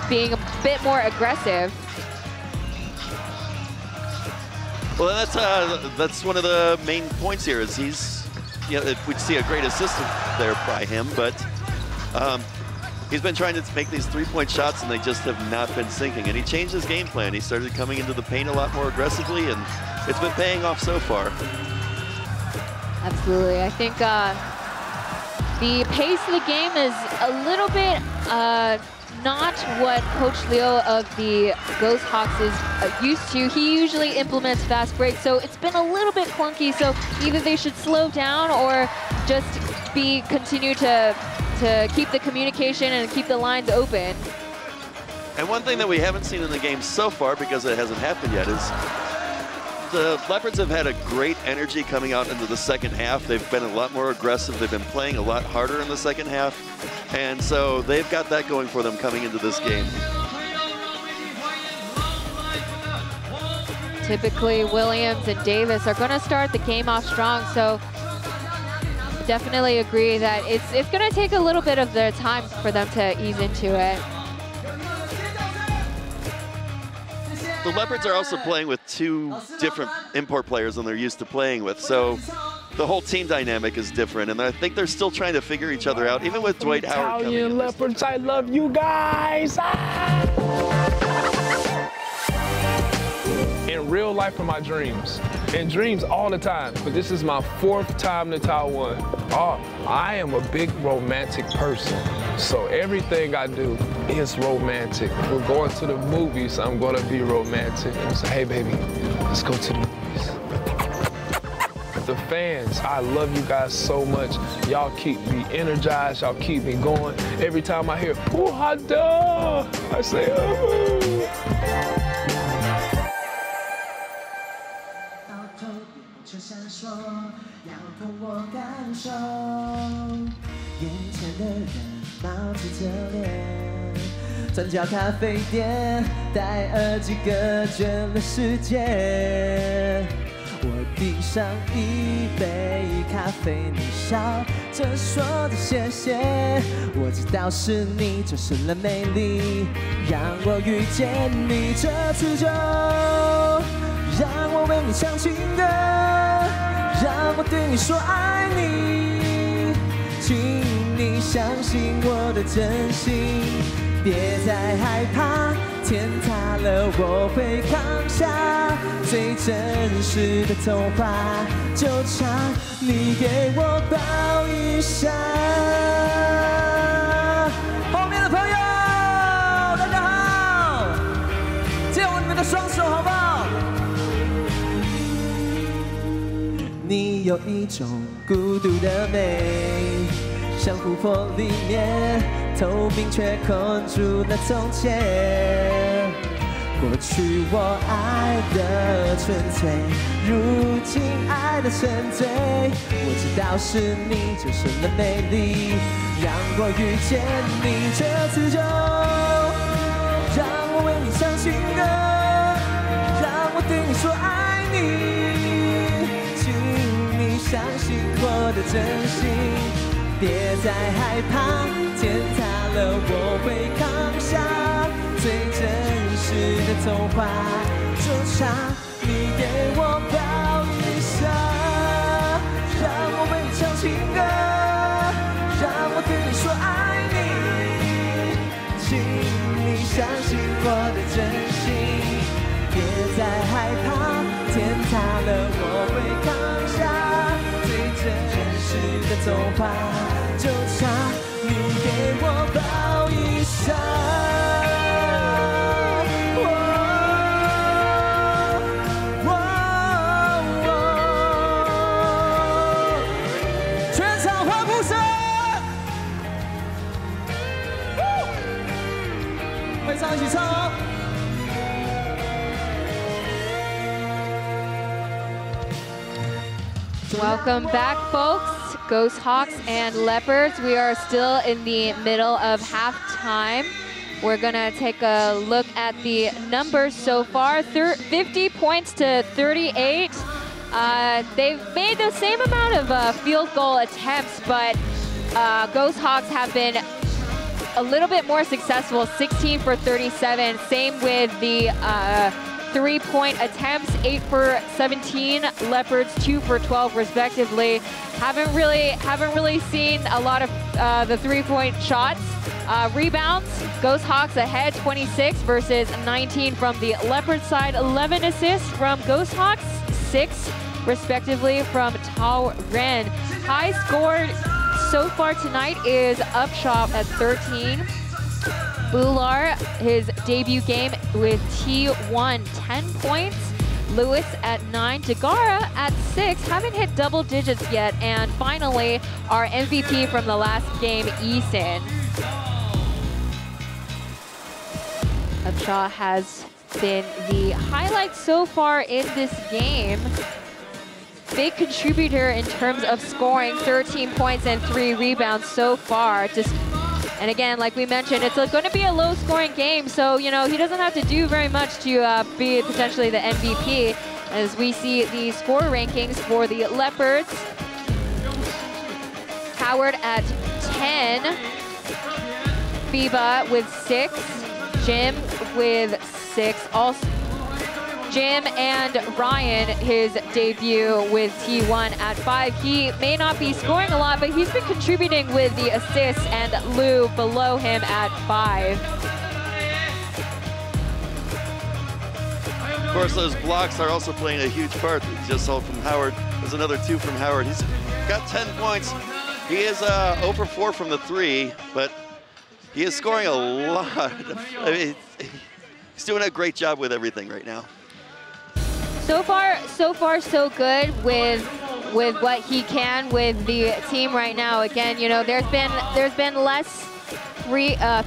being a bit more aggressive. Well, that's one of the main points here. Is he's, you know, we see a great assist there by him, but he's been trying to make these three-point shots and they just have not been sinking. And he changed his game plan. He started coming into the paint a lot more aggressively, and it's been paying off so far. Absolutely. I think the pace of the game is a little bit not what Coach Leo of the Ghost Hawks is used to. He usually implements fast breaks, so it's been a little bit clunky. So either they should slow down or just continue to keep the communication and keep the lines open. And one thing that we haven't seen in the game so far, because it hasn't happened yet, is the Leopards have had a great energy coming out into the second half. They've been a lot more aggressive. They've been playing a lot harder in the second half. And so they've got that going for them coming into this game. Typically, Williams and Davis are going to start the game off strong, so definitely agree that it's going to take a little bit of their time for them to ease into it. The Leopards are also playing with two different import players than they're used to playing with, so the whole team dynamic is different, and I think they're still trying to figure each other out, even with Dwight Howard coming in. Italian Leopards, I love you guys! In real life are my dreams. In dreams all the time, but this is my 4th time to Taiwan. I am a big romantic person, so everything I do is romantic. We're going to the movies, I'm gonna be romantic. And say, hey baby, let's go to the movies. The fans, I love you guys so much. Y'all keep me energized, y'all keep me going. Every time I hear, ooh, hada, I say, oh. 就闪烁，要同我感受。眼前的人保持着脸，转角咖啡店，戴耳机隔绝了世界。我递上一杯咖啡，你笑着说着谢谢。我知道是你就是了美丽，让我遇见你，这次就让我为你唱情歌。 让我对你说爱你，请你相信我的真心，别再害怕，天塌了我会扛下，最真实的童话，就差你给我抱一下。后面的朋友，大家好，借我你们的双手好不好？ 你有一种孤独的美，像琥珀里面透明却困住了从前。过去我爱的纯粹，如今爱的沉醉。我知道是你就是了美丽，让我遇见你，这次就让我为你唱情歌，让我对你说爱你。 相信我的真心，别再害怕，天塌了我会扛下，最真实的童话，就差你给我抱一下，让我为你唱情歌，让我对你说爱你，请你相信我的真心，别再害怕，天塌了我会扛下。 真实的童话，就差你给我抱一下。全场欢呼声！起唱哦。 Welcome back, folks. Ghost Hawks and Leopards. We are still in the middle of halftime. We're gonna take a look at the numbers so far. 50 points to 38. They've made the same amount of field goal attempts, but Ghost Hawks have been a little bit more successful, 16 for 37. Same with the 3-point attempts, 8 for 17. Leopards 2 for 12 respectively. Haven't really seen a lot of the 3-point shots. Rebounds, Ghost Hawks ahead, 26 versus 19 from the Leopard side. 11 assists from Ghost Hawks, 6 respectively from Tao Ren. High scored so far tonight is Upshot at 13. Bular, his debut game with T1, 10 points. Lewis at 9, Dagara at 6, haven't hit double digits yet. And finally, our MVP from the last game, Eason. Upshaw has been the highlight so far in this game. Big contributor in terms of scoring, 13 points and 3 rebounds so far. And again, like we mentioned, it's going to be a low-scoring game, so you know he doesn't have to do very much to be potentially the MVP. As we see the score rankings for the Leopards, Howard at 10, Biba with 6, Jim with 6. Also, Jim and Ryan, his debut with T1 at 5. He may not be scoring a lot, but he's been contributing with the assists, and Lou below him at 5. Of course, those blocks are also playing a huge part. Just saw from Howard. There's another 2 from Howard. He's got 10 points. He is 0 for 4 from the 3, but he is scoring a lot. I mean, he's doing a great job with everything right now. So far, so good with what he can with the team right now. Again, you know, there's been less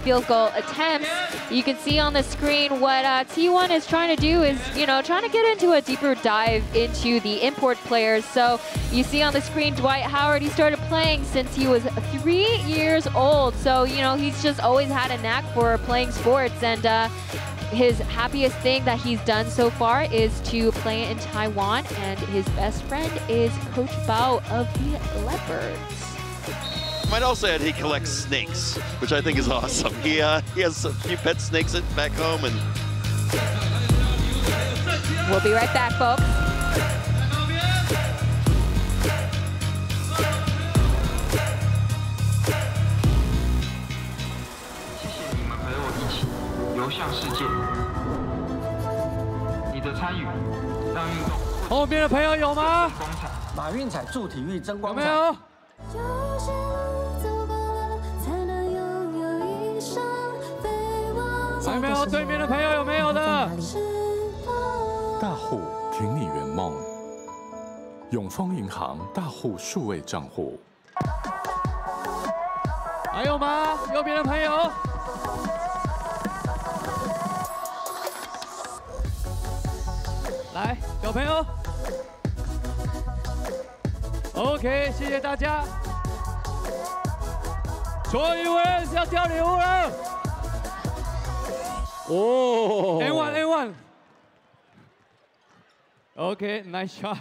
field goal attempts. You can see on the screen what T1 is trying to do is, you know, trying to get into a deeper dive into the import players. So you see on the screen Dwight Howard, he started playing since he was 3 years old. So, you know, he's just always had a knack for playing sports, and his happiest thing that he's done so far is to play in Taiwan, and his best friend is Coach Bao of the Leopards. Might also add he collects snakes, which I think is awesome. He has a few pet snakes back home, and we'll be right back, folks.后边的朋友有吗？马运彩助体育争光彩。有没有？还没有？对面的朋友有没有的？大户挺你圆梦，永丰银行大户数位账户。还有吗？右边的朋友？来，小朋友。OK， 谢谢大家。所有人要交礼物了。哦 ，N1。OK，nice shot。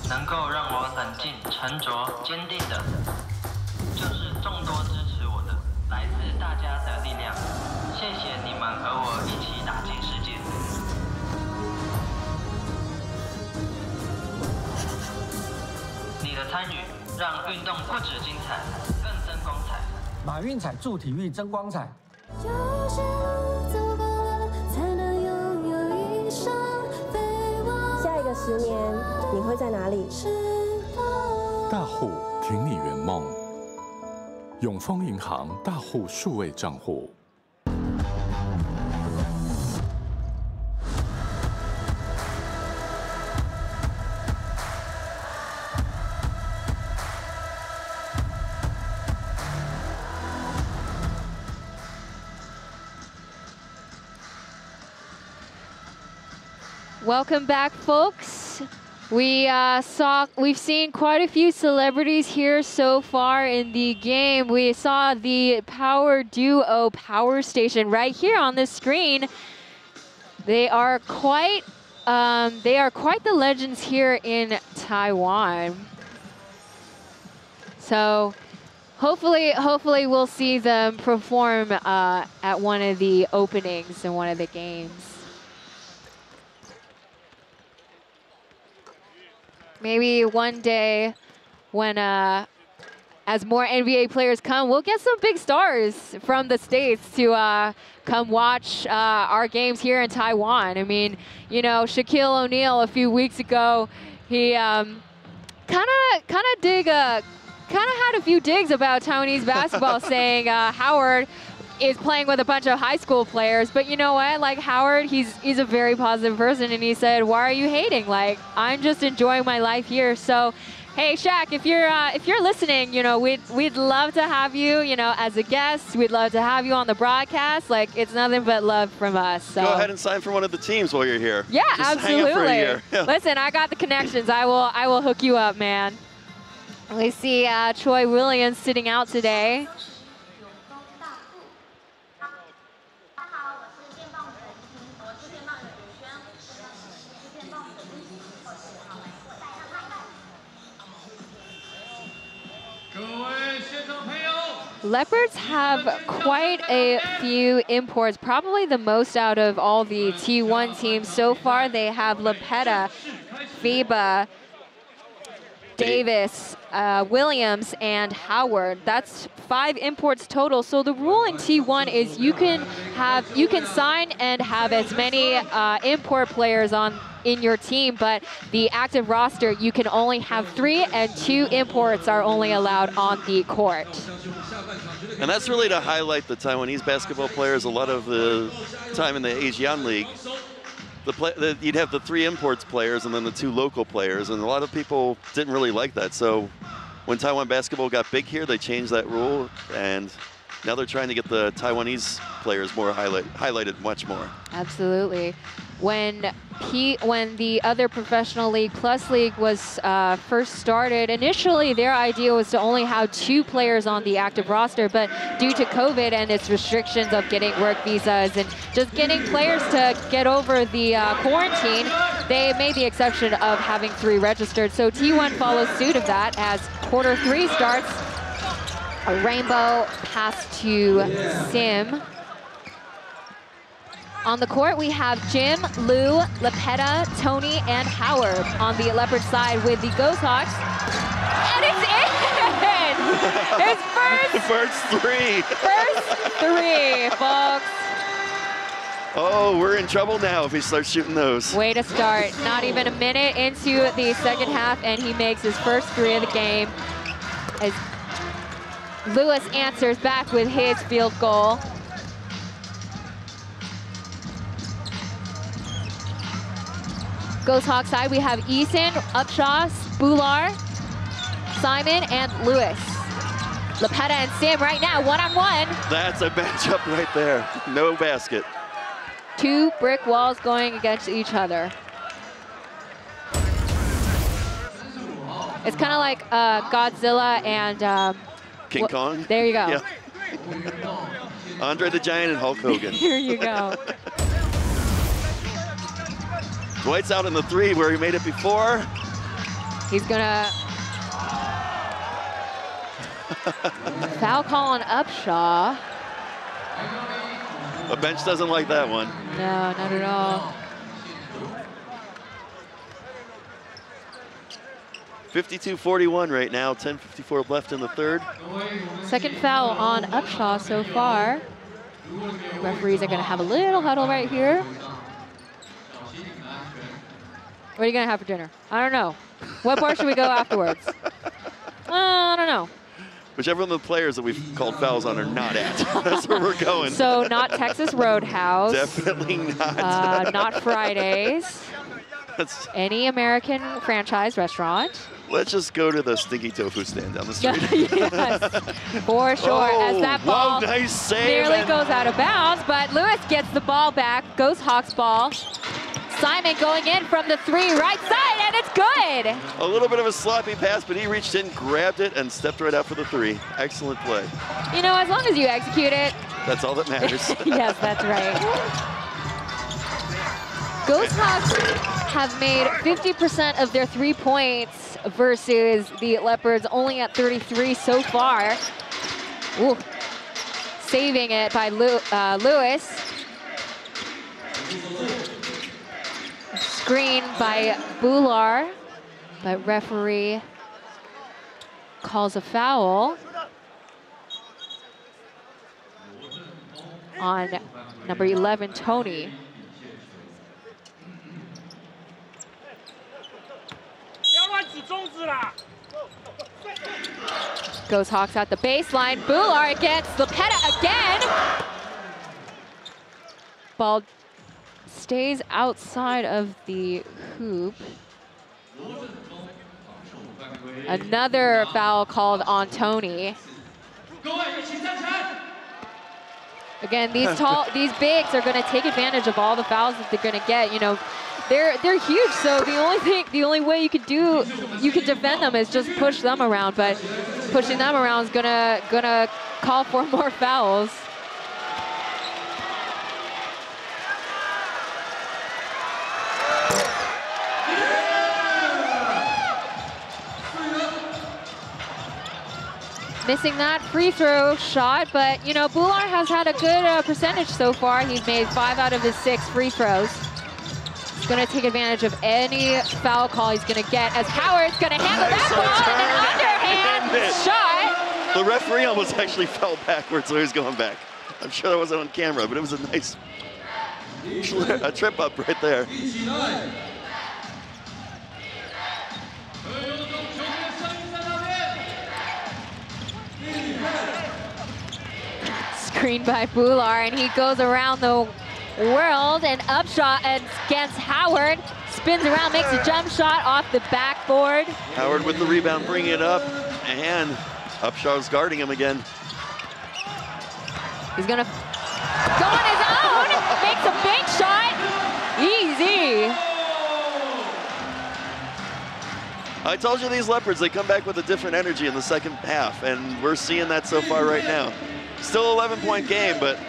能够让我冷静、沉着、坚定的，就是众多支持我的，来自大家的力量。谢谢你们和我一起打进世界。参与，让运动不止精彩，更增光彩。马运彩助体育增光彩。有些路走过了，才能拥有一双飞往。下一个10年，你会在哪里？大户挺你圆梦，永丰银行大户数位账户。Welcome back, folks. We've seen quite a few celebrities here so far in the game. We saw the power duo Power Station right here on the screen. They are quite the legends here in Taiwan. So hopefully we'll see them perform at one of the openings in one of the games. Maybe one day when, as more NBA players come, we'll get some big stars from the States to come watch our games here in Taiwan. I mean, you know, Shaquille O'Neal a few weeks ago, he kind of had a few digs about Taiwanese basketball, saying Howard is playing with a bunch of high school players, but you know what? Like Howard, he's a very positive person, and he said, "Why are you hating? Like I'm just enjoying my life here." So, hey Shaq, if you're listening, you know we'd love to have you, you know, as a guest. We'd love to have you on the broadcast. Like it's nothing but love from us. So go ahead and sign for one of the teams while you're here. Yeah, just absolutely. Hang out for a year. Listen, I got the connections. I will hook you up, man. We see Troy Williams sitting out today. Leopards have quite a few imports, probably the most out of all the T1 teams. So far, they have Lepeta, FIBA, Davis, Williams, and Howard. That's 5 imports total. So the rule in T1 is you can sign and have as many import players in your team, but the active roster, you can only have 3, and 2 imports are only allowed on the court. And that's really to highlight the Taiwanese basketball players. A lot of the time in the Asian League, you'd have the 3 imports players and then the 2 local players, and a lot of people didn't really like that. So when Taiwan basketball got big here, they changed that rule, and now they're trying to get the Taiwanese players more highlighted much more. Absolutely. When the other professional league, Plus League, was first started, initially their idea was to only have 2 players on the active roster, but due to COVID and its restrictions of getting work visas and just getting players to get over the quarantine, they made the exception of having 3 registered. So T1 follows suit of that as quarter 3 starts. A rainbow pass to Sim. On the court, we have Jim, Lou, Lepeta, Tony, and Howard on the Leopard side with the Ghost Hawks. And it's in! His First 3. First 3, folks. Oh, we're in trouble now if he starts shooting those. Way to start. Not even a minute into the second half, and he makes his first 3 of the game. As Lewis answers back with his field goal. Ghost Hawk side, we have Eason, Upshaw, Bular, Simon, and Lewis. Lepeta and Sim right now, one-on-one. That's a matchup right there. No basket. 2 brick walls going against each other. It's kind of like Godzilla and... King Kong? There you go. Yeah. Andre the Giant and Hulk Hogan. Here you go. Dwight's out in the 3 where he made it before. He's gonna foul call on Upshaw. The bench doesn't like that one. No, not at all. 52-41 right now, 10:54 left in the third. Second foul on Upshaw so far. Referees are going to have a little huddle right here. What are you going to have for dinner? I don't know. What bar should we go afterwards? I don't know. Whichever one of the players that we've called fouls on are not at. That's where we're going. So not Texas Roadhouse. Definitely not. Not Fridays. Any American franchise restaurant. Let's just go to the stinky tofu stand down the street. Yes, for sure. As that ball nice save nearly goes out of bounds, but Lewis gets the ball back. Goes Hawks ball. Simon going in from the three, right side, and it's good. A little bit of a sloppy pass, but he reached in, grabbed it, and stepped right out for the three. Excellent play. You know, as long as you execute it. That's all that matters. Yes, that's right. Ghost Hawks have made 50% of their 3 points versus the Leopards only at 33 so far. Ooh. Saving it by Lewis. Screen by Bular, but referee calls a foul on number 11, Tony. Goes Hawks at the baseline. Bular against Lepeta again. Ball stays outside of the hoop. Another foul called on Tony. Again, these bigs are going to take advantage of all the fouls that they're going to get. You know, they're huge, so the only way you can defend them is just push them around. But pushing them around is gonna call for more fouls. Missing that free throw shot, but you know, Bular has had a good percentage so far. He's made 5 out of his 6 free throws. He's going to take advantage of any foul call he's going to get, as Howard's going to handle that ball, an underhand shot. The referee almost actually fell backwards, so he was going back. I'm sure that wasn't on camera, but it was a nice trip up right there. Screen by Bular, and he goes around the world, and Upshaw against Howard. Spins around, makes a jump shot off the backboard. Howard with the rebound, bringing it up, and Upshaw's guarding him again. He's gonna go on his own, makes a big shot. Easy. I told you these Leopards, they come back with a different energy in the second half, and we're seeing that so far right now. Still 11-point game, but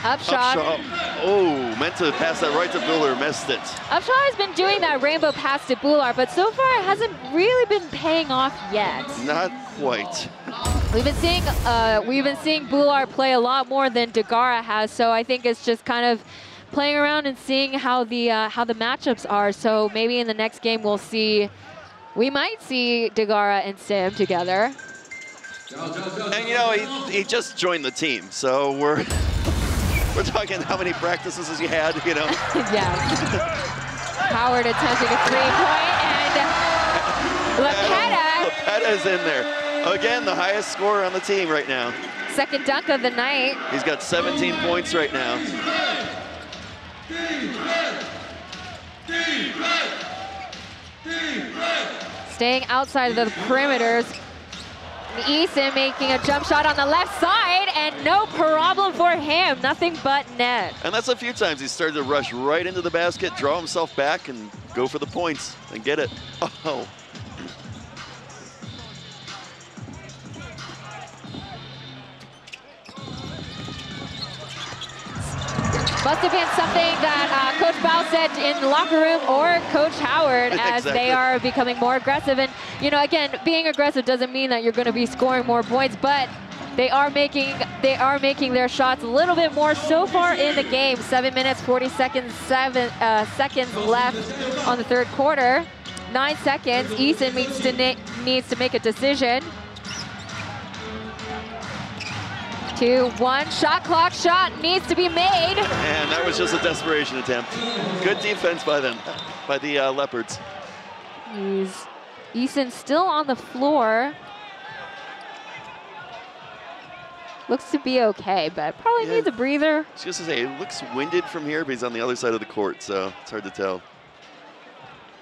Upshaw. Oh, meant to pass that right to Bular, missed it. Upshaw has been doing that rainbow pass to Bular, but so far it hasn't really been paying off yet. Not quite. We've been seeing Bular play a lot more than Dagara has, so I think it's just kind of playing around and seeing how the matchups are. So maybe in the next game we might see Dagara and Sim together. And you know, he just joined the team, so we're talking how many practices has he had, you know? Yes. Howard attempting a three-point, and Lepeta's in there. Again, the highest scorer on the team right now. Second dunk of the night. He's got 17 points right now. Staying outside of the perimeters. Eason making a jump shot on the left side, and no problem for him. Nothing but net. And that's a few times he started to rush right into the basket, draw himself back, and go for the points and get it. Oh. Must have been something that Coach Bao said in the locker room, or Coach Howard, as they are becoming more aggressive. And, you know, again, being aggressive doesn't mean that you're going to be scoring more points, but they are making their shots a little bit more so far in the game. 7 minutes 40 seconds, seconds left on the third quarter. 9 seconds. Eason needs to make a decision. 2-1 shot clock. Shot needs to be made. And that was just a desperation attempt. Good defense by them, by the Leopards. Eason still on the floor. Looks to be okay, but probably needs a breather. I was just gonna say, it looks winded from here, but he's on the other side of the court, so it's hard to tell.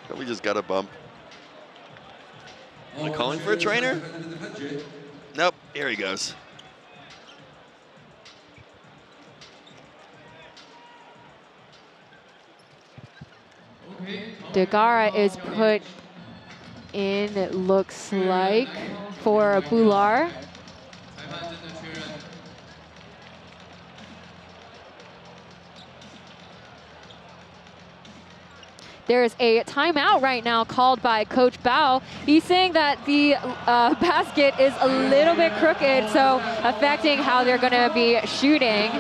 Probably just got a bump. Am I calling for a trainer? Nope, here he goes. Degara is put in, it looks like, for Bular. There's a timeout right now called by Coach Bao. He's saying that the basket is a little bit crooked, so affecting how they're gonna be shooting.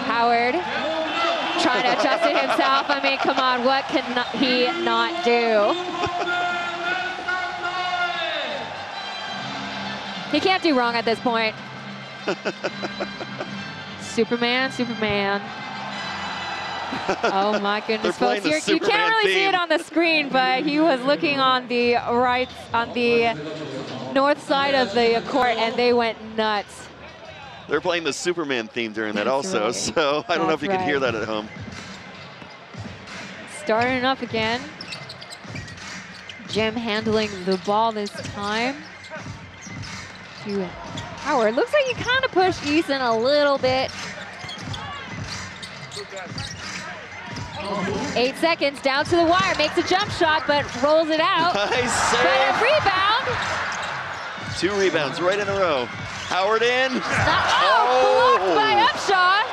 Howard trying to adjust it himself. I mean, come on, what can he not do? He can't do wrong at this point. Superman, Superman. Oh my goodness, folks! You can't really see it on the screen, but he was looking on the north side of the court, and they went nuts. They're playing the Superman theme during that also, so I don't know if you can hear that at home. Starting up again. Jim handling the ball this time. To Howard. Looks like you kind of pushed Eason a little bit. 8 seconds, down to the wire, makes a jump shot, but rolls it out. Nice save. But a rebound. 2 rebounds right in a row. Howard in. Blocked by Upshaw.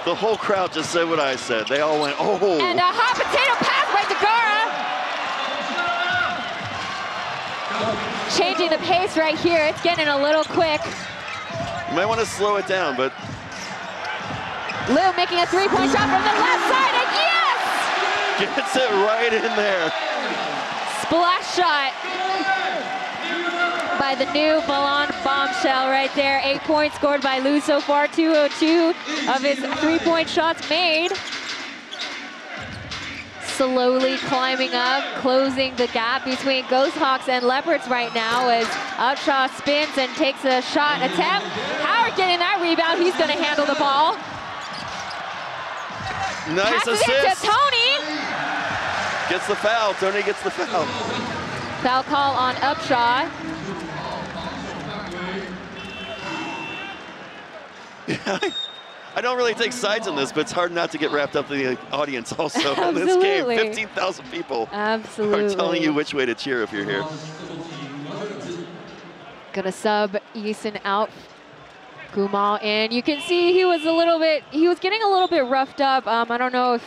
The whole crowd just said what I said. They all went, oh. And a hot potato pass by Degara. Changing the pace right here. It's getting a little quick. You might want to slow it down, but. Liu making a 3-point shot from the left side, and yes! Gets it right in there. Splash shot by the new Ballon bombshell right there. 8 points scored by Liu so far, 202 of his 3-point shots made. Slowly climbing up, closing the gap between Ghost Hawks and Leopards right now as Upshaw spins and takes a shot attempt. Howard getting that rebound, he's gonna handle the ball. Nice Passes assist. it to Tony. Gets the foul. Tony gets the foul. Foul call on Upshaw. I don't really take sides in this, but it's hard not to get wrapped up in the audience also in this game. 15,000 people are telling you which way to cheer if you're here. Gonna sub Eason out. Gumal in. You can see he was getting a little bit roughed up. I don't know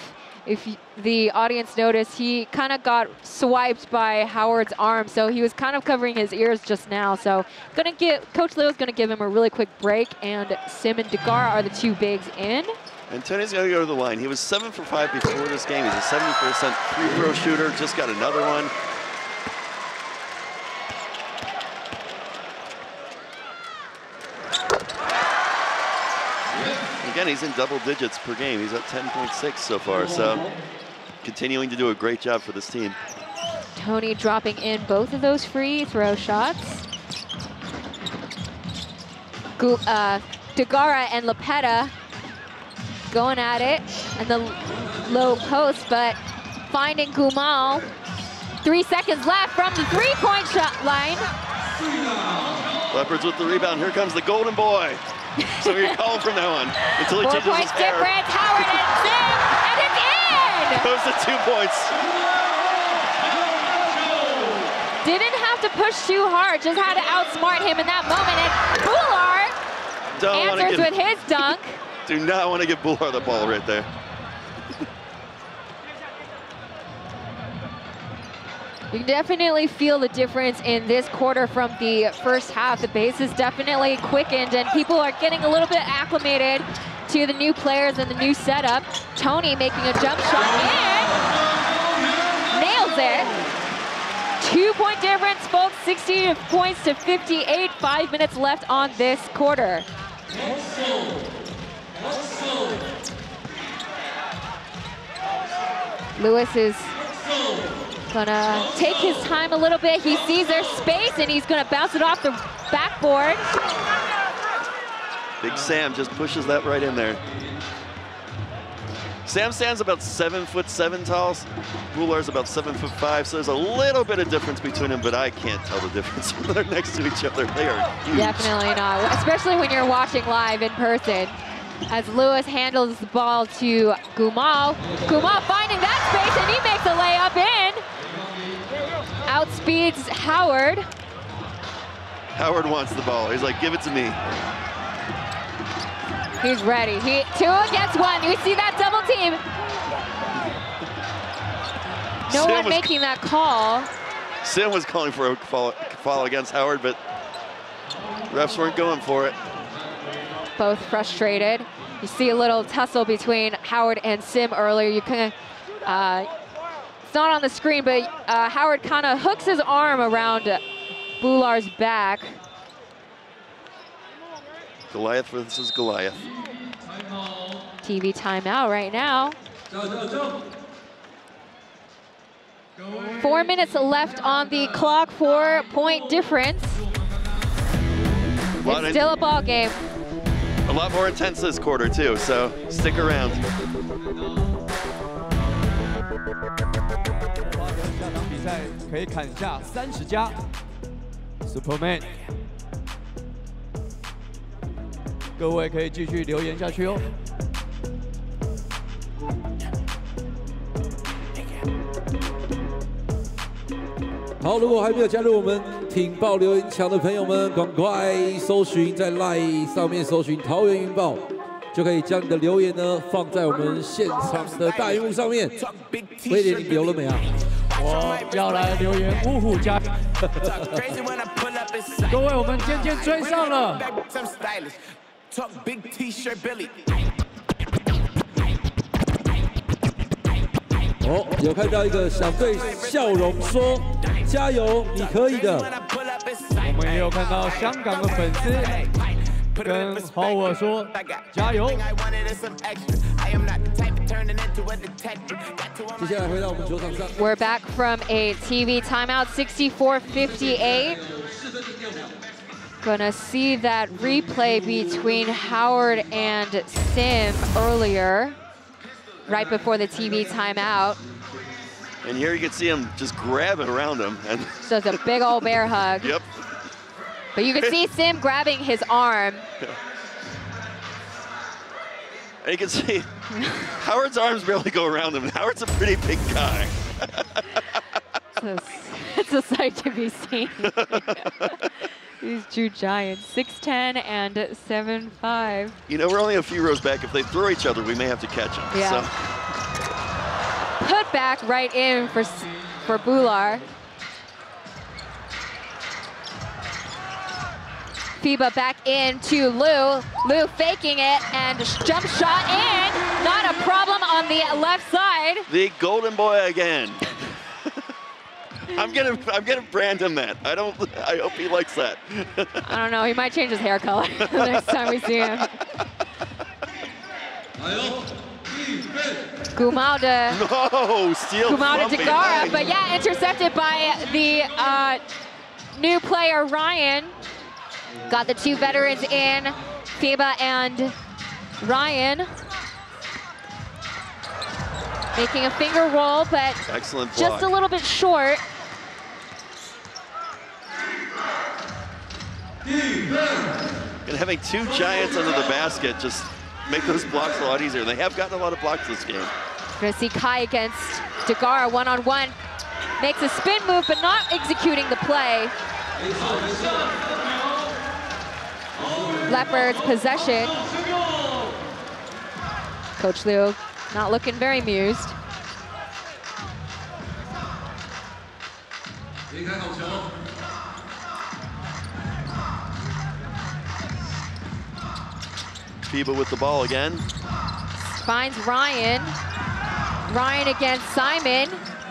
if the audience noticed, he kind of got swiped by Howard's arm, so he was kind of covering his ears just now. So Coach Liu's gonna give him a really quick break, and Sim and Degara are the 2 bigs in. And Tony's gonna go to the line. He was 7 for 5 before this game. He's a 70% free throw shooter, just got another one. Again, he's in double digits per game. He's at 10.6 so far, so continuing to do a great job for this team. Tony dropping in both of those free throw shots. Degara and Lepeta going at it in the low post, but finding Gumal. 3 seconds left from the 3-point shot line. Leopards with the rebound. Here comes the golden boy. So you're calling from now on until he 4 changes points his hair. difference. Howard and Sim, and it's in! Goes to 2 points. Didn't have to push too hard, just had to outsmart him in that moment. And Bular answers with his dunk. Do not want to give Bular the ball right there. You can definitely feel the difference in this quarter from the first half. The pace is definitely quickened and people are getting a little bit acclimated to the new players and the new setup. Tony making a jump shot and nails it. 2-point difference, folks, 60 points to 58. 5 minutes left on this quarter. Lewis is gonna take his time a little bit. He sees there's space and he's gonna bounce it off the backboard. Big Sam just pushes that right in there. Sam stands about 7'7" tall. Bular's about 7'5", so there's a little bit of difference between them, but I can't tell the difference when they're next to each other. They are huge. Definitely not, especially when you're watching live in person. As Lewis handles the ball to Gumao. Gumao finding that space and he makes a layup in. Outspeeds Howard. Howard wants the ball. He's like, give it to me. He's ready. 2 against 1. You see that double team. No one making that call. Sim was calling for a foul against Howard, but refs weren't going for it. Both frustrated. You see a little tussle between Howard and Sim earlier. You kind of, it's not on the screen, but Howard kind of hooks his arm around Bular's back. Goliath versus Goliath. TV timeout right now. 4 minutes left on the clock, 4-point difference. It's still a ball game. A lot more intense this quarter too, so stick around. 下场比赛可以砍下30加 Superman， 各位可以继续留言下去哦。好，如果还没有加入我们挺爆留言墙的朋友们，赶快搜寻在 LINE 上面搜寻桃园云豹，就可以将你的留言呢放在我们现场的大荧幕上面。威廉，你留了没啊？我要来留言，呜呼加！各位，我们渐渐追上了。哦，有看到一个想对笑容说加油，你可以的。我们也有看到香港的粉丝跟豪尔说加油。接下来回到我们球场上。We're back from a TV timeout, 64-58. Gonna see that replay between Howard and Sim earlier, right before the TV timeout. And here you can see him just grabbing around him. And So it's a big old bear hug. Yep. But you can see Sim grabbing his arm. And you can see Howard's arms barely go around him. Howard's a pretty big guy. It's a sight to be seen. These two giants, 6'10" and 7'5". You know, we're only a few rows back. If they throw each other, we may have to catch them. Yeah. So. Put back right in for Bular. FIBA back in to Lou. Lou faking it and jump shot in. Not a problem on the left side. The golden boy again. I'm gonna brand him that. I hope he likes that. I don't know, he might change his hair color the next time we see him. Gumao to Degara, but yeah, intercepted by the new player, Ryan. Got the two veterans in, FIBA and Ryan. Making a finger roll, but excellent block. Just a little bit short. And having two giants under the basket just make those blocks a lot easier. They have gotten a lot of blocks this game. We're gonna see Kai against Degara one-on-one. Makes a spin move, but not executing the play. Leopards possession. Coach Liu not looking very amused. FIBA with the ball again. Finds Ryan. Ryan against Simon.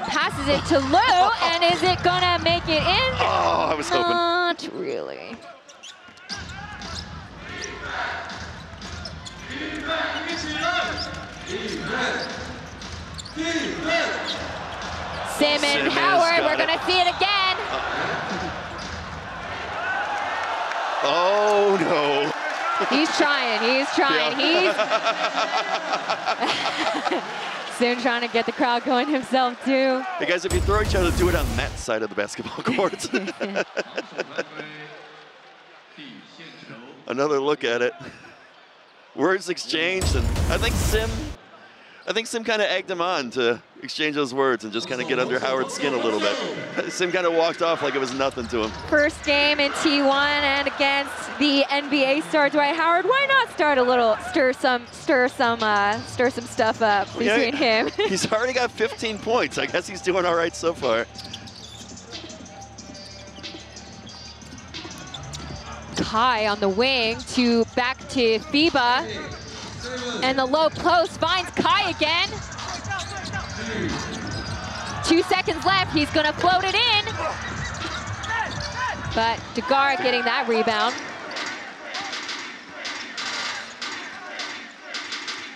Passes it to Lou, and is it gonna make it in? Oh, I was hoping. Not really. Sim and Howard, we're gonna see it again. Oh no. He's trying, he's trying, Yeah. Sim trying to get the crowd going himself too. Hey guys, if you throw each other, do it on that side of the basketball court. Another look at it. Words exchanged, and I think Sim kind of egged him on to exchange those words and just kind of get under Howard's skin a little bit. Sim kind of walked off like it was nothing to him. First game in T1 and against the NBA star Dwight Howard. Why not start a little, stir some stuff up between him? He's already got 15 points. I guess he's doing all right so far. Kai on the wing to back to FIBA. And the low post finds Kai again. 2 seconds left, he's gonna float it in. But Degara getting that rebound.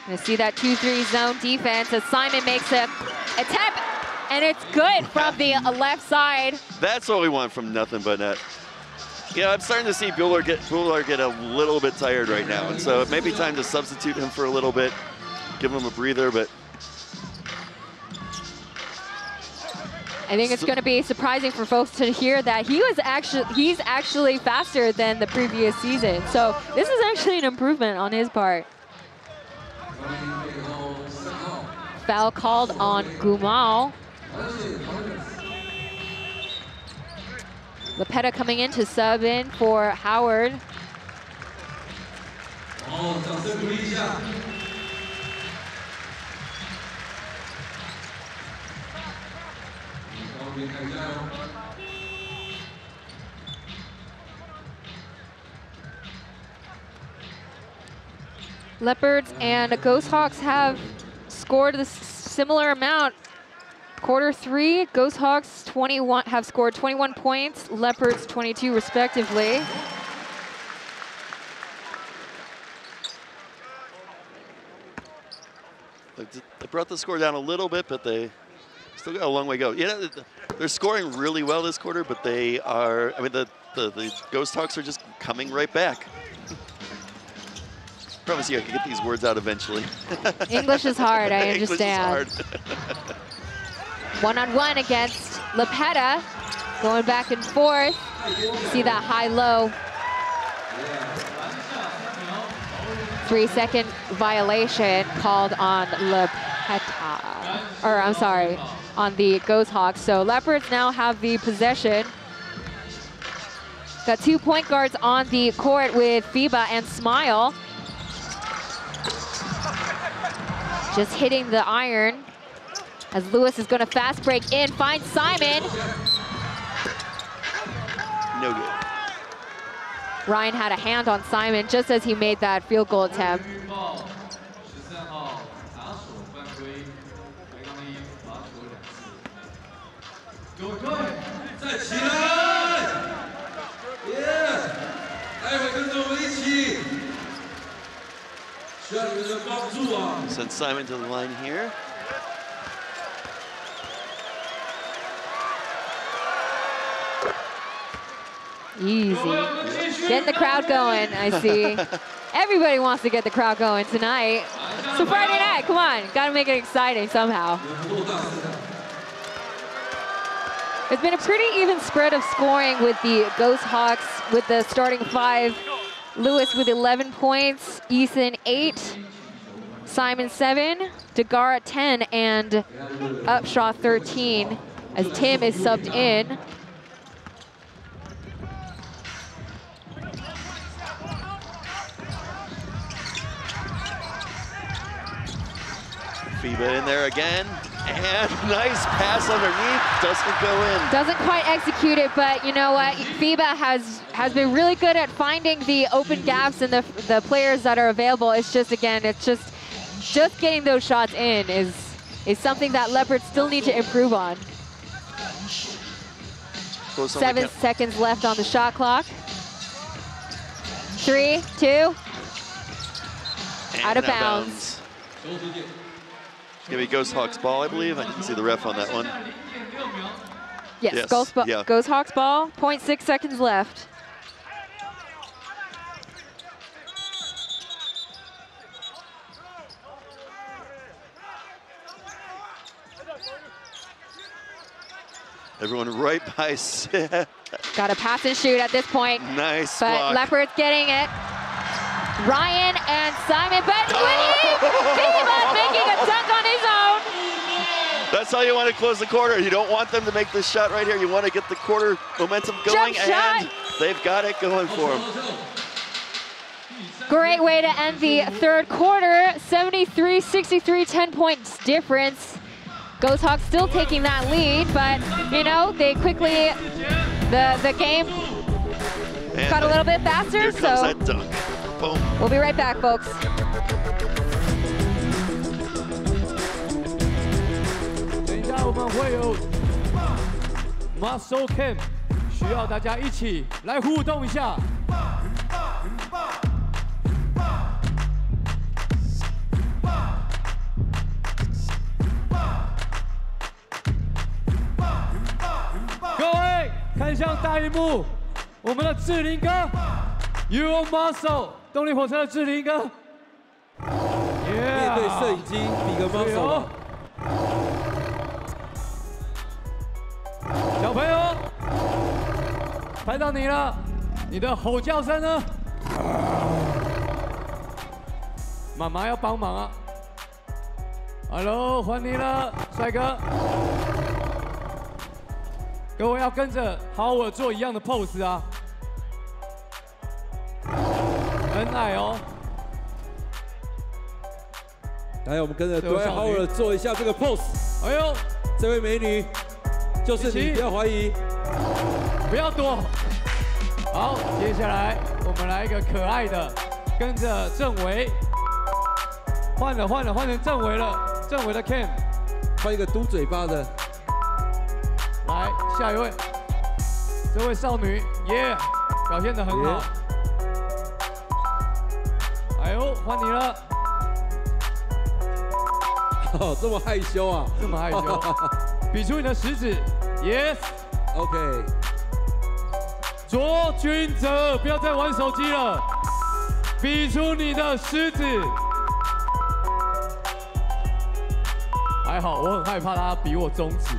Gonna see that 2-3 zone defense as Simon makes a attempt, and it's good from the left side. That's what we want from nothing but net. Yeah, I'm starting to see Buehler get a little bit tired right now, and so it may be time to substitute him for a little bit, give him a breather, but I think it's going to be surprising for folks to hear that he's actually faster than the previous season. So this is actually an improvement on his part. Foul called on Gumao. Lepeta coming in to sub in for Howard. Leopards and Ghost Hawks have scored a similar amount. Quarter 3, Ghost Hawks have scored 21 points, Leopards 22 respectively. They brought the score down a little bit, but they still got a long way to go. Yeah, they're scoring really well this quarter, but they are, I mean, the Ghost Hawks are just coming right back. Promise you I can get these words out eventually. English is hard, I understand. English is hard. One-on-one against Lepeta, going back and forth. See that high-low. 3-second violation called on Lepeta, or I'm sorry, on the Ghost Hawks. So Leopards now have the possession. Got 2 point guards on the court with FIBA and Smile. Just hitting the iron. As Lewis is going to fast break in, finds Simon. No good. Ryan had a hand on Simon just as he made that field goal attempt. Send Simon to the line here. Easy. Getting the crowd going, I see. Everybody wants to get the crowd going tonight. So Friday night, come on, gotta make it exciting somehow. It's been a pretty even spread of scoring with the Ghost Hawks with the starting 5. Lewis with 11 points, Ethan 8, Simon 7, Degara 10, and Upshaw 13 as Tim is subbed in. FIBA in there again, And nice pass underneath, doesn't go in. Doesn't quite execute it, but you know what? FIBA has been really good at finding the open gaps and the players that are available. It's just, again, it's just getting those shots in is something that Leopards still need to improve on. 7 seconds left on the shot clock. 3, 2. Out of bounds. It's gonna be Ghost Hawks ball, I believe. I didn't see the ref on that one. Yes. Ghost Hawks ball. 0.6 seconds left. Everyone right by Seth. Got to pass and shoot at this point. Nice But block. Leopards getting it. Ryan and Simon, but FIBA making a dunk on his own. That's how you want to close the quarter. You don't want them to make this shot right here. You want to get the quarter momentum going, Jump shot. and they've got it going for them. Great way to end the third quarter. 73-63, 10 points difference. Ghost Hawks still taking that lead, but you know, they quickly, the game got a little bit faster, here comes so that dunk. Boom. We'll be right back, folks. 等一下我们会有 Muscle Camp， 需要大家一起来互动一下。各位看向大荧幕，我们的志霖哥 ，Euro Muscle 动力火车的志霖哥，面对摄影机比个 muscle 吧。小朋友，拍到你了，你的吼叫声呢？妈妈要帮忙啊 ！Hello， 换你了，帅哥。各位要跟着 Howard 做一样的 pose 啊，恩爱哦。来，我们跟着 Dwight Howard 做一下这个 pose。哎呦，这位美女就是你，不要怀疑，不要躲。好，接下来我们来一个可爱的，跟着郑维。换成郑维了，郑维的 Cam， 换一个嘟嘴巴的。来，下一位，这位少女，耶，表现得很好。哎呦，换你了。哦，这么害羞啊！这么害羞，比出你的食指 ，yes，OK。卓君哲，不要再玩手机了，比出你的食指。还好，我很害怕他比我中指。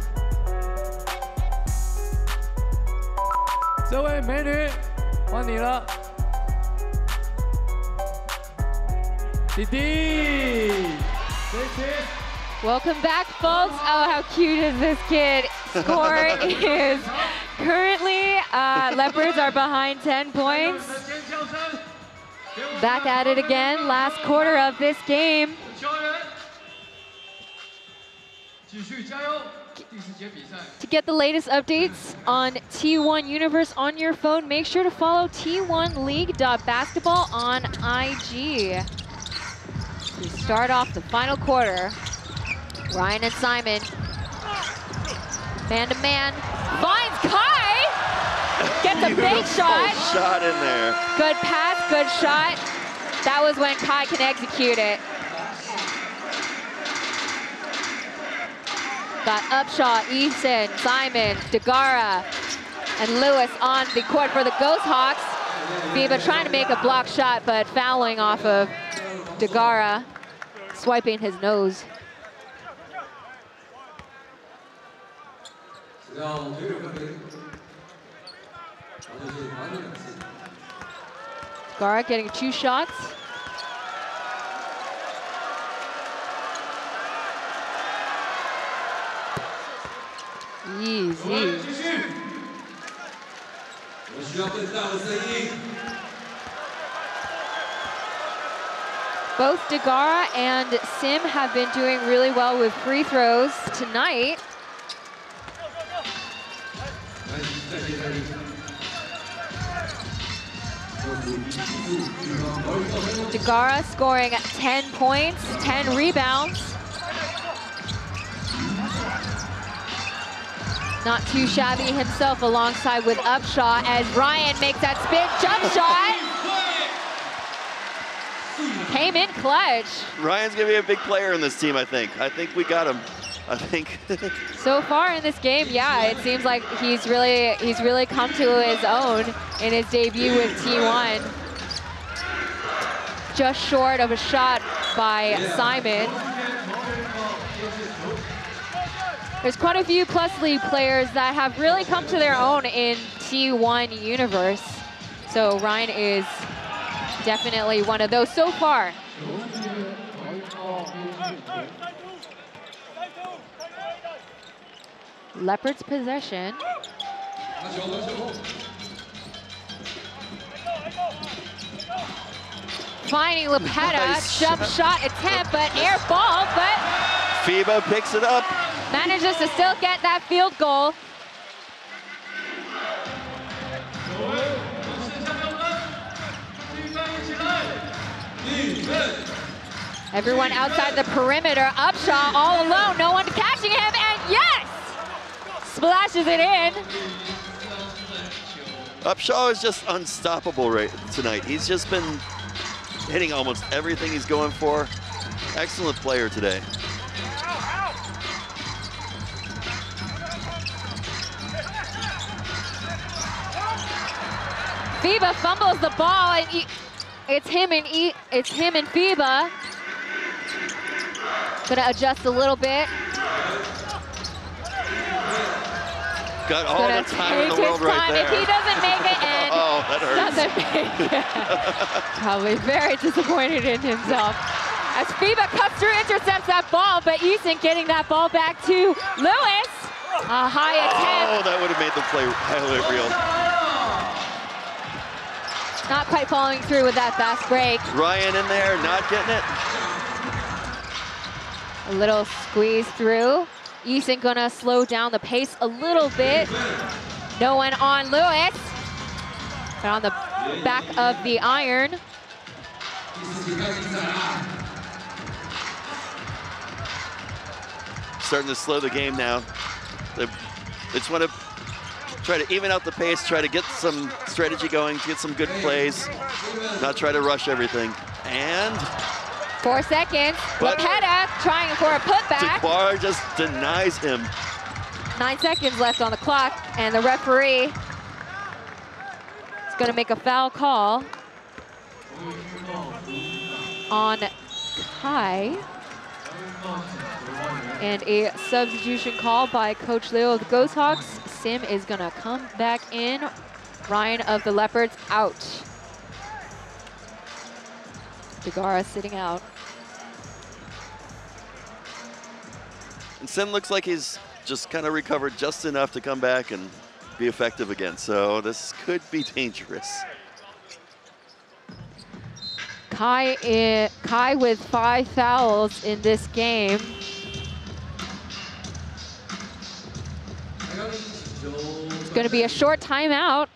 这位美女，换你了，弟弟。Welcome back, folks. Oh, how cute is this kid? Score is currently, Leopards are behind 10 points. Back at it again, last quarter of this game. To get the latest updates on T1 Universe on your phone, make sure to follow T1League.basketball on IG. We start off the final quarter. Ryan and Simon, man to man, finds Kai, gets a big shot. Shot in there. Good pass, good shot. That was when Kai can execute it. Got Upshaw, Ethan, Simon, Dagara, and Lewis on the court for the Ghost Hawks. FIBA trying to make a block shot, but fouling off of Dagara, swiping his nose. Dagara getting 2 shots. Easy. Both Dagara and Sim have been doing really well with free throws tonight. Dagara scoring 10 points, 10 rebounds. Not too shabby himself alongside with Upshaw as Ryan makes that spin jump shot. Came in clutch. Ryan's gonna be a big player in this team, I think. I think we got him. I think. So far in this game, yeah, it seems like he's really come to his own in his debut with T1. Just short of a shot by Simon. There's quite a few Plus League players that have really come to their own in T1 universe. So Ryan is definitely one of those so far. Leopards possession. Finding Lepeta, Nice jump shot attempt, but air ball, but FIBA picks it up. manages to still get that field goal. Everyone outside the perimeter. Upshaw all alone, no one catching him, and yes! Splashes it in. Upshaw is just unstoppable tonight. He's just been hitting almost everything he's going for. Excellent player today. FIBA fumbles the ball, and it's him and FIBA. Gonna adjust a little bit. Got all the time in the world right there. If he doesn't make it and oh, that hurts. doesn't make it, probably very disappointed in himself. As FIBA cuts through, intercepts that ball, but Eason getting that ball back to Lewis. A high attempt. Oh, that would have made the play highlight reel. Not quite following through with that fast break. Ryan in there, not getting it. A little squeeze through. Eason gonna slow down the pace a little bit. No one on Lewis. But on the back of the iron. Starting to slow the game now. They just want to try to even out the pace, try to get some strategy going, get some good plays, not try to rush everything. And 4 seconds. Lepeta trying for a putback. Dagara just denies him. 9 seconds left on the clock, and the referee is going to make a foul call on Kai. And a substitution call by Coach Leo of the Ghost Hawks. Sim is going to come back in. Ryan of the Leopards out. Dagara sitting out. And Sim looks like he's just kind of recovered just enough to come back and be effective again. So this could be dangerous. Kai with 5 fouls in this game. It's going to be a short timeout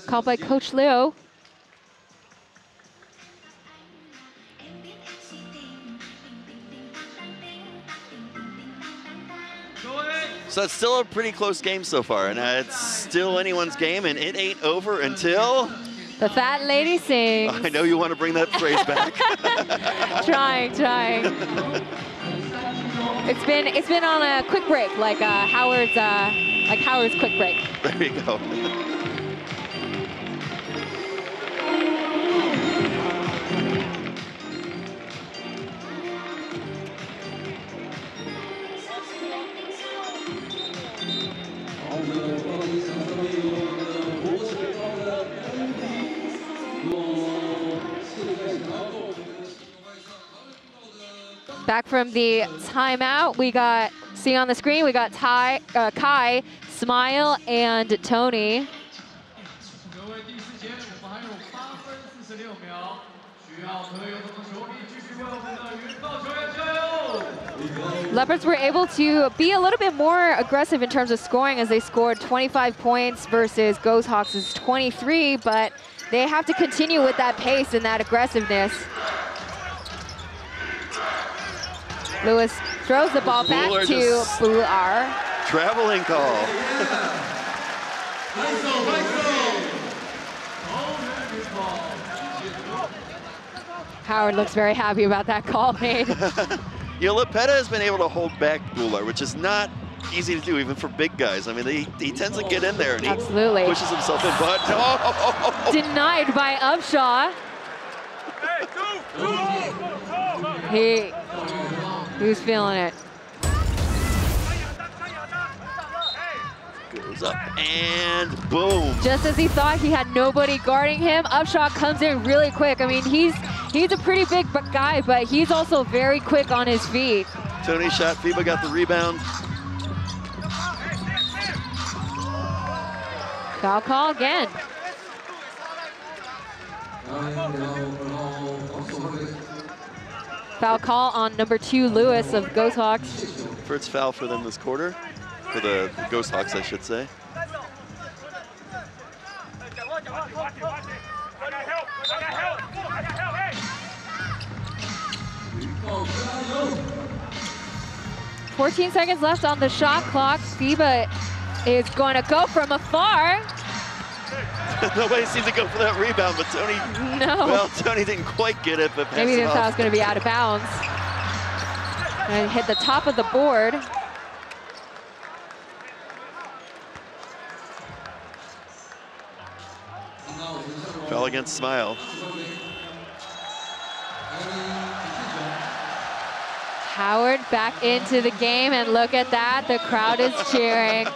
called by Coach Leo. So it's still a pretty close game so far, and it's still anyone's game, and it ain't over until the fat lady sings. I know you want to bring that phrase back. Trying. It's been on a quick break, like Howard's quick break. There you go. Back from the timeout, we got, see on the screen, we got Kai, Smile, and Tony. Leopards were able to be a little bit more aggressive in terms of scoring as they scored 25 points versus Ghost Hawks' 23, but they have to continue with that pace and that aggressiveness. Lewis throws the ball back to Bular. Traveling call. Howard looks very happy about that call made. Lepeta has been able to hold back Bular, which is not easy to do even for big guys. I mean, he tends to get in there and he pushes himself in, but denied by Upshaw. He was feeling it. Goes up and boom. Just as he thought he had nobody guarding him, Upshaw comes in really quick. I mean, he's a pretty big guy, but he's also very quick on his feet. Tony shot, FIBA got the rebound. Foul call again. Foul call on number 2, Lewis of Ghost Hawks. First foul for them this quarter. For the Ghost Hawks, I should say. "14 seconds left on the shot clock. FIBA is going to go from afar. Nobody seemed to go for that rebound, but Tony. No. Well, Tony didn't quite get it, but Maybe they thought it was going to be out of bounds. And hit the top of the board. Foul against Smile. Howard back into the game, and look at that, the crowd is cheering.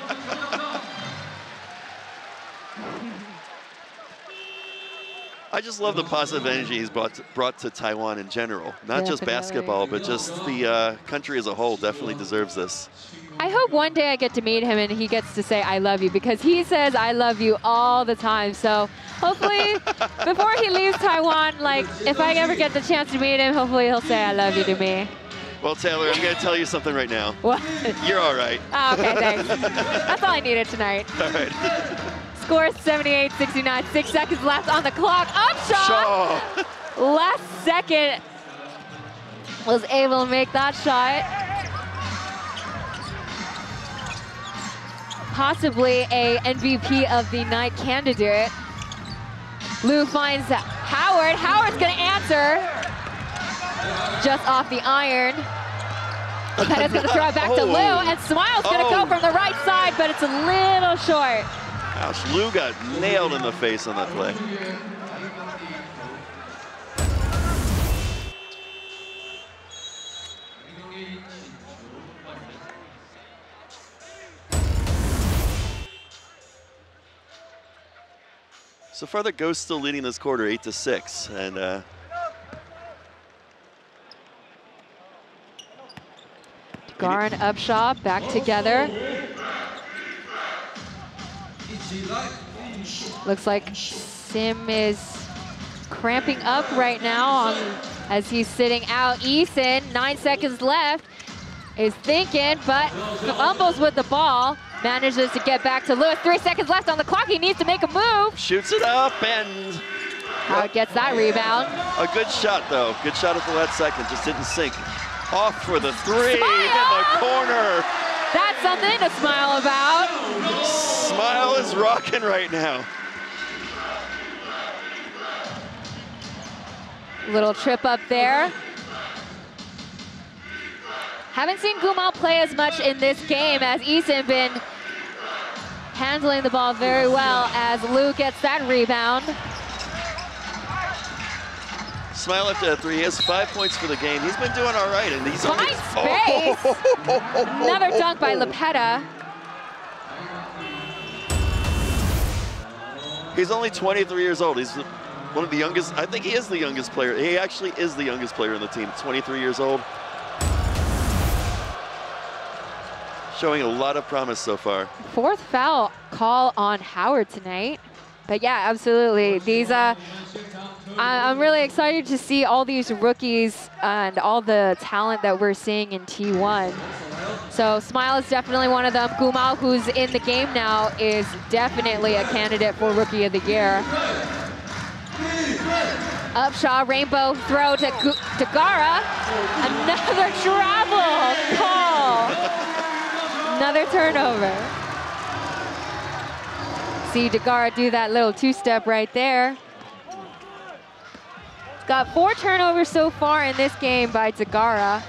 I just love the positive energy he's brought to Taiwan in general. Not just basketball, but just the country as a whole definitely deserves this. I hope one day I get to meet him and he gets to say I love you, because he says I love you all the time. So hopefully before he leaves Taiwan, like if I ever get the chance to meet him, hopefully he'll say I love you to me. Well, Taylor, I'm going to tell you something right now. What? You're all right. Oh, okay, thanks. That's all I needed tonight. All right. Score 78-69, 6 seconds left on the clock. Upshaw! Last second was able to make that shot. Possibly a MVP of the night candidate. Lou finds Howard. Howard's gonna answer. Just off the iron. Lepeta's gonna throw it back to Lou, and Smile's gonna go from the right side, but it's a little short. Gosh, Lou got nailed in the face on that play. So far, the Ghosts still leading this quarter 8-6, and Gar and Upshaw back together. Looks like Sim is cramping up right now as he's sitting out. Eason, 9 seconds left, is thinking, but fumbles with the ball. Manages to get back to Lewis. 3 seconds left on the clock. He needs to make a move. Shoots it up, and Howard gets that rebound. A good shot, though. Good shot at the last second. Just didn't sink. Off for the three Smile! in the corner. That's something to smile about. Smile is rocking right now. Little trip up there. Haven't seen Gumal play as much in this game, as Eason been handling the ball very well as Lou gets that rebound. Smile left at 3. He has 5 points for the game. He's been doing all right, and he's Fine space. Another dunk by Lepeta. He's only 23 years old. He's one of the youngest. I think he is the youngest player. He actually is the youngest player on the team. 23 years old. Showing a lot of promise so far. 4th foul call on Howard tonight. But yeah, absolutely. These I'm really excited to see all these rookies and all the talent that we're seeing in T1. So Smile is definitely one of them. Gumao, who's in the game now, is definitely a candidate for Rookie of the Year. Upshaw, rainbow throw to Dagara. Another travel call. Another turnover. See Dagara do that little two-step right there. Got 4 turnovers so far in this game by Dagara.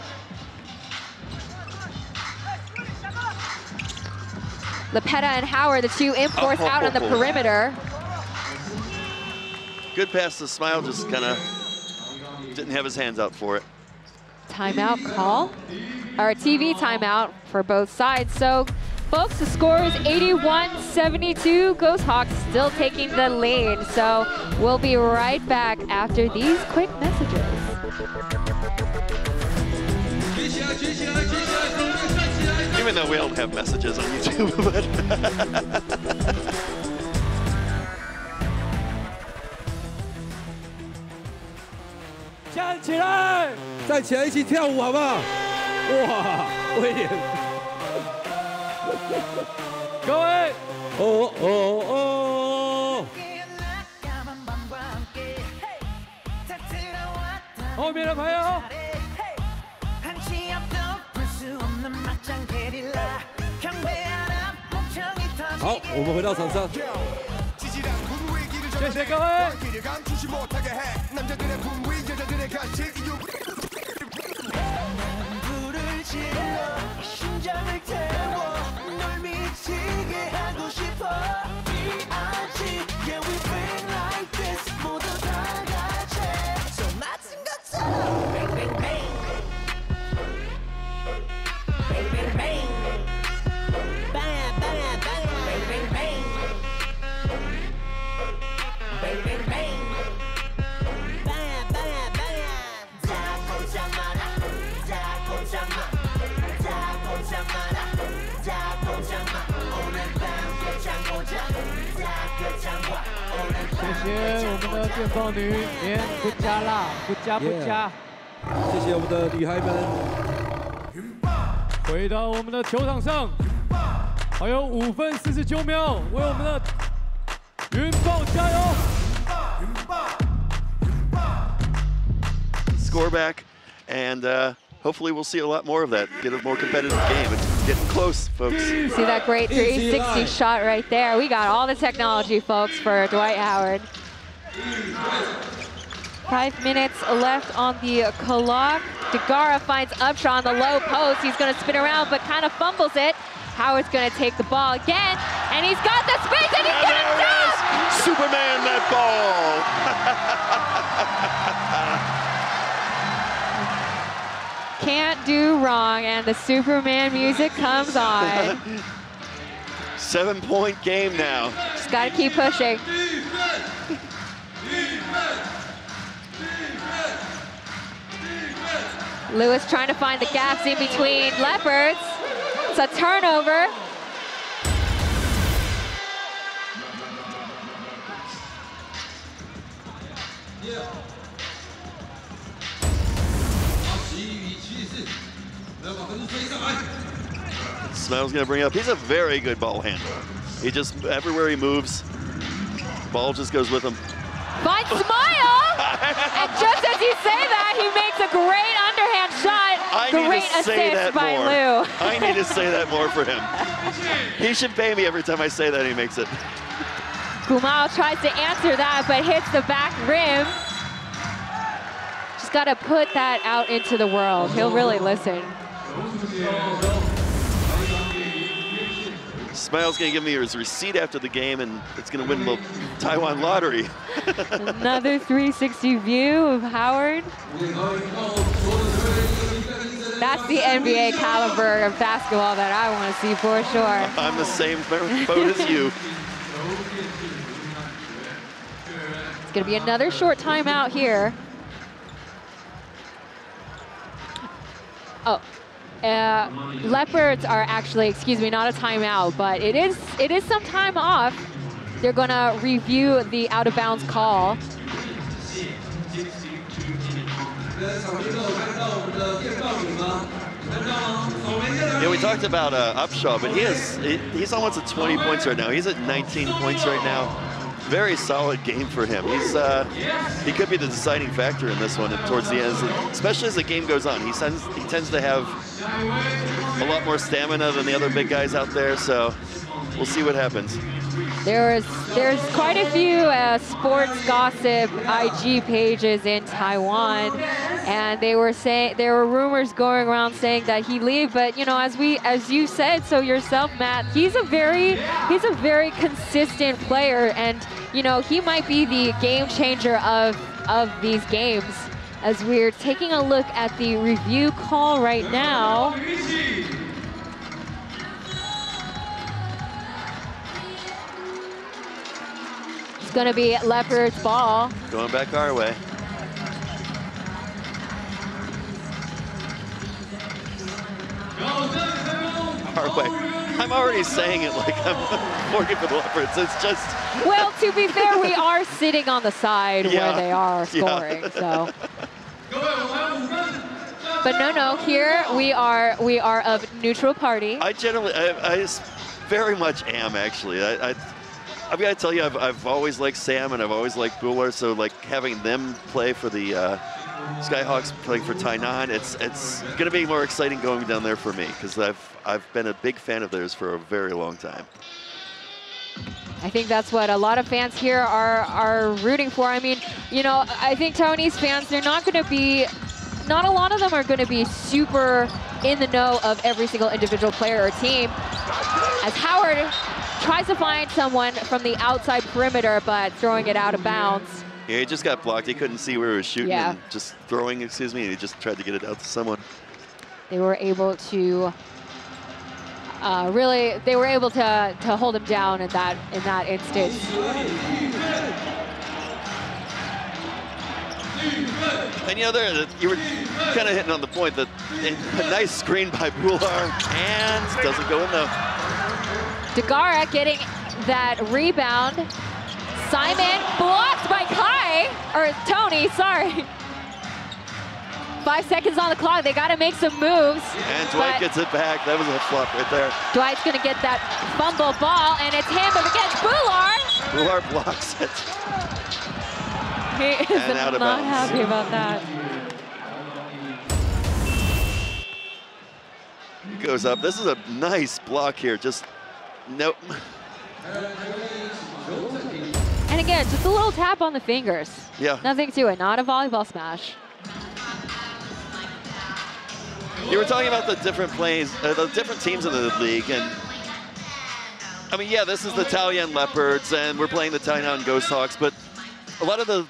Lepeta and Howard, the 2 imports out on the perimeter. Good pass to Smile, just kind of didn't have his hands out for it. Timeout call, or a TV timeout for both sides. So, folks, the score is 81-72. Ghost Hawks still taking the lead. So, we'll be right back after these quick messages. Even though we don't have messages on YouTube, but 站起来！站起来，一起跳舞好不好？哇，威廉！各位，哦哦哦！后面的朋友。好，我们回到场上。谢谢各位。 谢谢我们的电报女，连不加辣，不加不加。谢谢我们的女孩们。回到我们的球场上，还有5分49秒，为我们的云豹加油！ Score back, and hopefully we'll see a lot more of that. Get a more competitive game. It's getting close, folks. See that great 360 shot right there. We got all the technology, folks, for Dwight Howard. 5 minutes left on the clock. Dagara finds Upshaw on the low post. He's going to spin around, but kind of fumbles it. Howard's going to take the ball again, and he's got the space, and he's going to dunk! Superman that ball! Can't do wrong, and the Superman music comes on. 7-point game now. Just got to keep pushing. Lewis trying to find the gaps in between Leopards. It's a turnover. Smile's gonna bring up, he's a very good ball handler. He just, everywhere he moves, ball just goes with him. Finds Smile! And just as you say that, he makes a great underhand shot. Great assist by Lou. I need to say that more for him. He should pay me every time I say that he makes it. Gumao tries to answer that, but hits the back rim. Just got to put that out into the world. He'll really listen. Smile's gonna give me his receipt after the game, and it's gonna win the Taiwan lottery. Another 360 view of Howard. That's the NBA caliber of basketball that I want to see for sure. I'm the same boat as you. It's gonna be another short timeout here. Oh. Leopards are actually, excuse me, not a timeout, but it is some time off. They're gonna review the out of bounds call. Yeah, we talked about Upshaw, but he's almost at 20 points right now. He's at 19 points right now. Very solid game for him. He could be the deciding factor in this one towards the end, especially as the game goes on. He tends to have a lot more stamina than the other big guys out there, so we'll see what happens. There's quite a few sports gossip IG pages in Taiwan, and there were rumors going around saying that he'd leave. But you know, as you said so yourself, Matt, he's a very consistent player, and you know, he might be the game changer of these games. As we're taking a look at the review call right now. Going to be Leopard's ball. Going back our way. Our way. I'm already saying it like I'm working for the Leopards. It's just. Well, to be fair, we are sitting on the side where they are scoring. So. But no. Here we are of neutral party. I very much am actually. I've got to tell you, I've always liked Sam and I've always liked Bular, so like having them play for the Skyhawks, playing for Tainan, it's going to be more exciting going down there for me because I've been a big fan of theirs for a very long time. I think that's what a lot of fans here are rooting for. I mean, you know, I think Taiwanese fans, they're not going to be, not a lot of them are going to be super in the know of every single individual player or team. As Howard tries to find someone from the outside perimeter, but throwing it out of bounds. Yeah, he just got blocked. He couldn't see where he was shooting Yeah. and just throwing, and he just tried to get it out to someone. They were able to to hold him down in that instance. And you know, you were kind of hitting on the point that a nice screen by Bular and doesn't go in though. Dagara getting that rebound. Simon blocked by Tony, sorry. 5 seconds on the clock, they gotta make some moves. And Dwight gets it back, that was a flop right there. Dwight's gonna get that fumble ball, and it's him against Bular. Bular blocks it. He is not happy about that. He goes up, this is a nice block here, just nope. And again, just a little tap on the fingers. Yeah. Nothing to it, not a volleyball smash. You were talking about the different plays, the different teams in the league, and I mean, yeah, this is the Taoyuan Leopards, and we're playing the Tainan Ghost Hawks, but a lot of the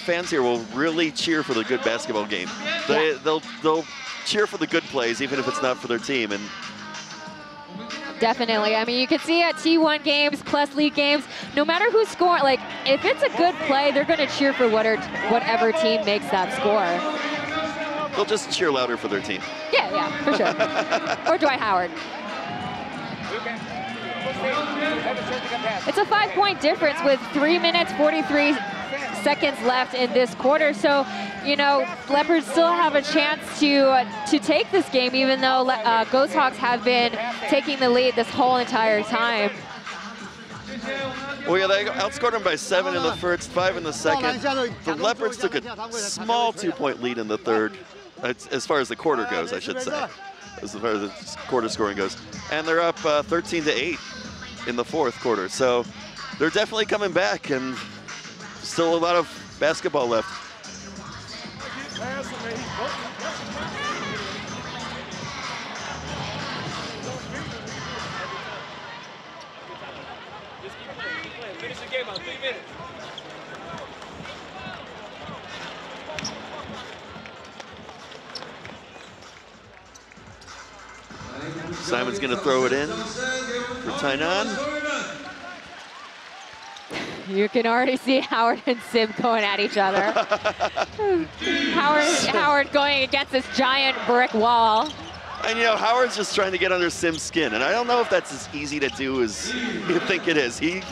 fans here will really cheer for the good basketball game. They'll cheer for the good plays, even if it's not for their team. And definitely. I mean, you can see at T1 games plus league games, no matter who's scoring, like if it's a good play, they're going to cheer for whatever team makes that score. They'll just cheer louder for their team. Yeah, for sure. Or Dwight Howard. It's a 5-point difference with 3 minutes, 43 seconds left in this quarter. So, you know, Leopards still have a chance to take this game, even though Ghost Hawks have been taking the lead this whole entire time. Well, yeah, they outscored them by 7 in the first, 5 in the second. The Leopards took a small 2-point lead in the third, as far as the quarter goes, I should say, as far as the quarter scoring goes. And they're up 13-8 in the fourth quarter. So they're definitely coming back, and still a lot of basketball left. Simon's going to throw it in for Tainan. You can already see Howard and Sim going at each other. Howard going against this giant brick wall. And you know, Howard's just trying to get under Sim's skin, and I don't know if that's as easy to do as you think it is. He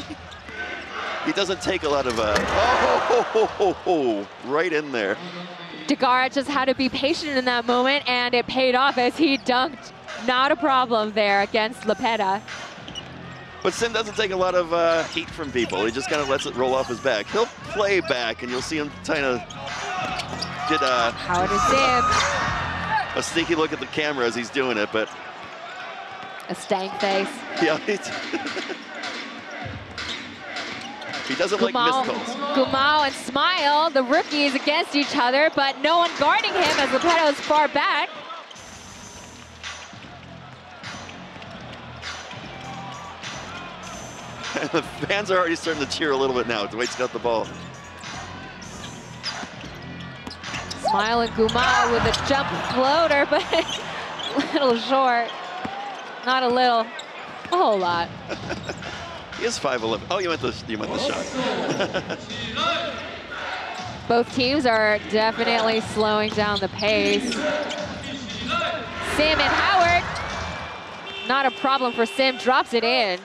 doesn't take a lot of right in there. Dagara just had to be patient in that moment, and it paid off as he dunked. Not a problem there against Lepeta. But Sim doesn't take a lot of heat from people. He just kind of lets it roll off his back. He'll play back, and you'll see him kind of get Howard is Sim. A sneaky look at the camera as he's doing it, but a stank face. Yeah, he doesn't like missed calls. Gumao and Smile, the rookies against each other, but no one guarding him as Lepeta is far back. The fans are already starting to cheer a little bit now. Dwight's got the ball. Smile and Gumao with a jump floater, but a little short. Not a little, a whole lot. He is 5'11". Oh, you meant the shot. Both teams are definitely slowing down the pace. Sim and Howard. Not a problem for Sim, drops it in.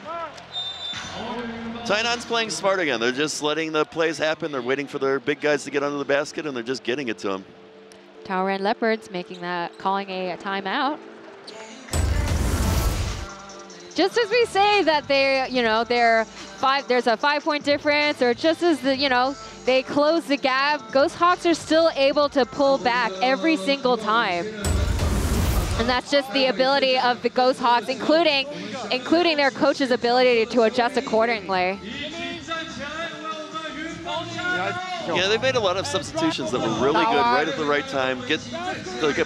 Tainan's playing smart again. They're just letting the plays happen. They're waiting for their big guys to get under the basket, and they're just getting it to them. Taoren Leopards making that, calling a timeout. Just as we say that they, there's a 5-point difference, or just as they close the gap, Ghost Hawks are still able to pull back every single time. And that's just the ability of the Ghost Hawks, including their coach's ability to adjust accordingly. Yeah, they made a lot of substitutions that were really good right at the right time. Get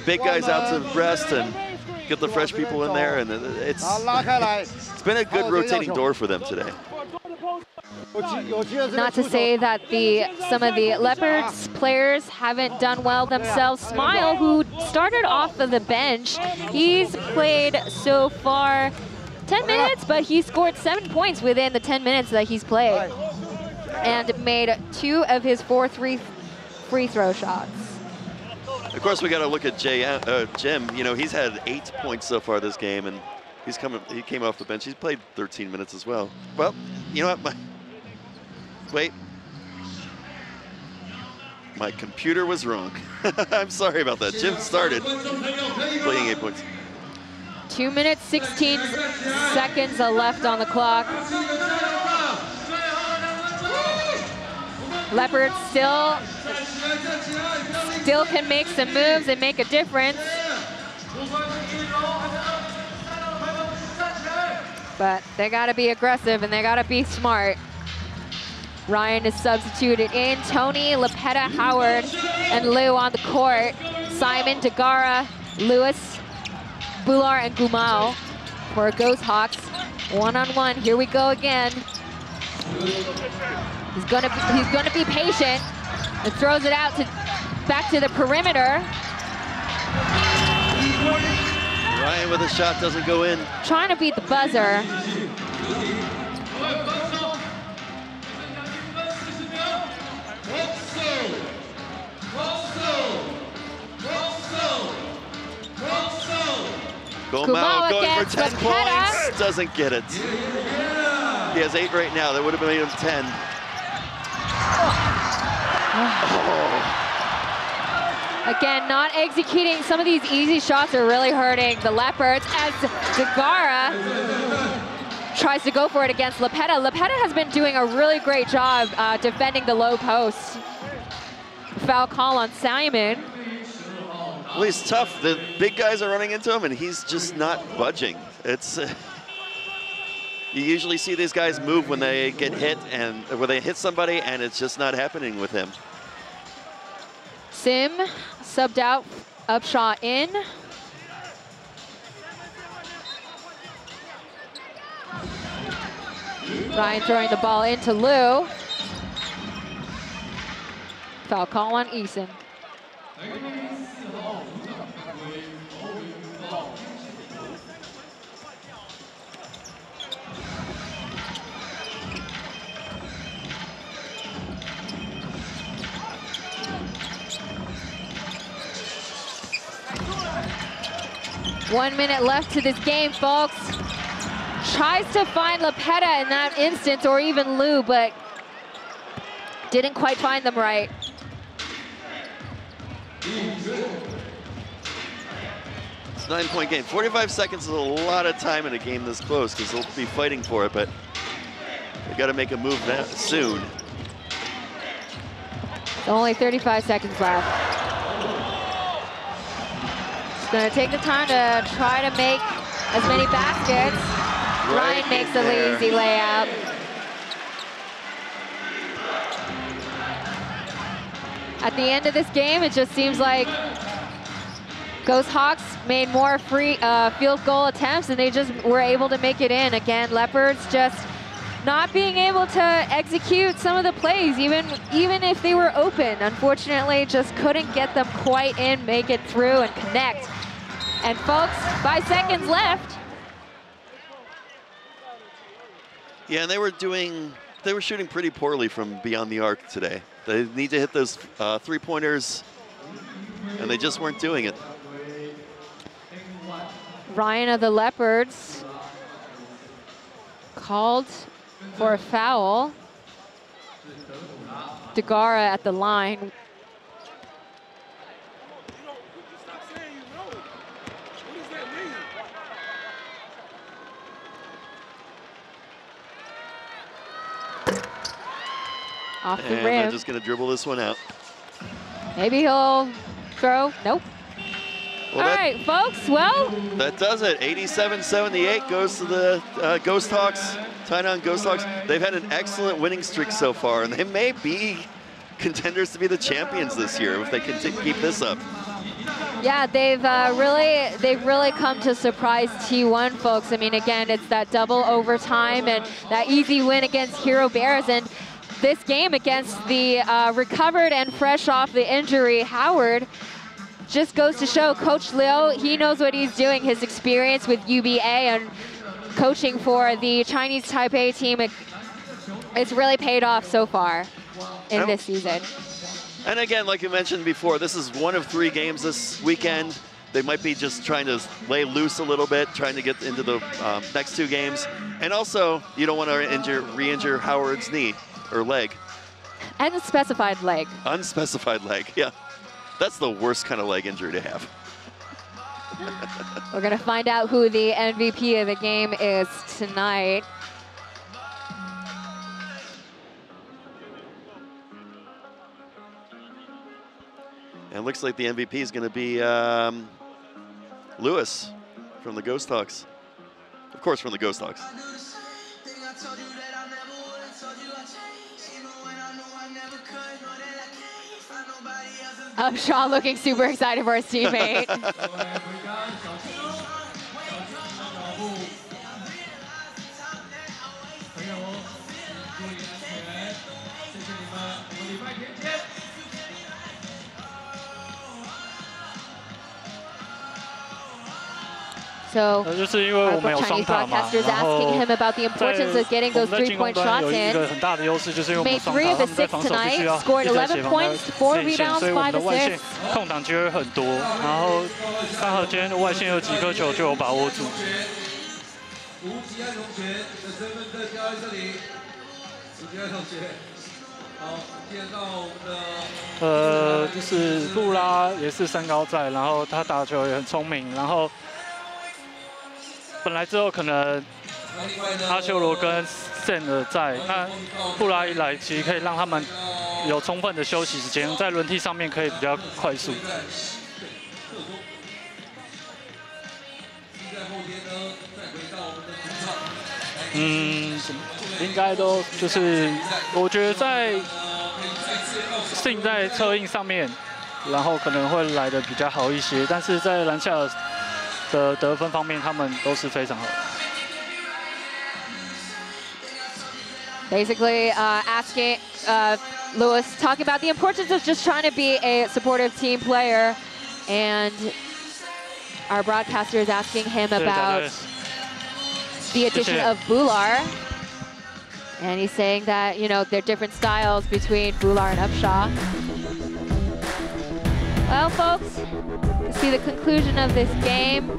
big guys out to rest and get the fresh people in there, and it's been a good rotating door for them today. Not to say that some of the Leopards players haven't done well themselves. Smile, who started off of the bench, he's played so far 10 minutes, but he scored 7 points within the 10 minutes that he's played, and made 2 of his 4 free throw shots. Of course, we got to look at Jim. He's had 8 points so far this game, and he came off the bench. He's played 13 minutes as well. Well, you know what? Wait. My computer was wrong. I'm sorry about that. Jim started playing 8 points. 2 minutes, 16 seconds left on the clock. Leopard still can make some moves and make a difference. But they gotta be aggressive and they gotta be smart. Ryan is substituted in. Tony, Lepeta, Howard, and Lou on the court. Simon, Dagara, Lewis, Bular, and Gumao for Ghost Hawks. One-on-one, here we go again. He's gonna be patient and throws it out back to the perimeter. Ryan with a shot doesn't go in. Trying to beat the buzzer. Gumao going for 10 points, doesn't get it. He has 8 right now. That would have made him 10. Again, not executing. Some of these easy shots are really hurting the Leopards as Dagara tries to go for it against Lepeta. Lepeta has been doing a really great job defending the low post. Foul call on Simon. Well, he's tough. The big guys are running into him, and he's just not budging. It's you usually see these guys move when they get hit and when they hit somebody, and it's just not happening with him. Sim subbed out, Upshaw in. Ryan throwing the ball into Lou. Foul call on Eason. 1 minute left to this game, folks. Tries to find Lepeta in that instance, or even Lou, but didn't quite find them right. 9-point game. 45 seconds is a lot of time in a game this close because they'll be fighting for it, but they got to make a move now, soon. Only 35 seconds left. It's going to take the time to try to make as many baskets. Right Ryan makes a there. lazy layup. At the end of this game, it just seems like Ghost Hawks made more free field goal attempts, and they just were able to make it in. Again, Leopards just not being able to execute some of the plays, even if they were open. Unfortunately, just couldn't get them quite in, make it through, and connect. And folks, 5 seconds left. Yeah, and they were shooting pretty poorly from beyond the arc today. They need to hit those three-pointers, and they just weren't doing it. Ryan of the Leopards called for a foul. Degara at the line. Off the And rim. they're just going to dribble this one out. Maybe he'll throw. Nope. Well, All right, folks. Well, that does it. 87-78 goes to the Ghost Hawks. Tainan Ghost Hawks. They've had an excellent winning streak so far, and they may be contenders to be the champions this year if they can keep this up. yeah, they've really come to surprise T1, folks. I mean, again, it's that double overtime and that easy win against Hero Bears, and this game against the recovered and fresh off the injury Howard just goes to show Coach Liu, he knows what he's doing. His experience with UBA and coaching for the Chinese Taipei team, it's really paid off so far in this season. And again, like you mentioned before, this is one of 3 games this weekend. They might be just trying to lay loose a little bit, trying to get into the next 2 games. And also, you don't want to re-injure Howard's knee or leg. And a specified leg. Unspecified leg, yeah. That's the worst kind of leg injury to have. We're going to find out who the MVP of the game is tonight. And it looks like the MVP is going to be Lewis from the Ghost Hawks. Of course, from the Ghost Hawks. Shaw looking super excited for his teammate. So our Chinese broadcasters asking him about the importance of getting those 3-point shots in. Made 3 of assists tonight, scored 11 points, 4 rebounds, 5 assists. 空档机会很多，然后刚好今天的外线有几颗球就有把握住。吴吉安同学的身份证交在这里，吴吉安同学，好，介绍我们的。就是布拉也是身高在，然后他打球也很聪明，然后本来之后可能阿修罗跟 Sen 在，那布拉一来，其实可以让他们有充分的休息时间，在轮替上面可以比较快速。应该都就是我觉得在 Sen 在策应上面，然后可能会来的比较好一些，但是在篮下的得分方面，他们都是非常好。 Basically asking Lewis, talking about the importance of just trying to be a supportive team player. And our broadcaster is asking him about the addition of Bular. And he's saying that, you know, there are different styles between Bular and Upshaw. Well, folks, to see the conclusion of this game.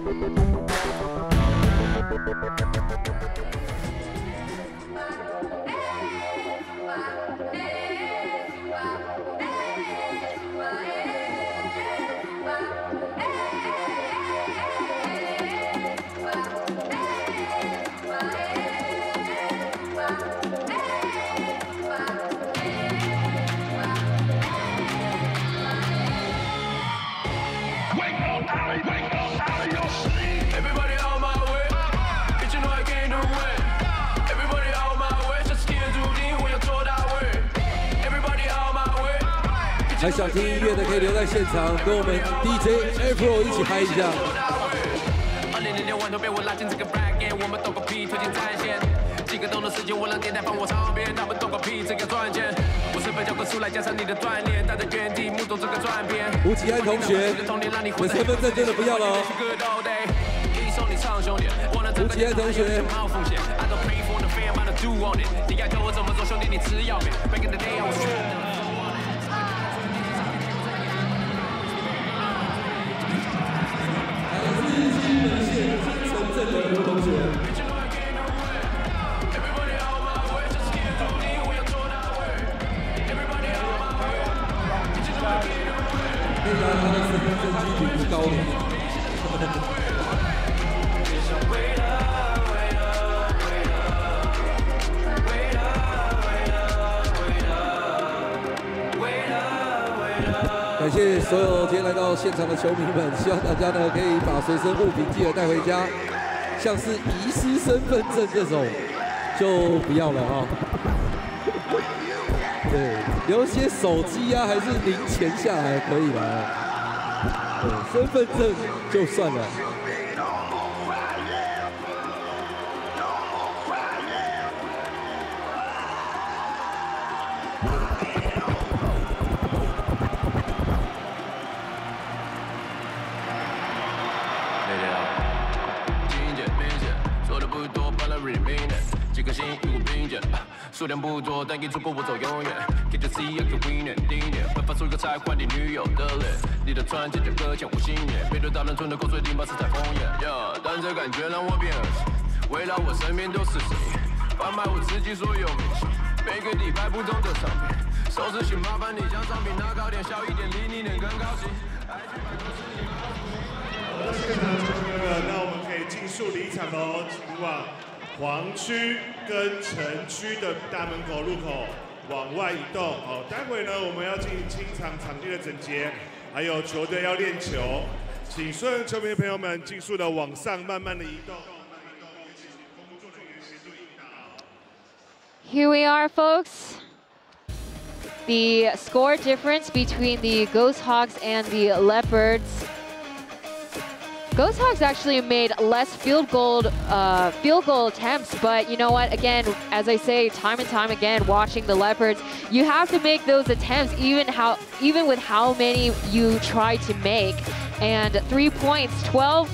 还想听音乐的可以留在现场，跟我们 DJ Afro 一起嗨一下。2006万头被我拉进这个 bracket， 我们懂个屁，推进战线。几个钟的时间，我让电台放我唱遍，他们懂个屁，这个赚钱。50分教科书来加上你的锻炼，待在原地目睹这个转变。吴启安同学，你的身份证真的不要了哦。吴启安同学。你该教我怎么做，兄弟，你吃药没 ？Back in the day I was true。陈振的同学。可以让他的身份证距离不高了。感谢所有今天来到现场的球迷们，希望大家呢可以把随身物品记得带回家，像是遗失身份证这种就不要了啊。对，留些手机啊，还是零钱下来可以了。对，身份证就算了。数量不多，但也足够我走永远。Get to see I can win it， 第一年奋发出一个才换你女友的脸，你的穿件就搁浅我心眼，面对大人村的口水淋巴是在风眼。但这感觉让我变恶心，围绕我身边都是谁？贩卖我自己所有美食，每个礼拜不同的商品，收拾需麻烦你将商品拿高点，小一点，离你能更高兴。现场的球迷们，那我们可以尽速离场喽，请往黄区跟城区的大门口入口往外移动。好，待会呢我们要进行清场场地的整洁，还有球队要练球，请所有球迷朋友们尽速的往上慢慢的移动。Here we are, folks. The score difference between the Ghost Hogs and the Leopards. Ghost Hogs actually made less field goal attempts, but you know what? Again, as I say time and time again, watching the Leopards, you have to make those attempts even with how many you try to make. And 3 points, 12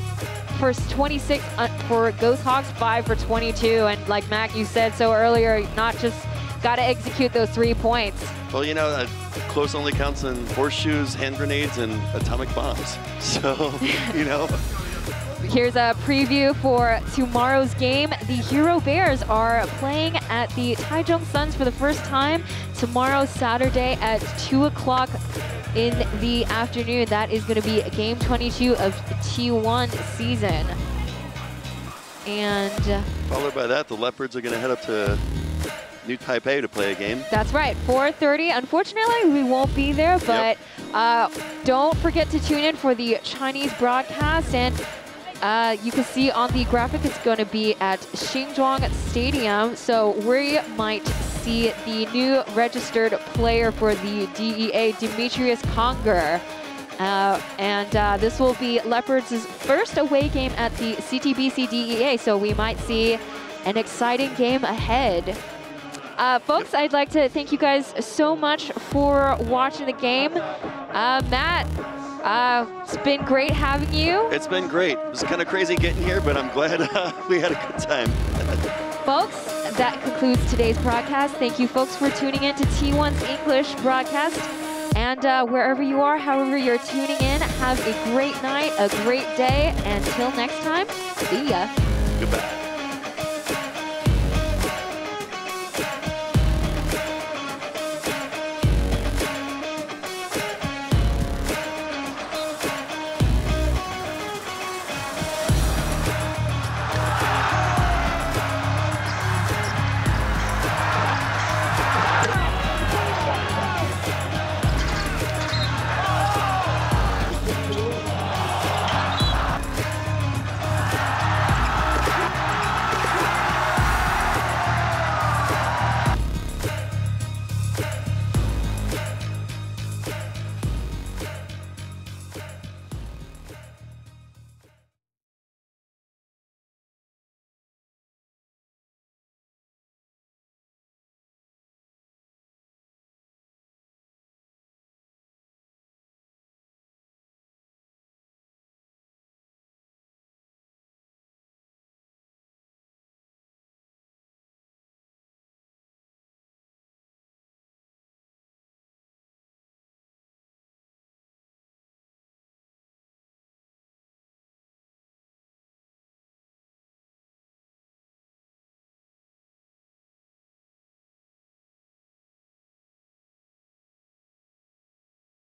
for 26 for Ghost Hogs, 5 for 22. And like Mac, you said so earlier, not just got to execute those 3 points. Well, you know, close only counts in horseshoes, hand grenades, and atomic bombs. So, you know. Here's a preview for tomorrow's game. The Hero Bears are playing at the Taichung Suns for the first time tomorrow, Saturday at 2 o'clock in the afternoon. That is going to be game 22 of T1 season. And followed by that, the Leopards are going to head up to New Taipei to play a game. That's right, 4:30. Unfortunately, we won't be there, but don't forget to tune in for the Chinese broadcast. And you can see on the graphic it's going to be at Xinzhuang Stadium. So we might see the new registered player for the DEA, Demetrius Conger. And this will be Leopards' first away game at the CTBC DEA. So we might see an exciting game ahead. Folks, I'd like to thank you guys so much for watching the game. Matt, it's been great having you. It's been great. It was kind of crazy getting here, but I'm glad we had a good time. Folks, that concludes today's broadcast. Thank you, folks, for tuning in to T1's English broadcast. And wherever you are, however you're tuning in, have a great night, a great day. Until next time, see ya. Goodbye.